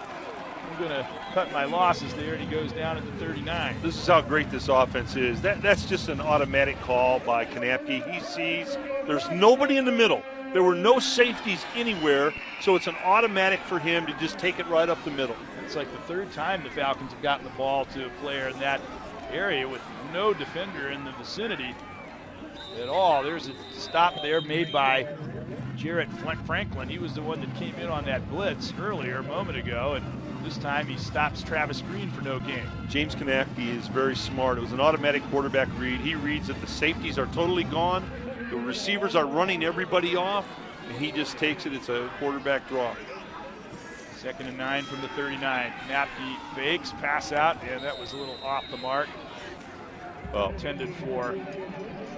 I'm going to cut my losses there, and he goes down at the 39. This is how great this offense is. That's just an automatic call by Knapke. He sees there's nobody in the middle. There were no safeties anywhere, so it's an automatic for him to just take it right up the middle. It's like the third time the Falcons have gotten the ball to a player in that area with no defender in the vicinity at all. There's a stop there made by Jarrett Franklin. He was the one that came in on that blitz earlier, a moment ago, and this time he stops Travis Green for no gain. James Knapke is very smart. It was an automatic quarterback read. He reads that the safeties are totally gone, the receivers are running everybody off, and he just takes it. It's a quarterback draw. 2nd and 9 from the 39. Knapke fakes, pass out, and that was a little off the mark. Well, intended for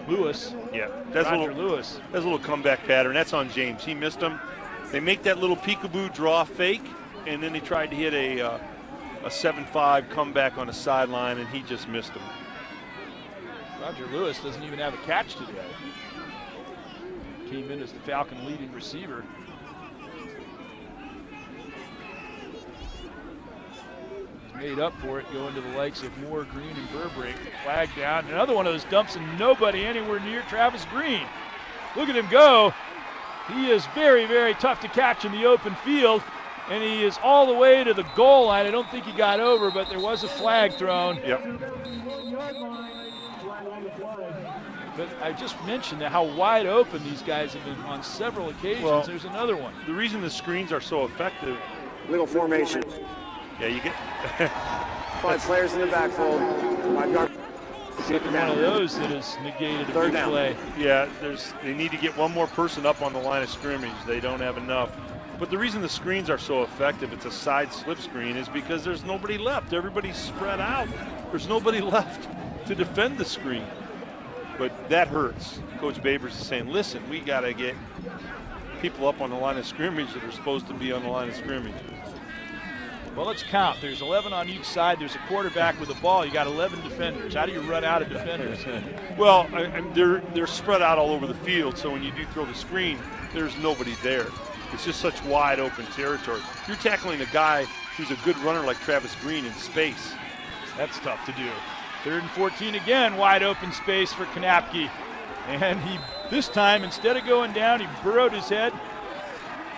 Lewis. Yeah, that's Roger Lewis. That's a little comeback pattern. That's on James. He missed him. They make that little peekaboo draw fake, and then they tried to hit a 7-5 comeback on the sideline, and he just missed him. Roger Lewis doesn't even have a catch today. Came in as the Falcon leading receiver. Made up for it, going to the likes of Moore, Green, and Burbrink. Flag down. Another one of those dumps, and nobody anywhere near Travis Green. Look at him go. He is very, very tough to catch in the open field, and he is all the way to the goal line. I don't think he got over, but there was a flag thrown. Yep. But I just mentioned how wide open these guys have been on several occasions. Well, there's another one. The reason the screens are so effective. Little formation. Yeah, you get 5 players in the backfield. 5 yard. Second one of those that has negated a big play. Yeah, they need to get one more person up on the line of scrimmage. They don't have enough. But the reason the screens are so effective, it's a side slip screen, is because there's nobody left. Everybody's spread out. There's nobody left to defend the screen. But that hurts. Coach Babers is saying, listen, we got to get people up on the line of scrimmage that are supposed to be on the line of scrimmage. Well, let's count. There's 11 on each side. There's a quarterback with a ball. You got 11 defenders. How do you run out of defenders? Well, they're spread out all over the field, so when you do throw the screen, there's nobody there. It's just such wide open territory. You're tackling a guy who's a good runner like Travis Green in space. That's tough to do. 3rd and 14 again, wide open space for Knapke. And he, this time, instead of going down, he burrowed his head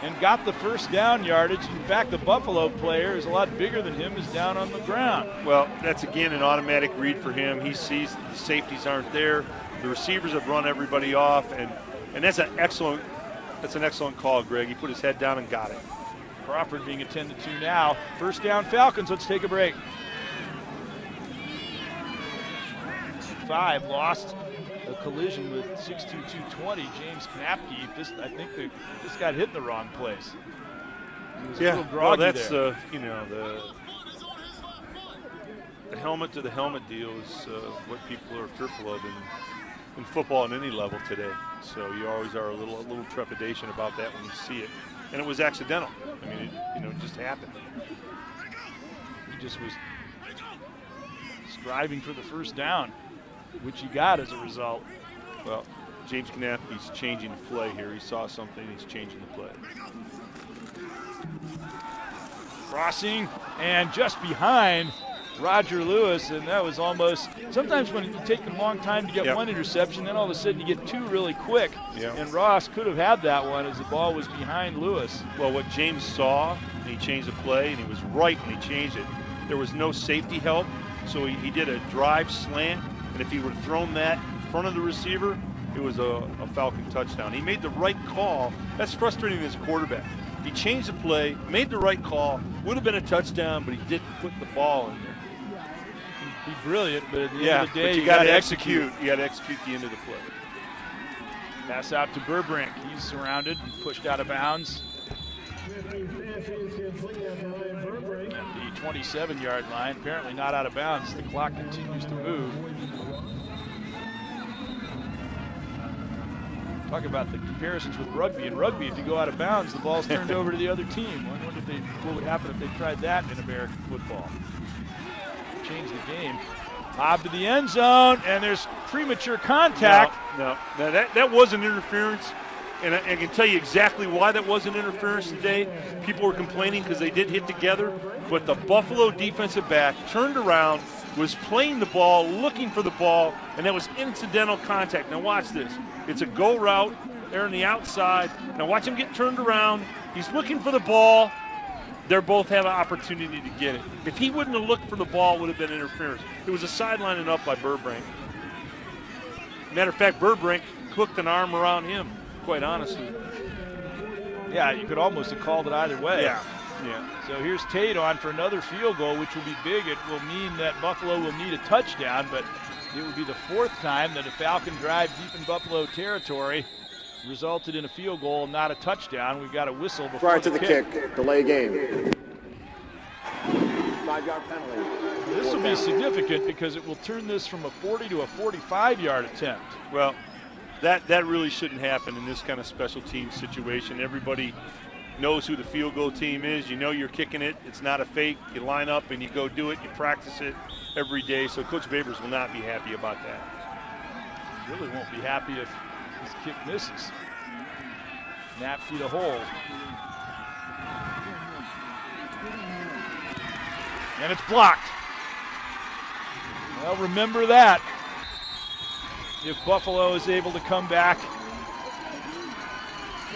and got the first down yardage. In fact, the Buffalo player is a lot bigger than him, is down on the ground. Well, that's again an automatic read for him. He sees that the safeties aren't there. The receivers have run everybody off, and that's an excellent call, Greg. He put his head down and got it. Crawford being attended to now. First down Falcons. Let's take a break. 5 lost a collision with 6'2", 220, James Knapke. I think this got hit in the wrong place. He was a little groggy that's there. The helmet to the helmet deal is what people are fearful of in football at any level today. So you always are a little trepidation about that when you see it. And it was accidental. I mean, it just happened. He just was striving for the first down, which he got as a result. Well, James Knapke's changing the play here. He saw something, he's changing the play. Crossing and just behind Roger Lewis, and that was almost, sometimes when you take a long time to get one interception, then all of a sudden you get two really quick, and Ross could have had that one as the ball was behind Lewis. Well, what James saw, and he changed the play, and he was right when he changed it. There was no safety help, so he did a drive slant, and if he would have thrown that in front of the receiver, it was a Falcon touchdown. He made the right call. That's frustrating as a quarterback. He changed the play, made the right call, would have been a touchdown, but he didn't put the ball in there. Be brilliant, but at the end of the day, you got to execute. You got to execute the end of the play. Pass out to Burbrink. He's surrounded and pushed out of bounds at the 27-yard line. Apparently not out of bounds. The clock continues to move. Talk about the comparisons with rugby. In rugby, if you go out of bounds, the ball's turned over to the other team. I wonder what would happen if they tried that in American football. Change the game. Lob to the end zone, and there's premature contact. No, that wasn't interference, and I can tell you exactly why that wasn't interference today. People were complaining because they did hit together, but the Buffalo defensive back turned around, was playing the ball, looking for the ball, and that was incidental contact. Now watch this. It's a go route. They're on the outside. Now watch him get turned around. He's looking for the ball. They both have an opportunity to get it. If he wouldn't have looked for the ball, it would have been interference. It was a sidelining up by Burbrink. Matter of fact, Burbrink hooked an arm around him, quite honestly. Yeah, you could almost have called it either way. Yeah. So here's Tate on for another field goal, which will be big. It will mean that Buffalo will need a touchdown, but it will be the fourth time that a Falcon drive deep in Buffalo territory resulted in a field goal, not a touchdown. We've got a whistle before Prior to the kick, delay game. 5-yard penalty. This will be significant because it will turn this from a 40 to a 45-yard attempt. Well, that really shouldn't happen in this kind of special team situation. Everybody knows who the field goal team is. You know you're kicking it. It's not a fake. You line up and you go do it. You practice it every day. So Coach Babers will not be happy about that. Really won't be happy if his kick misses. Knapp feet a hole. And it's blocked. Well, remember that. If Buffalo is able to come back,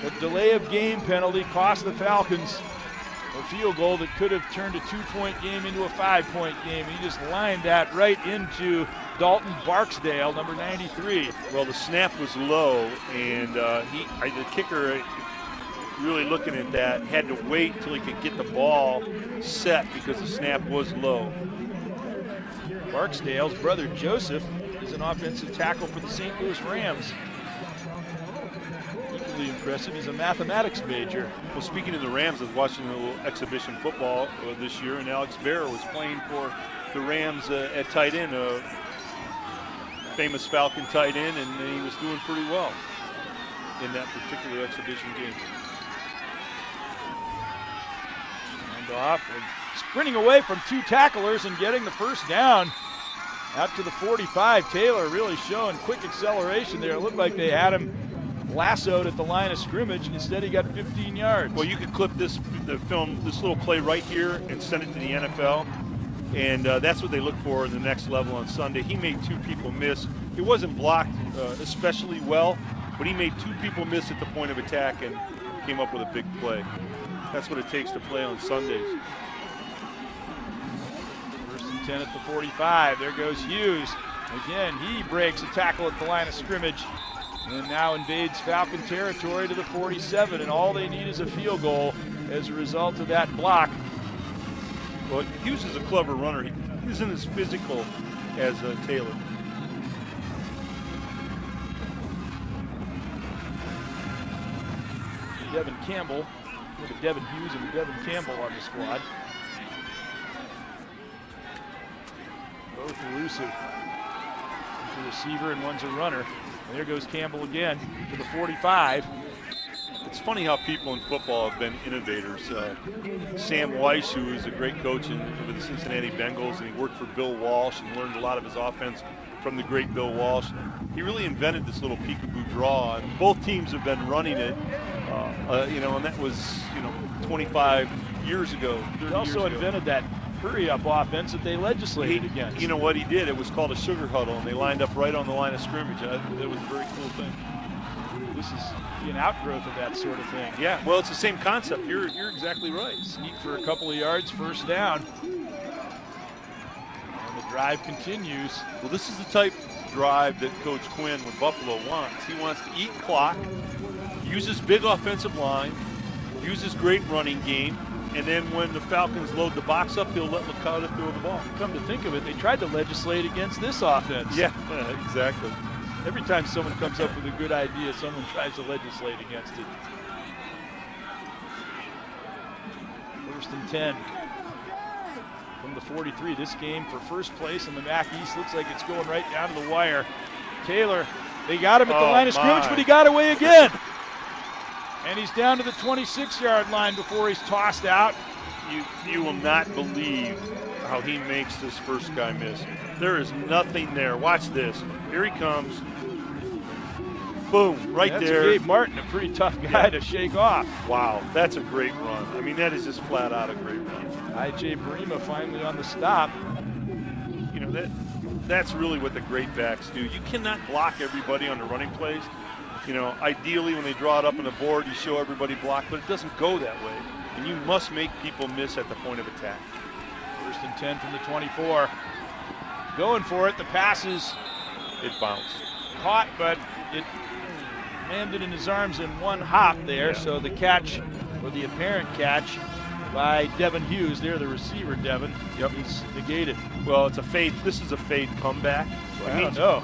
the delay of game penalty cost the Falcons a field goal that could have turned a 2-point game into a 5-point game. He just lined that right into Dalton Barksdale, number 93. Well, the snap was low, and the kicker, really looking at that, had to wait until he could get the ball set because the snap was low. Barksdale's brother Joseph is an offensive tackle for the St. Louis Rams. Equally impressive, he's a mathematics major. Well, speaking of the Rams, I was watching a little exhibition football this year, and Alex Barra was playing for the Rams at tight end, a famous Falcon tight end, and he was doing pretty well in that particular exhibition game. And off and sprinting away from two tacklers and getting the first down out to the 45. Taylor really showing quick acceleration there. It looked like they had him lassoed at the line of scrimmage, and instead he got 15 yards. Well, you could clip the film, this little play right here, and send it to the NFL, and that's what they look for in the next level on Sunday. He made two people miss. It wasn't blocked especially well, but he made two people miss at the point of attack and came up with a big play. That's what it takes to play on Sundays. First and 10 at the 45. There goes Hughes. Again, he breaks a tackle at the line of scrimmage and now invades Falcon territory to the 47, and all they need is a field goal as a result of that block. Well, Hughes is a clever runner. He isn't as physical as Taylor. Devin Campbell, with a Devin Hughes and a Devin Campbell on the squad. Both elusive. One's a receiver and one's a runner. And there goes Campbell again to the 45. It's funny how people in football have been innovators. Sam Weiss, who is a great coach with the Cincinnati Bengals, and he worked for Bill Walsh and learned a lot of his offense from the great Bill Walsh. He really invented this little peekaboo draw, and both teams have been running it, and that was, 25 years ago. He also invented that hurry-up offense that they legislated against. You know what he did? It was called a sugar huddle, and they lined up right on the line of scrimmage. It was a very cool thing. This is an outgrowth of that sort of thing. Yeah, well, it's the same concept. You're exactly right. Sneak for a couple of yards, first down. And the drive continues. Well, this is the type of drive that Coach Quinn with Buffalo wants. He wants to eat clock, use his big offensive line, use his great running game, and then when the Falcons load the box up, he'll let Licata throw the ball. Come to think of it, they tried to legislate against this offense. Yeah, exactly. Every time someone comes up with a good idea, someone tries to legislate against it. 1st and 10 from the 43. This game for first place in the MAC East looks like it's going right down to the wire. Taylor, they got him at the line of scrimmage, but he got away again. And he's down to the 26-yard line before he's tossed out. You will not believe how he makes this first guy miss. There is nothing there. Watch this. Here he comes. Boom, right there. Gabe Martin, a pretty tough guy to shake off. Wow, that's a great run. I mean, that is just flat out a great run. I.J. Brima finally on the stop. You know, that's really what the great backs do. You cannot block everybody on the running plays. You know, ideally when they draw it up on the board, you show everybody block, but it doesn't go that way. And you must make people miss at the point of attack. 1st and 10 from the 24. Going for it. The passes. It bounced. Caught, but it landed in his arms in one hop there. Yeah. So the catch, or the apparent catch, by Devin Hughes. There, the receiver, Devin. Yep. He's negated. Well, it's a fade. This is a fade comeback. Well, I don't know.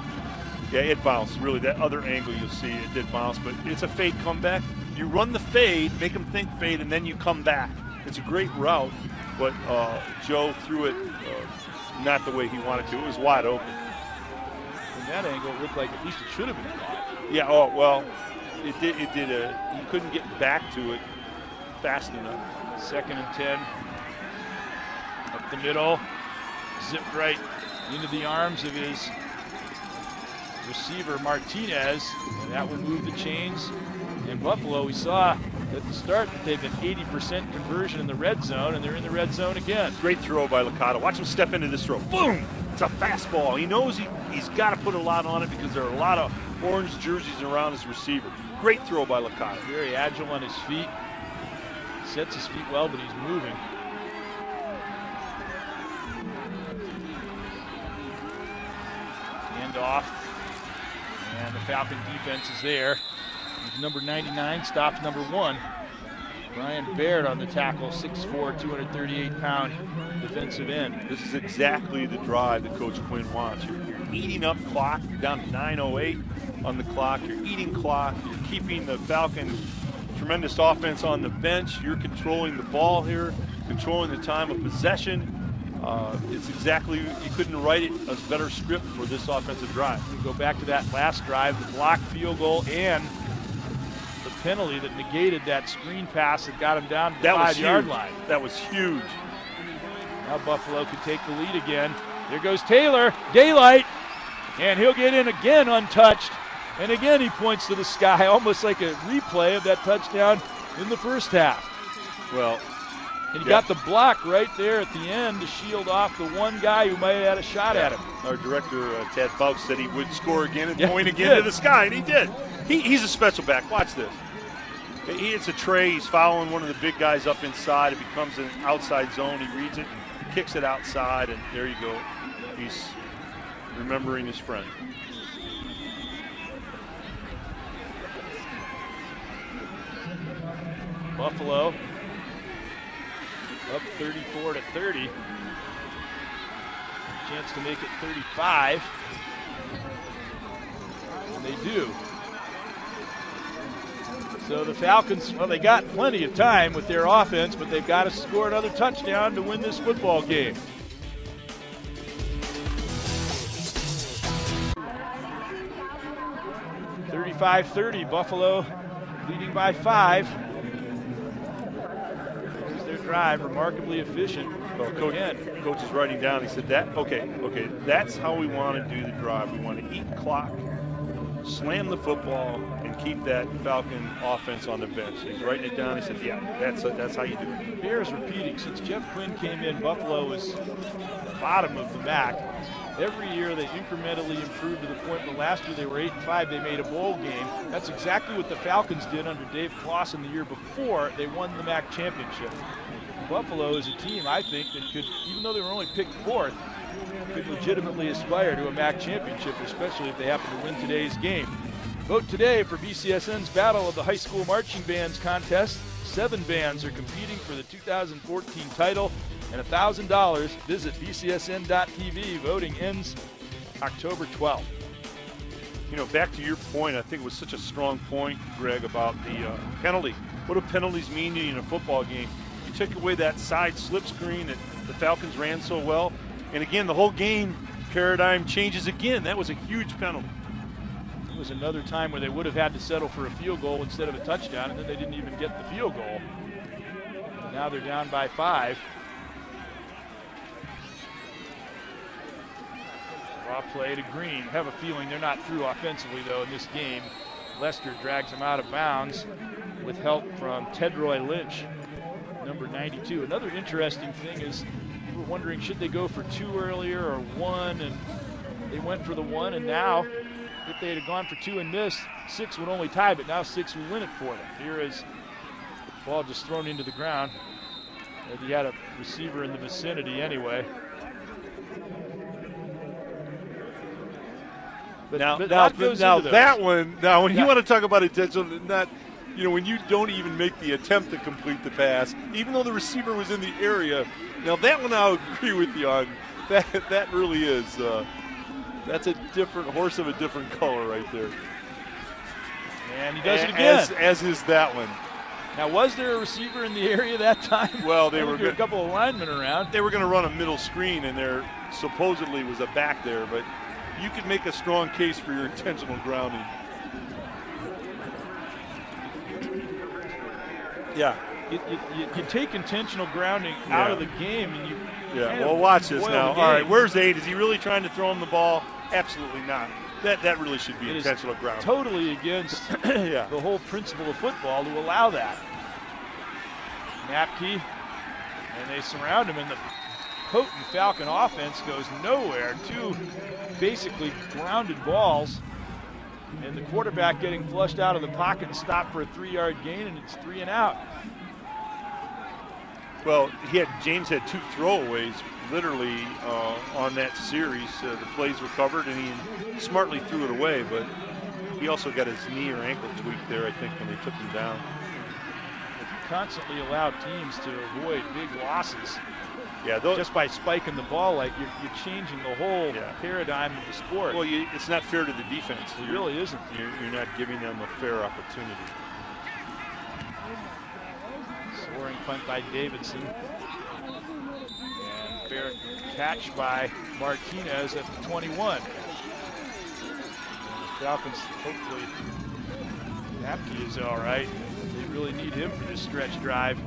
Yeah, it bounced. Really, that other angle you'll see, it did bounce, but it's a fade comeback. You run the fade, make them think fade, and then you come back. It's a great route, but Joe threw it not the way he wanted to. It was wide open. From that angle, it looked like at least it should have been caught. Yeah, oh, well, it did. He couldn't get back to it fast enough. 2nd and 10. Up the middle. Zipped right into the arms of his receiver Martinez, and that will move the chains. In Buffalo, we saw at the start that they've been 80% conversion in the red zone, and they're in the red zone again. Great throw by Licata. Watch him step into this throw. Boom! It's a fastball. He knows he's got to put a lot on it because there are a lot of orange jerseys around his receiver. Great throw by Licata. Very agile on his feet. Sets his feet well, but he's moving. Hand off. And the Falcon defense is there. Number 99 stops number 1. Brian Baird on the tackle, 6'4", 238-pound defensive end. This is exactly the drive that Coach Quinn wants. You're eating up clock. You're down to 9:08 on the clock. You're eating clock. You're keeping the Falcon tremendous offense on the bench. You're controlling the ball here, controlling the time of possession. It's exactly, you couldn't write it a better script for this offensive drive. We go back to that last drive, the blocked field goal and the penalty that negated that screen pass that got him down to the 5-yard line. That was huge. Now Buffalo could take the lead again. There goes Taylor, daylight, and he'll get in again untouched. And again he points to the sky, almost like a replay of that touchdown in the first half. Well, and he got the block right there at the end to shield off the one guy who might have had a shot at him. Our director, Ted Bouch, said he would score again and point again to the sky, and he did. He's a special back. Watch this. He hits a tray. He's following one of the big guys up inside. It becomes an outside zone. He reads it, kicks it outside, and there you go. He's remembering his friend. Buffalo up 34-30. Chance to make it 35. And they do. So the Falcons, well, they got plenty of time with their offense, but they've got to score another touchdown to win this football game. (35-30), Buffalo leading by 5. This is their drive, remarkably efficient. Well, Coach is writing down. He said that. Okay. That's how we want to do the drive. We want to eat clock. slam the football and keep that Falcon offense on the bench. He's writing it down. He said, yeah, that's how you do it. Bears repeating, since Jeff Quinn came in, Buffalo was the bottom of the MAC. Every year they incrementally improved to the point that last year they were 8-5. They made a bowl game. That's exactly what the Falcons did under Dave Clawson the year before they won the MAC championship. Buffalo is a team, I think, that could, even though they were only picked 4th, could legitimately aspire to a MAC championship, especially if they happen to win today's game. Vote today for BCSN's Battle of the High School Marching Bands contest. 7 bands are competing for the 2014 title and $1,000. Visit bcsn.tv. Voting ends October 12th. You know, back to your point, I think it was such a strong point, Greg, about the penalty. What do penalties mean to you in a football game? You took away that side slip screen that the Falcons ran so well, and again, the whole game paradigm changes again. That was a huge penalty. It was another time where they would have had to settle for a field goal instead of a touchdown, and then they didn't even get the field goal. And now they're down by 5. Draw play to Green. Have a feeling they're not through offensively, though, in this game. Lester drags him out of bounds with help from Tedroy Lynch, number 92. Another interesting thing is we were wondering, should they go for 2 earlier or 1, and they went for the 1, and now if they had gone for 2 and missed, 6 would only tie, but now 6 would win it for them. Here is the ball just thrown into the ground. And he had a receiver in the vicinity anyway. But Now when you want to talk about intentional, not, you know, when you don't even make the attempt to complete the pass, even though the receiver was in the area. Now that one I'll agree with you on. That really is. That's a different horse of a different color right there. And he does it again. As is that one. Now, was there a receiver in the area that time? Well, they were a couple of linemen around. They were going to run a middle screen, and there supposedly was a back there, but you could make a strong case for your intentional grounding. Yeah. You take intentional grounding out of the game, and you. Yeah. Well, watch this now. All right, where's 8? Is he really trying to throw him the ball? Absolutely not. That really should be intentional grounding. Totally against the whole principle of football to allow that. Napke, and they surround him, and the potent Falcon offense goes nowhere. 2 basically grounded balls, and the quarterback getting flushed out of the pocket and stopped for a 3-yard gain, and it's 3 and out. Well, James had 2 throwaways literally on that series. The plays were covered, and he smartly threw it away, but he also got his knee or ankle tweaked there, I think, when they took him down. If you constantly allow teams to avoid big losses, Yeah, just by spiking the ball, like you're changing the whole paradigm of the sport. Well, it's not fair to the defense. It really isn't. You're not giving them a fair opportunity. Soaring punt by Davidson. And fair catch by Martinez at the 21. The Falcons, hopefully, Napke is all right. They really need him for this stretch drive.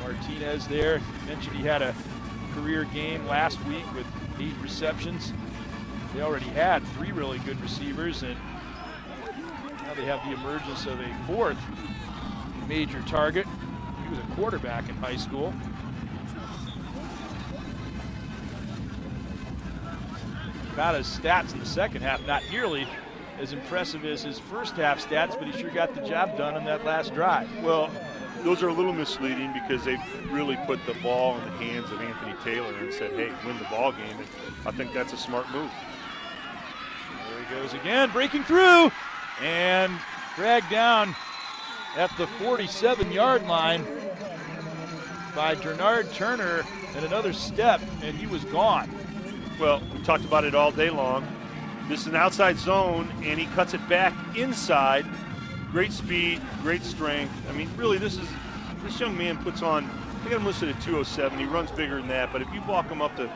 Martinez there. Mentioned he had a career game last week with 8 receptions. They already had 3 really good receivers, and now they have the emergence of a 4th major target. He was a quarterback in high school. Got his stats in the second half, not nearly as impressive as his first half stats, but he sure got the job done on that last drive. Well, those are a little misleading because they really put the ball in the hands of Anthony Taylor and said, hey, win the ball game. And I think that's a smart move. There he goes again, breaking through, and dragged down at the 47-yard line by Dernard Turner, and another step, and he was gone. Well, we talked about it all day long. This is an outside zone, and he cuts it back inside. Great speed, great strength. I mean, really, this young man puts on, I got him listed at 207. He runs bigger than that, but if you walk him up to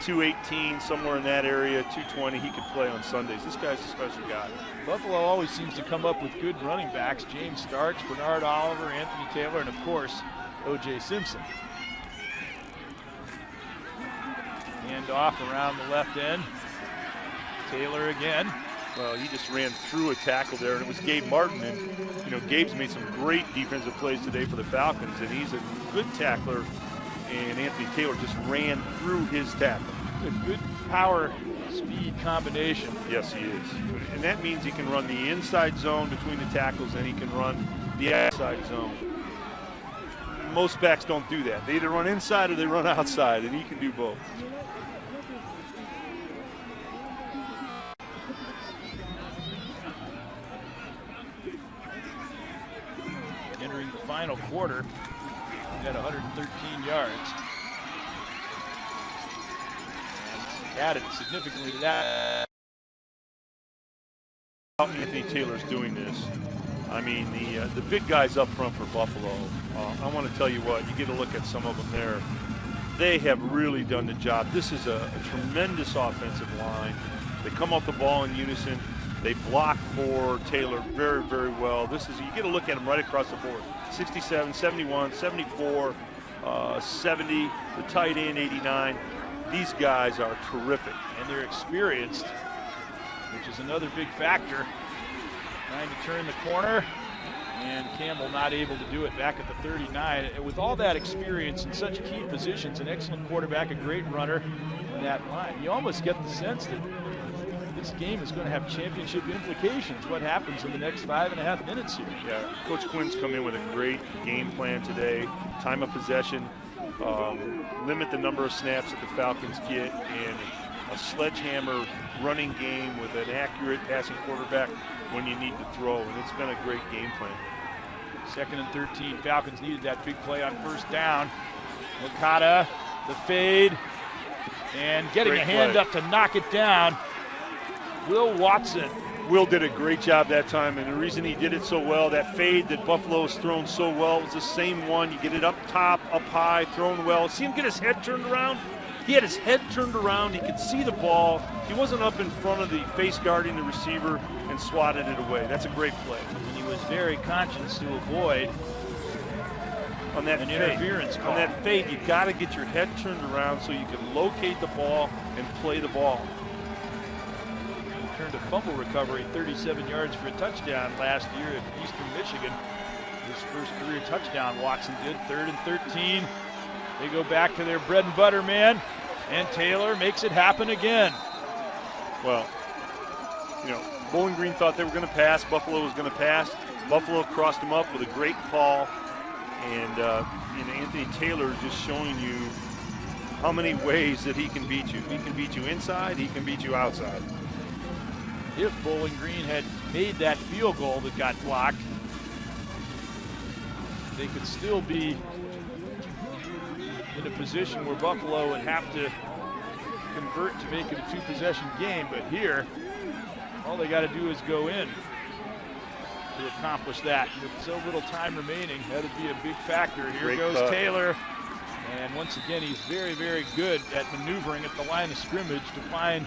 218, somewhere in that area, 220, he could play on Sundays. This guy's a special guy. Buffalo always seems to come up with good running backs. James Starks, Bernard Oliver, Anthony Taylor, and of course, O.J. Simpson. Hand off around the left end. Taylor again. Well, he just ran through a tackle there, and it was Gabe Martin. And, you know, Gabe's made some great defensive plays today for the Falcons, and he's a good tackler. And Anthony Taylor just ran through his tackle. It's a good power speed combination. Yes, he is. And that means he can run the inside zone between the tackles, and he can run the outside zone. Most backs don't do that. They either run inside or they run outside, and he can do both. Entering the final quarter, he got 113 yards. And added significantly to that. Anthony Taylor's doing this. I mean, the big guys up front for Buffalo, I want to tell you what, you get a look at some of them there. They have really done the job. This is a tremendous offensive line. They come off the ball in unison. They block for Taylor very, very well. This is, you get a look at them right across the board. 67, 71, 74, 70, the tight end 89. These guys are terrific. And they're experienced, which is another big factor. Trying to turn the corner, and Campbell not able to do it back at the 39. And with all that experience in such key positions, an excellent quarterback, a great runner in that line, you almost get the sense that this game is going to have championship implications. What happens in the next 5.5 minutes here? Yeah, Coach Quinn's come in with a great game plan today. Time of possession, limit the number of snaps that the Falcons get, and a sledgehammer running game with an accurate passing quarterback when you need to throw, and it's been a great game plan. 2nd and 13, Falcons needed that big play on first down. Okada, the fade, and getting Great a hand play. up to knock it down. Will Watson. Will did a great job that time, and the reason he did it so well, that fade that Buffalo has thrown so well, was the same one. You get it up top, up high, thrown well. See him get his head turned around? He had his head turned around. He could see the ball. He wasn't up in front of the face guarding the receiver and swatted it away. That's a great play. And he was very conscious to avoid on that an fade. interference call. On that fade, you got to get your head turned around so you can locate the ball and play the ball. He turned a fumble recovery 37 yards for a touchdown last year at Eastern Michigan. His first career touchdown, Watson did. 3rd and 13. They go back to their bread and butter man, and Taylor makes it happen again. Well, you know, Bowling Green thought they were going to pass. Buffalo was going to pass. Buffalo crossed him up with a great call. And Anthony Taylor just showing you how many ways that he can beat you. He can beat you inside. He can beat you outside. If Bowling Green had made that field goal that got blocked, they could still be in a position where Buffalo would have to convert to make it a 2-possession game. But here, all they got to do is go in to accomplish that. With so little time remaining, that would be a big factor. Here goes Taylor. And once again, he's very, very good at maneuvering at the line of scrimmage to find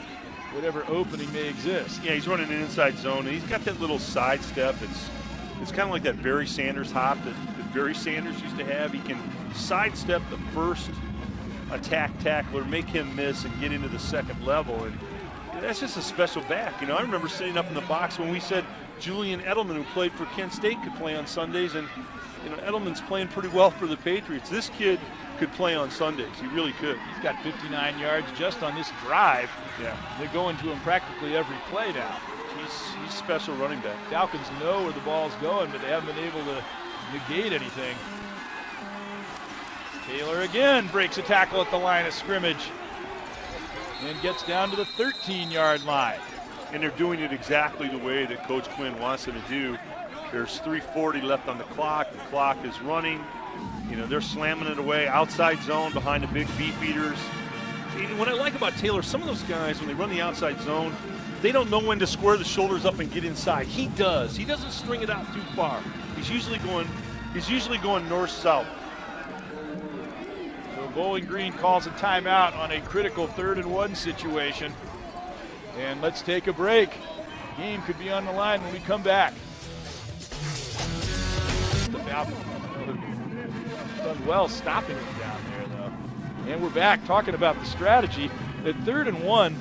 whatever opening may exist. Yeah, he's running an inside zone, and he's got that little side step. It's kind of like that Barry Sanders hop that Barry Sanders used to have. He can sidestep the first attack tackler, make him miss, and get into the second level. And that's just a special back. You know, I remember sitting up in the box when we said Julian Edelman, who played for Kent State, could play on Sundays, and you know, Edelman's playing pretty well for the Patriots. This kid could play on Sundays. He really could. He's got 59 yards just on this drive. Yeah. They're going to him practically every play now. He's special running back. Falcons know where the ball's going, but they haven't been able to negate anything. Taylor again breaks a tackle at the line of scrimmage and gets down to the 13-yard line. And they're doing it exactly the way that Coach Quinn wants them to do. There's 3:40 left on the clock. The clock is running. You know, they're slamming it away outside zone behind the big beef eaters. What I like about Taylor, some of those guys, when they run the outside zone, they don't know when to square the shoulders up and get inside. He does. He doesn't string it out too far. He's usually going north-south. So Bowling Green calls a timeout on a critical 3rd and 1 situation. And let's take a break. The game could be on the line when we come back. The Falcons done well stopping him down there, though. And we're back talking about the strategy. At 3rd and 1,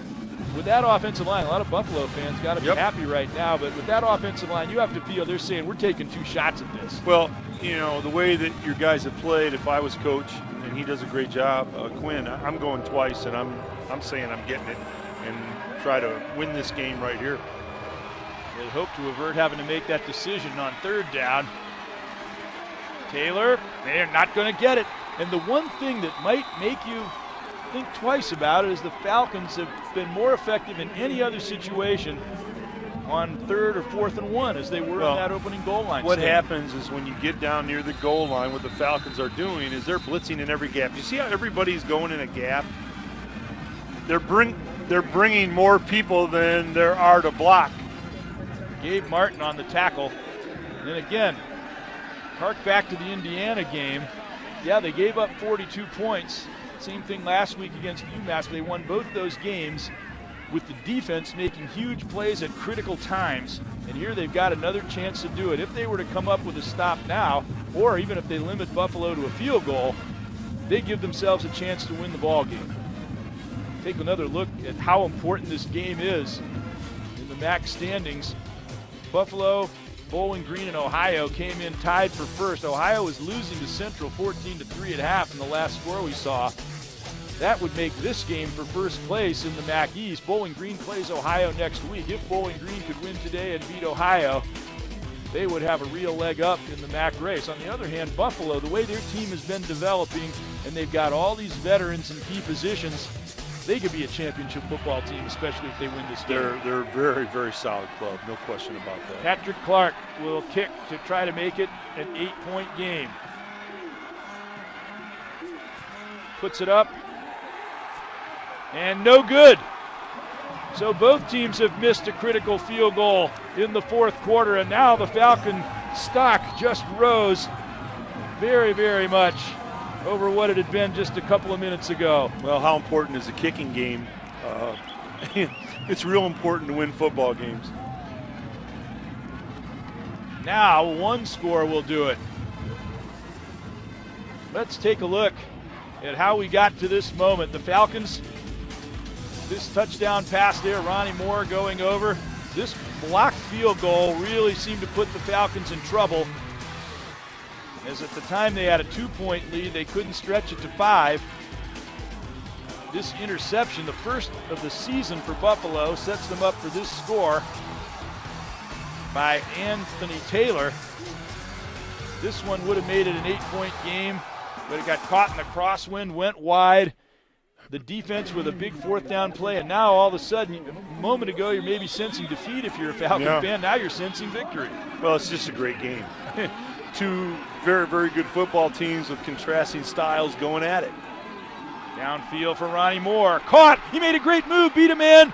with that offensive line, a lot of Buffalo fans got to be happy right now, but with that offensive line, you have to feel they're saying we're taking 2 shots at this. Well, you know, the way that your guys have played, if I was coach, and he does a great job, Quinn, I'm going twice, and I'm saying I'm getting it and try to win this game right here. They hope to avert having to make that decision on 3rd down. Taylor, they're not going to get it. And the one thing that might make you think twice about it is the Falcons have been more effective in any other situation on 3rd or 4th and 1 as they were in that opening goal line. What happens is when you get down near the goal line, what the Falcons are doing is they're blitzing in every gap. You see how everybody's going in a gap? They're bringing more people than there are to block. Gabe Martin on the tackle. And then again, hark back to the Indiana game. Yeah, they gave up 42 points. Same thing last week against UMass. They won both those games with the defense making huge plays at critical times. And here they've got another chance to do it. If they were to come up with a stop now, or even if they limit Buffalo to a field goal, they give themselves a chance to win the ball game. Take another look at how important this game is in the MAC standings. Buffalo, Bowling Green, and Ohio came in tied for first. Ohio was losing to Central 14-3 at half in the last score we saw. That would make this game for first place in the MAC East. Bowling Green plays Ohio next week. If Bowling Green could win today and beat Ohio, they would have a real leg up in the MAC race. On the other hand, Buffalo, the way their team has been developing, and they've got all these veterans in key positions, they could be a championship football team, especially if they win this game. They're a very, very solid club, no question about that. Patrick Clark will kick to try to make it an 8-point game. Puts it up. And no good. So both teams have missed a critical field goal in the 4th quarter, and now the Falcon stock just rose very, very much over what it had been just a couple of minutes ago. Well, how important is the kicking game? It's real important to win football games. Now one score will do it. Let's take a look at how we got to this moment. The Falcons, this touchdown pass there, Ronnie Moore going over. This blocked field goal really seemed to put the Falcons in trouble, as at the time they had a 2-point lead, they couldn't stretch it to 5. This interception, the first of the season for Buffalo, sets them up for this score by Anthony Taylor. This one would have made it an 8-point game, but it got caught in the crosswind, went wide. The defense with a big 4th down play, and now all of a sudden, a moment ago you're maybe sensing defeat if you're a Falcon fan. Now you're sensing victory. Well, it's just a great game. 2 very, very good football teams with contrasting styles going at it. Downfield for Ronnie Moore. Caught! He made a great move, beat a man.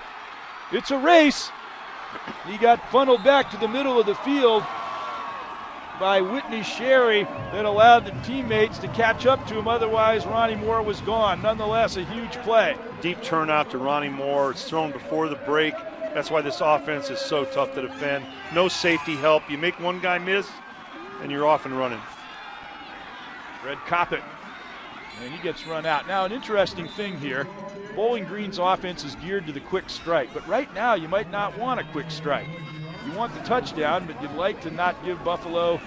It's a race. He got funneled back to the middle of the field by Whitney Sherry that allowed the teammates to catch up to him. Otherwise, Ronnie Moore was gone. Nonetheless, a huge play. Deep turnout to Ronnie Moore. It's thrown before the break. That's why this offense is so tough to defend. No safety help. You make one guy miss, and you're off and running. Red Coppett, and he gets run out. Now, an interesting thing here, Bowling Green's offense is geared to the quick strike, but right now you might not want a quick strike. You want the touchdown, but you'd like to not give Buffalo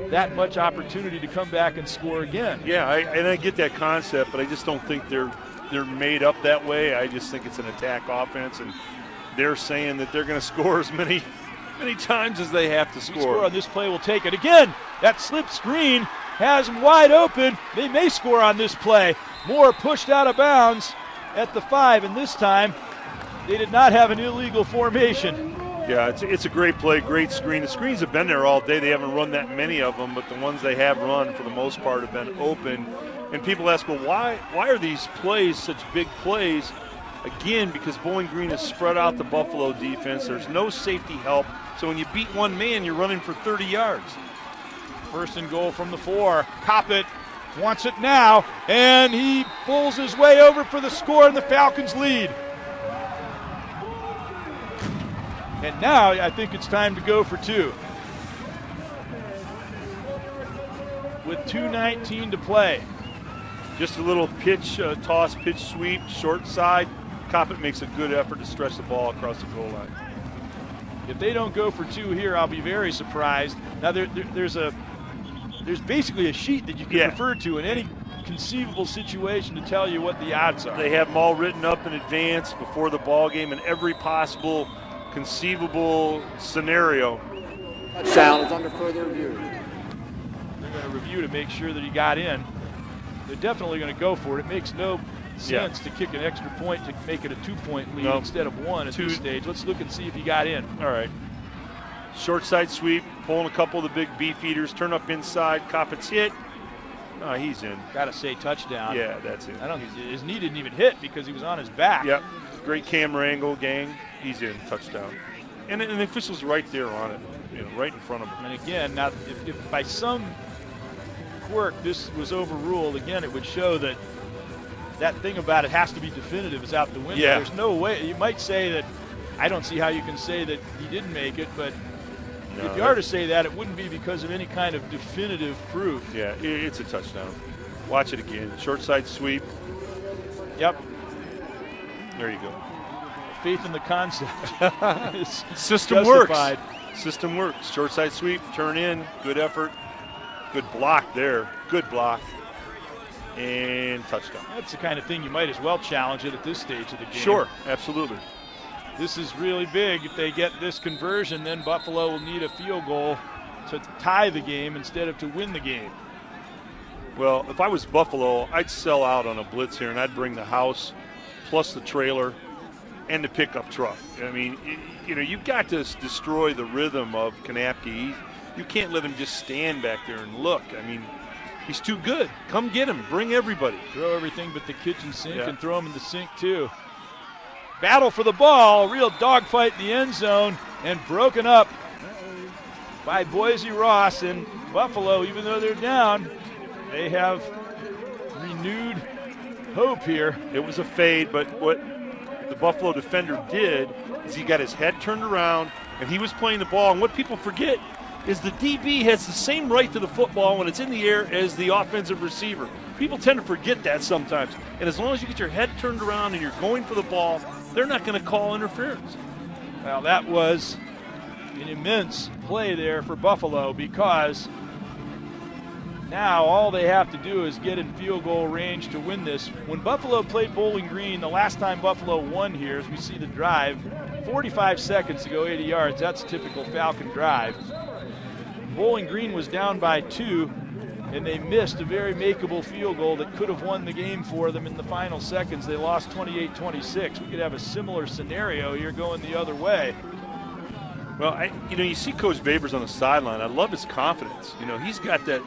that much opportunity to come back and score again. Yeah, I get that concept, but I just don't think they're made up that way. I just think it's an attack offense, and they're saying that they're going to score as many times as they have to score. On this play will take it again. That slip screen has them wide open. They may score on this play. Moore pushed out of bounds at the 5, and this time they did not have an illegal formation. Yeah, it's a great play, great screen. The screens have been there all day. They haven't run that many of them, but the ones they have run, for the most part, have been open. And people ask, well, why are these plays such big plays? Again, because Bowling Green has spread out the Buffalo defense. There's no safety help. So when you beat one man, you're running for 30 yards. 1st and goal from the 4. Coppett wants it now, and he pulls his way over for the score, and the Falcons lead. And now I think it's time to go for 2. With 2:19 to play. Just a little pitch, toss, pitch sweep, short side. Coppett makes a good effort to stretch the ball across the goal line. If they don't go for 2 here, I'll be very surprised. Now, there's basically a sheet that you can refer to in any conceivable situation to tell you what the odds are. They have them all written up in advance before the ball game in every possible conceivable scenario. Touchdown is under further review. They're going to review to make sure that he got in. They're definitely going to go for it. It makes no sense to kick an extra point to make it a 2-point lead instead of 1 at this stage. Let's look and see if he got in. All right. Short side sweep, pulling a couple of the big beef eaters, turn up inside, Coppett's hit. Oh, he's in. Got to say touchdown. Yeah, that's it. I don't think his knee didn't even hit because he was on his back. Yep. Great camera angle, gang. He's in. Touchdown. And the official's right there on it, right in front of him. And again, now if by some quirk this was overruled, again, it would show that thing about it has to be definitive is out the window. Yeah. There's no way. You might say that I don't see how you can say that he didn't make it, but if you are to say that, it wouldn't be because of any kind of definitive proof. Yeah, it's a touchdown. Watch it again. Short side sweep. Yep. There you go. Faith in the concept. System justified. works. System works. Short side sweep, turn in, good effort. Good block there. Good block. And touchdown. That's the kind of thing you might as well challenge it at this stage of the game. Sure, absolutely. This is really big. If they get this conversion, then Buffalo will need a field goal to tie the game instead of to win the game. Well, if I was Buffalo, I'd sell out on a blitz here, and I'd bring the house plus the trailer and the pickup truck. I mean, you've got to destroy the rhythm of Kanapke. You can't let him just stand back there and look. I mean, he's too good. Come get him. Bring everybody. Throw everything but the kitchen sink and throw him in the sink too. Battle for the ball, real dogfight in the end zone, and broken up by Boise Ross. And Buffalo, even though they're down, they have renewed hope here. It was a fade, but what the Buffalo defender did is he got his head turned around, and he was playing the ball. And what people forget is the DB has the same right to the football when it's in the air as the offensive receiver. People tend to forget that sometimes. And as long as you get your head turned around and you're going for the ball, they're not going to call interference. Well, that was an immense play there for Buffalo because now all they have to do is get in field goal range to win this. When Buffalo played Bowling Green, the last time Buffalo won here, as we see the drive, 45 seconds to go 80 yards. That's a typical Falcon drive. Bowling Green was down by 2, and they missed a very makeable field goal that could have won the game for them in the final seconds. They lost 28-26. We could have a similar scenario here going the other way. Well, you see Coach Babers on the sideline. I love his confidence. He's got that.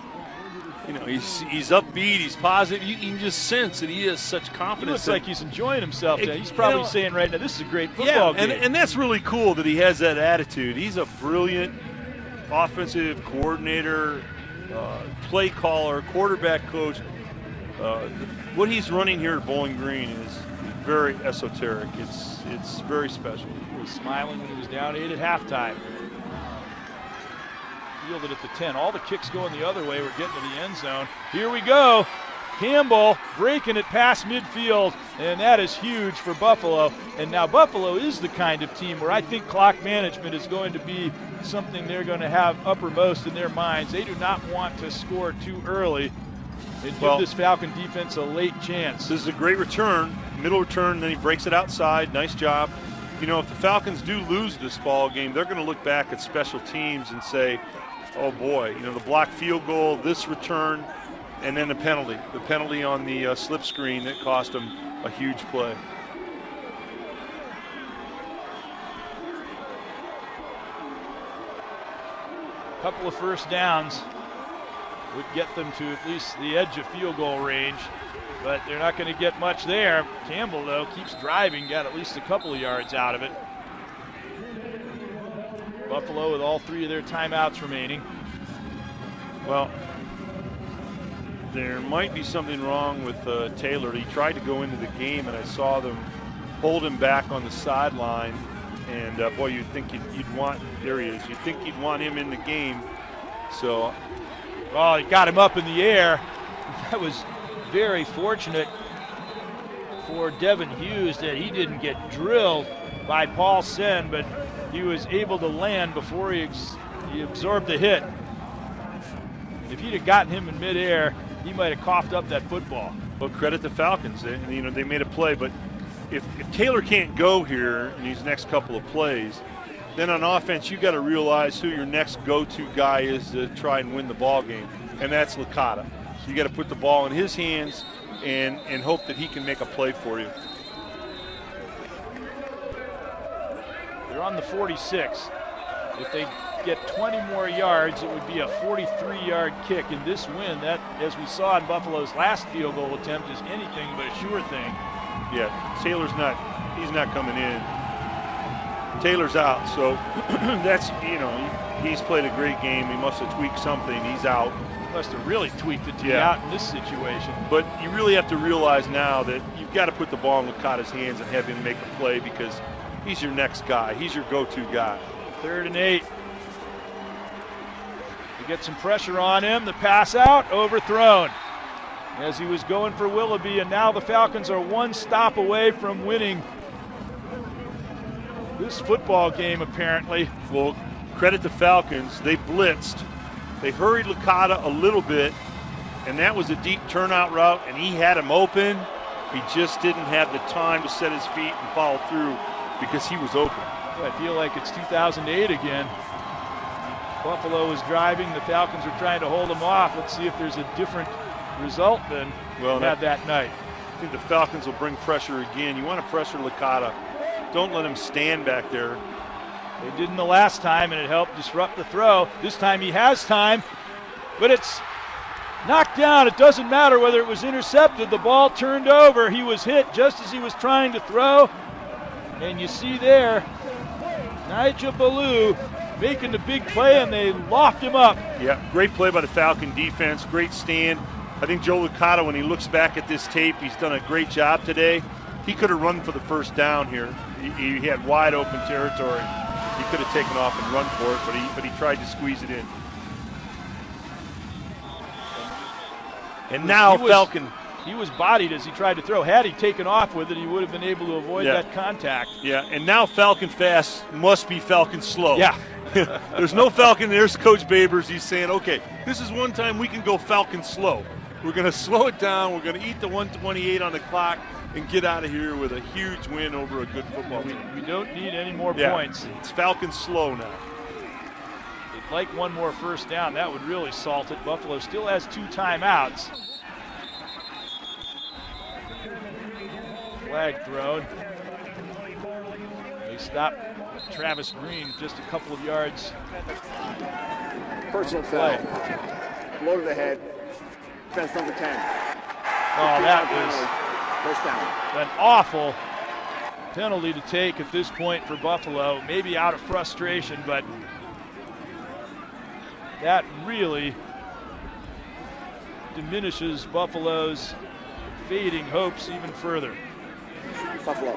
He's upbeat. He's positive. You can just sense that he has such confidence. He looks like he's enjoying himself. He's probably saying right now, "This is a great football game." And that's really cool that he has that attitude. He's a brilliant offensive coordinator, play caller, quarterback coach. What he's running here at Bowling Green is very esoteric. It's very special. He was smiling when he was down 8 at halftime. Fielded at the 10. All the kicks going the other way. We're getting to the end zone. Here we go. Campbell breaking it past midfield, and that is huge for Buffalo. And now Buffalo is the kind of team where I think clock management is going to be something they're going to have uppermost in their minds. They do not want to score too early and give this Falcon defense a late chance. This is a great return, middle return, then he breaks it outside. Nice job. If the Falcons do lose this ball game, they're going to look back at special teams and say, oh boy, the blocked field goal, this return, and then the penalty on the slip screen that cost them a huge play. A couple of first downs would get them to at least the edge of field goal range, but they're not going to get much there. Campbell, though, keeps driving, got at least a couple of yards out of it. Buffalo with all 3 of their timeouts remaining. Well, there might be something wrong with Taylor. He tried to go into the game, and I saw them hold him back on the sideline. And boy, you'd think you'd want, there he is, you'd think you'd want him in the game. So, he got him up in the air. That was very fortunate for Devin Hughes that he didn't get drilled by Paul Sen, but he was able to land before he absorbed the hit. If he'd have gotten him in midair, he might have coughed up that football. Well, credit the Falcons. They made a play, but if Taylor can't go here in these next couple of plays, then on offense you got to realize who your next go-to guy is to try and win the ball game, and that's Licata. So you got to put the ball in his hands and hope that he can make a play for you. They're on the 46. If they get 20 more yards, it would be a 43-yard kick. In this win, that, as we saw in Buffalo's last field goal attempt, is anything but a sure thing. Yeah, he's not coming in. Taylor's out, so that's, he's played a great game. He must have tweaked something. He's out. Must have really tweaked it to be out in this situation. But you really have to realize now that you've got to put the ball in Licata's hands and have him make a play, because he's your next guy. He's your go-to guy. 3rd and 8. To get some pressure on him, the pass out, overthrown as he was going for Willoughby, and now the Falcons are one stop away from winning this football game, apparently. Well, credit the Falcons. They blitzed. They hurried Licata a little bit, and that was a deep turnout route, and he had him open. He just didn't have the time to set his feet and follow through because he was open. I feel like it's 2008 again. Buffalo is driving. The Falcons are trying to hold them off. Let's see if there's a different result than we had that night. I think the Falcons will bring pressure again. You want to pressure Licata. Don't let him stand back there. They didn't the last time, and it helped disrupt the throw. This time he has time, but it's knocked down. It doesn't matter whether it was intercepted. The ball turned over. He was hit just as he was trying to throw. And you see there, Nigel Ballou making the big play, and they loft him up. Yeah, great play by the Falcon defense, great stand. I think Joe Licata, when he looks back at this tape, he's done a great job today. He could have run for the first down here. He had wide open territory. He could have taken off and run for it, but he tried to squeeze it in. And now Falcon. He was bodied as he tried to throw. Had he taken off with it, he would have been able to avoid that contact. Yeah, and now Falcon fast must be Falcon slow. Yeah. There's no Falcon. There's Coach Babers. He's saying, okay, this is one time we can go Falcon slow. We're going to slow it down. We're going to eat the 128 on the clock and get out of here with a huge win over a good football team. We don't need any more points. It's Falcon slow now. They'd like one more first down. That would really salt it. Buffalo still has 2 timeouts. Flag thrown. They stop Travis Green just a couple of yards. Personal foul. Low to the head. Defense number 10. Oh, that was first down. An awful penalty to take at this point for Buffalo. Maybe out of frustration, but that really diminishes Buffalo's fading hopes even further. Buffalo.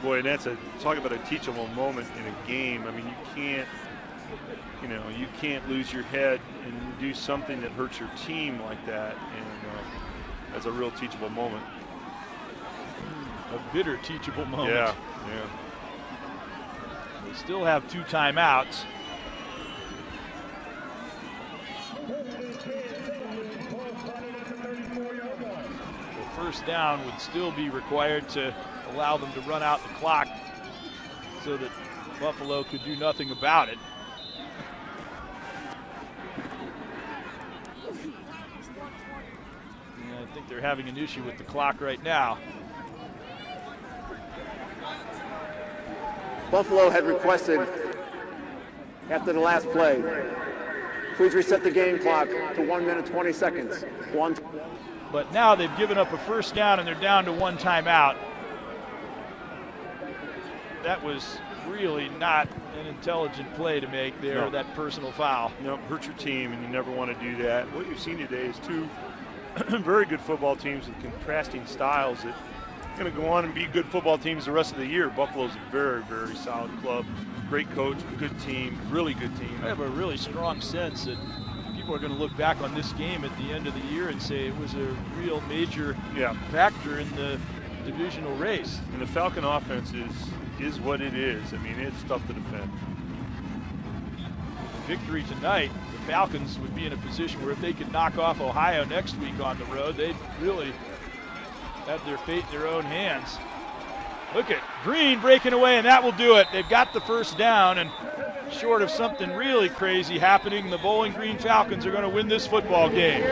Boy, that's talk about a teachable moment in a game. I mean, you can't lose your head and do something that hurts your team like that, and that's a real teachable moment. A bitter teachable moment. Yeah. They still have 2 timeouts. First down would still be required to allow them to run out the clock so that Buffalo could do nothing about it. And I think they're having an issue with the clock right now. Buffalo had requested, after the last play, please reset the game clock to 1 minute 20 seconds. But now they've given up a first down and they're down to 1 timeout. That was really not an intelligent play to make there, No. that personal foul. No, hurt your team, and you never want to do that. What you've seen today is 2 very good football teams with contrasting styles that are going to go on and be good football teams the rest of the year. Buffalo's a very, very solid club. Great coach, good team, really good team. I have a really strong sense that people are going to look back on this game at the end of the year and say it was a real major factor in the divisional race. And the Falcon offense is what it is. I mean, it's tough to defend. Victory tonight, the Falcons would be in a position where if they could knock off Ohio next week on the road, they'd really have their fate in their own hands. Look at Green breaking away, and that will do it. They've got the first down, and short of something really crazy happening, the Bowling Green Falcons are going to win this football game.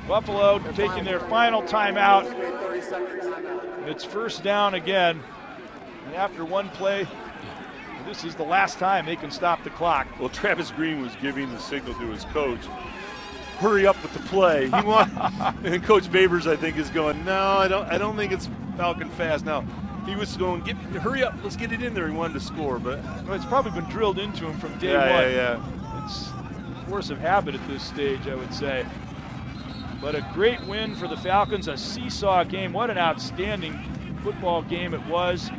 Buffalo taking their final timeout. It's first down again, and after one play, this is the last time they can stop the clock. Well, Travis Green was giving the signal to his coach, hurry up with the play. And Coach Babers, I think, is going, no, I don't think it's Falcon fast. Now, he was going, hurry up, let's get it in there. He wanted to score, but it's probably been drilled into him from day one. Yeah. It's a force of habit at this stage, I would say. But a great win for the Falcons, a seesaw game. What an outstanding football game it was.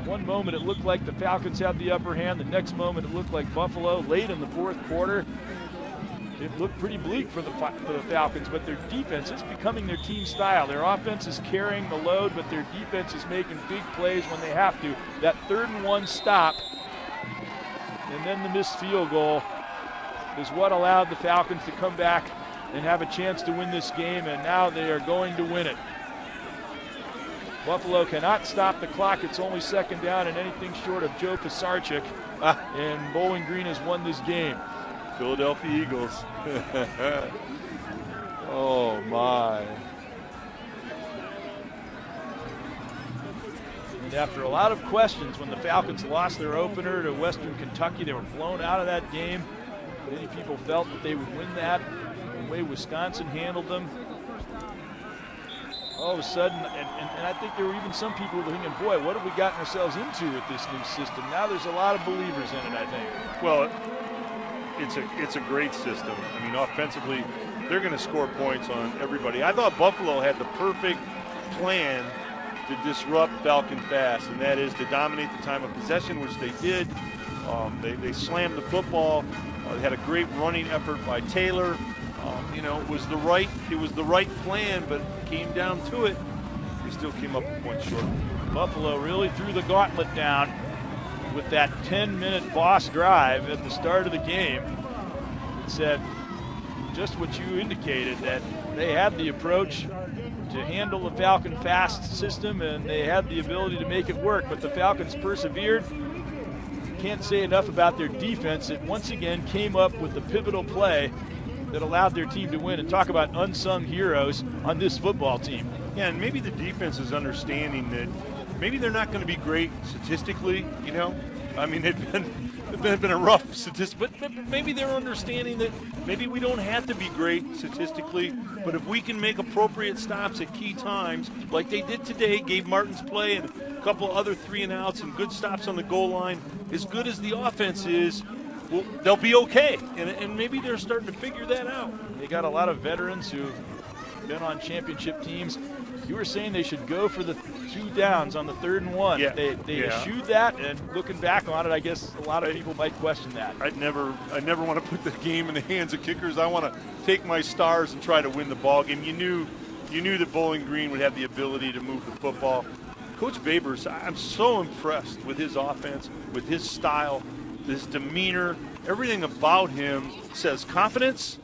One moment it looked like the Falcons had the upper hand. The next moment it looked like Buffalo. Late in the fourth quarter, it looked pretty bleak for the Falcons, but their defense is becoming their team style. Their offense is carrying the load, but their defense is making big plays when they have to. That 3rd and 1 stop, and then the missed field goal is what allowed the Falcons to come back and have a chance to win this game, and now they are going to win it. Buffalo cannot stop the clock. It's only 2nd down and anything short of Joe Pisarcik, and Bowling Green has won this game. Philadelphia Eagles. Oh, my. And after a lot of questions when the Falcons lost their opener to Western Kentucky, they were blown out of that game. Many people felt that they would win that the way Wisconsin handled them. All of a sudden, and I think there were even some people who were thinking, boy, what have we gotten ourselves into with this new system? Now there's a lot of believers in it, I think. Well, it's a great system. I mean, offensively, they're going to score points on everybody. I thought Buffalo had the perfect plan to disrupt Falcon fast, and that is to dominate the time of possession, which they did. They slammed the football. They had a great running effort by Taylor. It was the right plan, but it came down to it. They still came up a point short. Buffalo really threw the gauntlet down with that 10-minute boss drive at the start of the game. It said just what you indicated, that they had the approach to handle the Falcon fast system, and they had the ability to make it work, but the Falcons persevered. Can't say enough about their defense. It once again came up with the pivotal play that allowed their team to win. And talk about unsung heroes on this football team. Yeah, and maybe the defense is understanding that maybe they're not going to be great statistically, I mean, they've been a rough statistic, but maybe they're understanding that maybe we don't have to be great statistically, but if we can make appropriate stops at key times, like they did today, Gabe Martin's play and a couple other 3-and-outs and good stops on the goal line, as good as the offense is, well, they'll be okay, and maybe they're starting to figure that out. They got a lot of veterans who've been on championship teams. You were saying they should go for the 2 downs on the 3rd and 1. Yeah. They eschewed that, and looking back on it, I guess a lot of people might question that. I never want to put the game in the hands of kickers. I want to take my stars and try to win the ball game. You knew that Bowling Green would have the ability to move the football. Coach Babers, I'm so impressed with his offense, with his style, his demeanor. Everything about him says confidence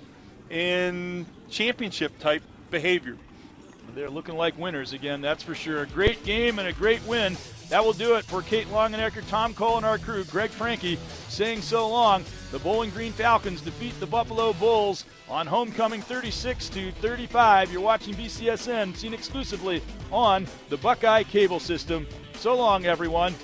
and championship-type behavior. They're looking like winners again, that's for sure. A great game and a great win. That will do it for Kate Longenecker, Tom Cole, and our crew. Greg Franke saying so long. The Bowling Green Falcons defeat the Buffalo Bulls on homecoming 36-35. You're watching BCSN, seen exclusively on the Buckeye Cable System. So long, everyone.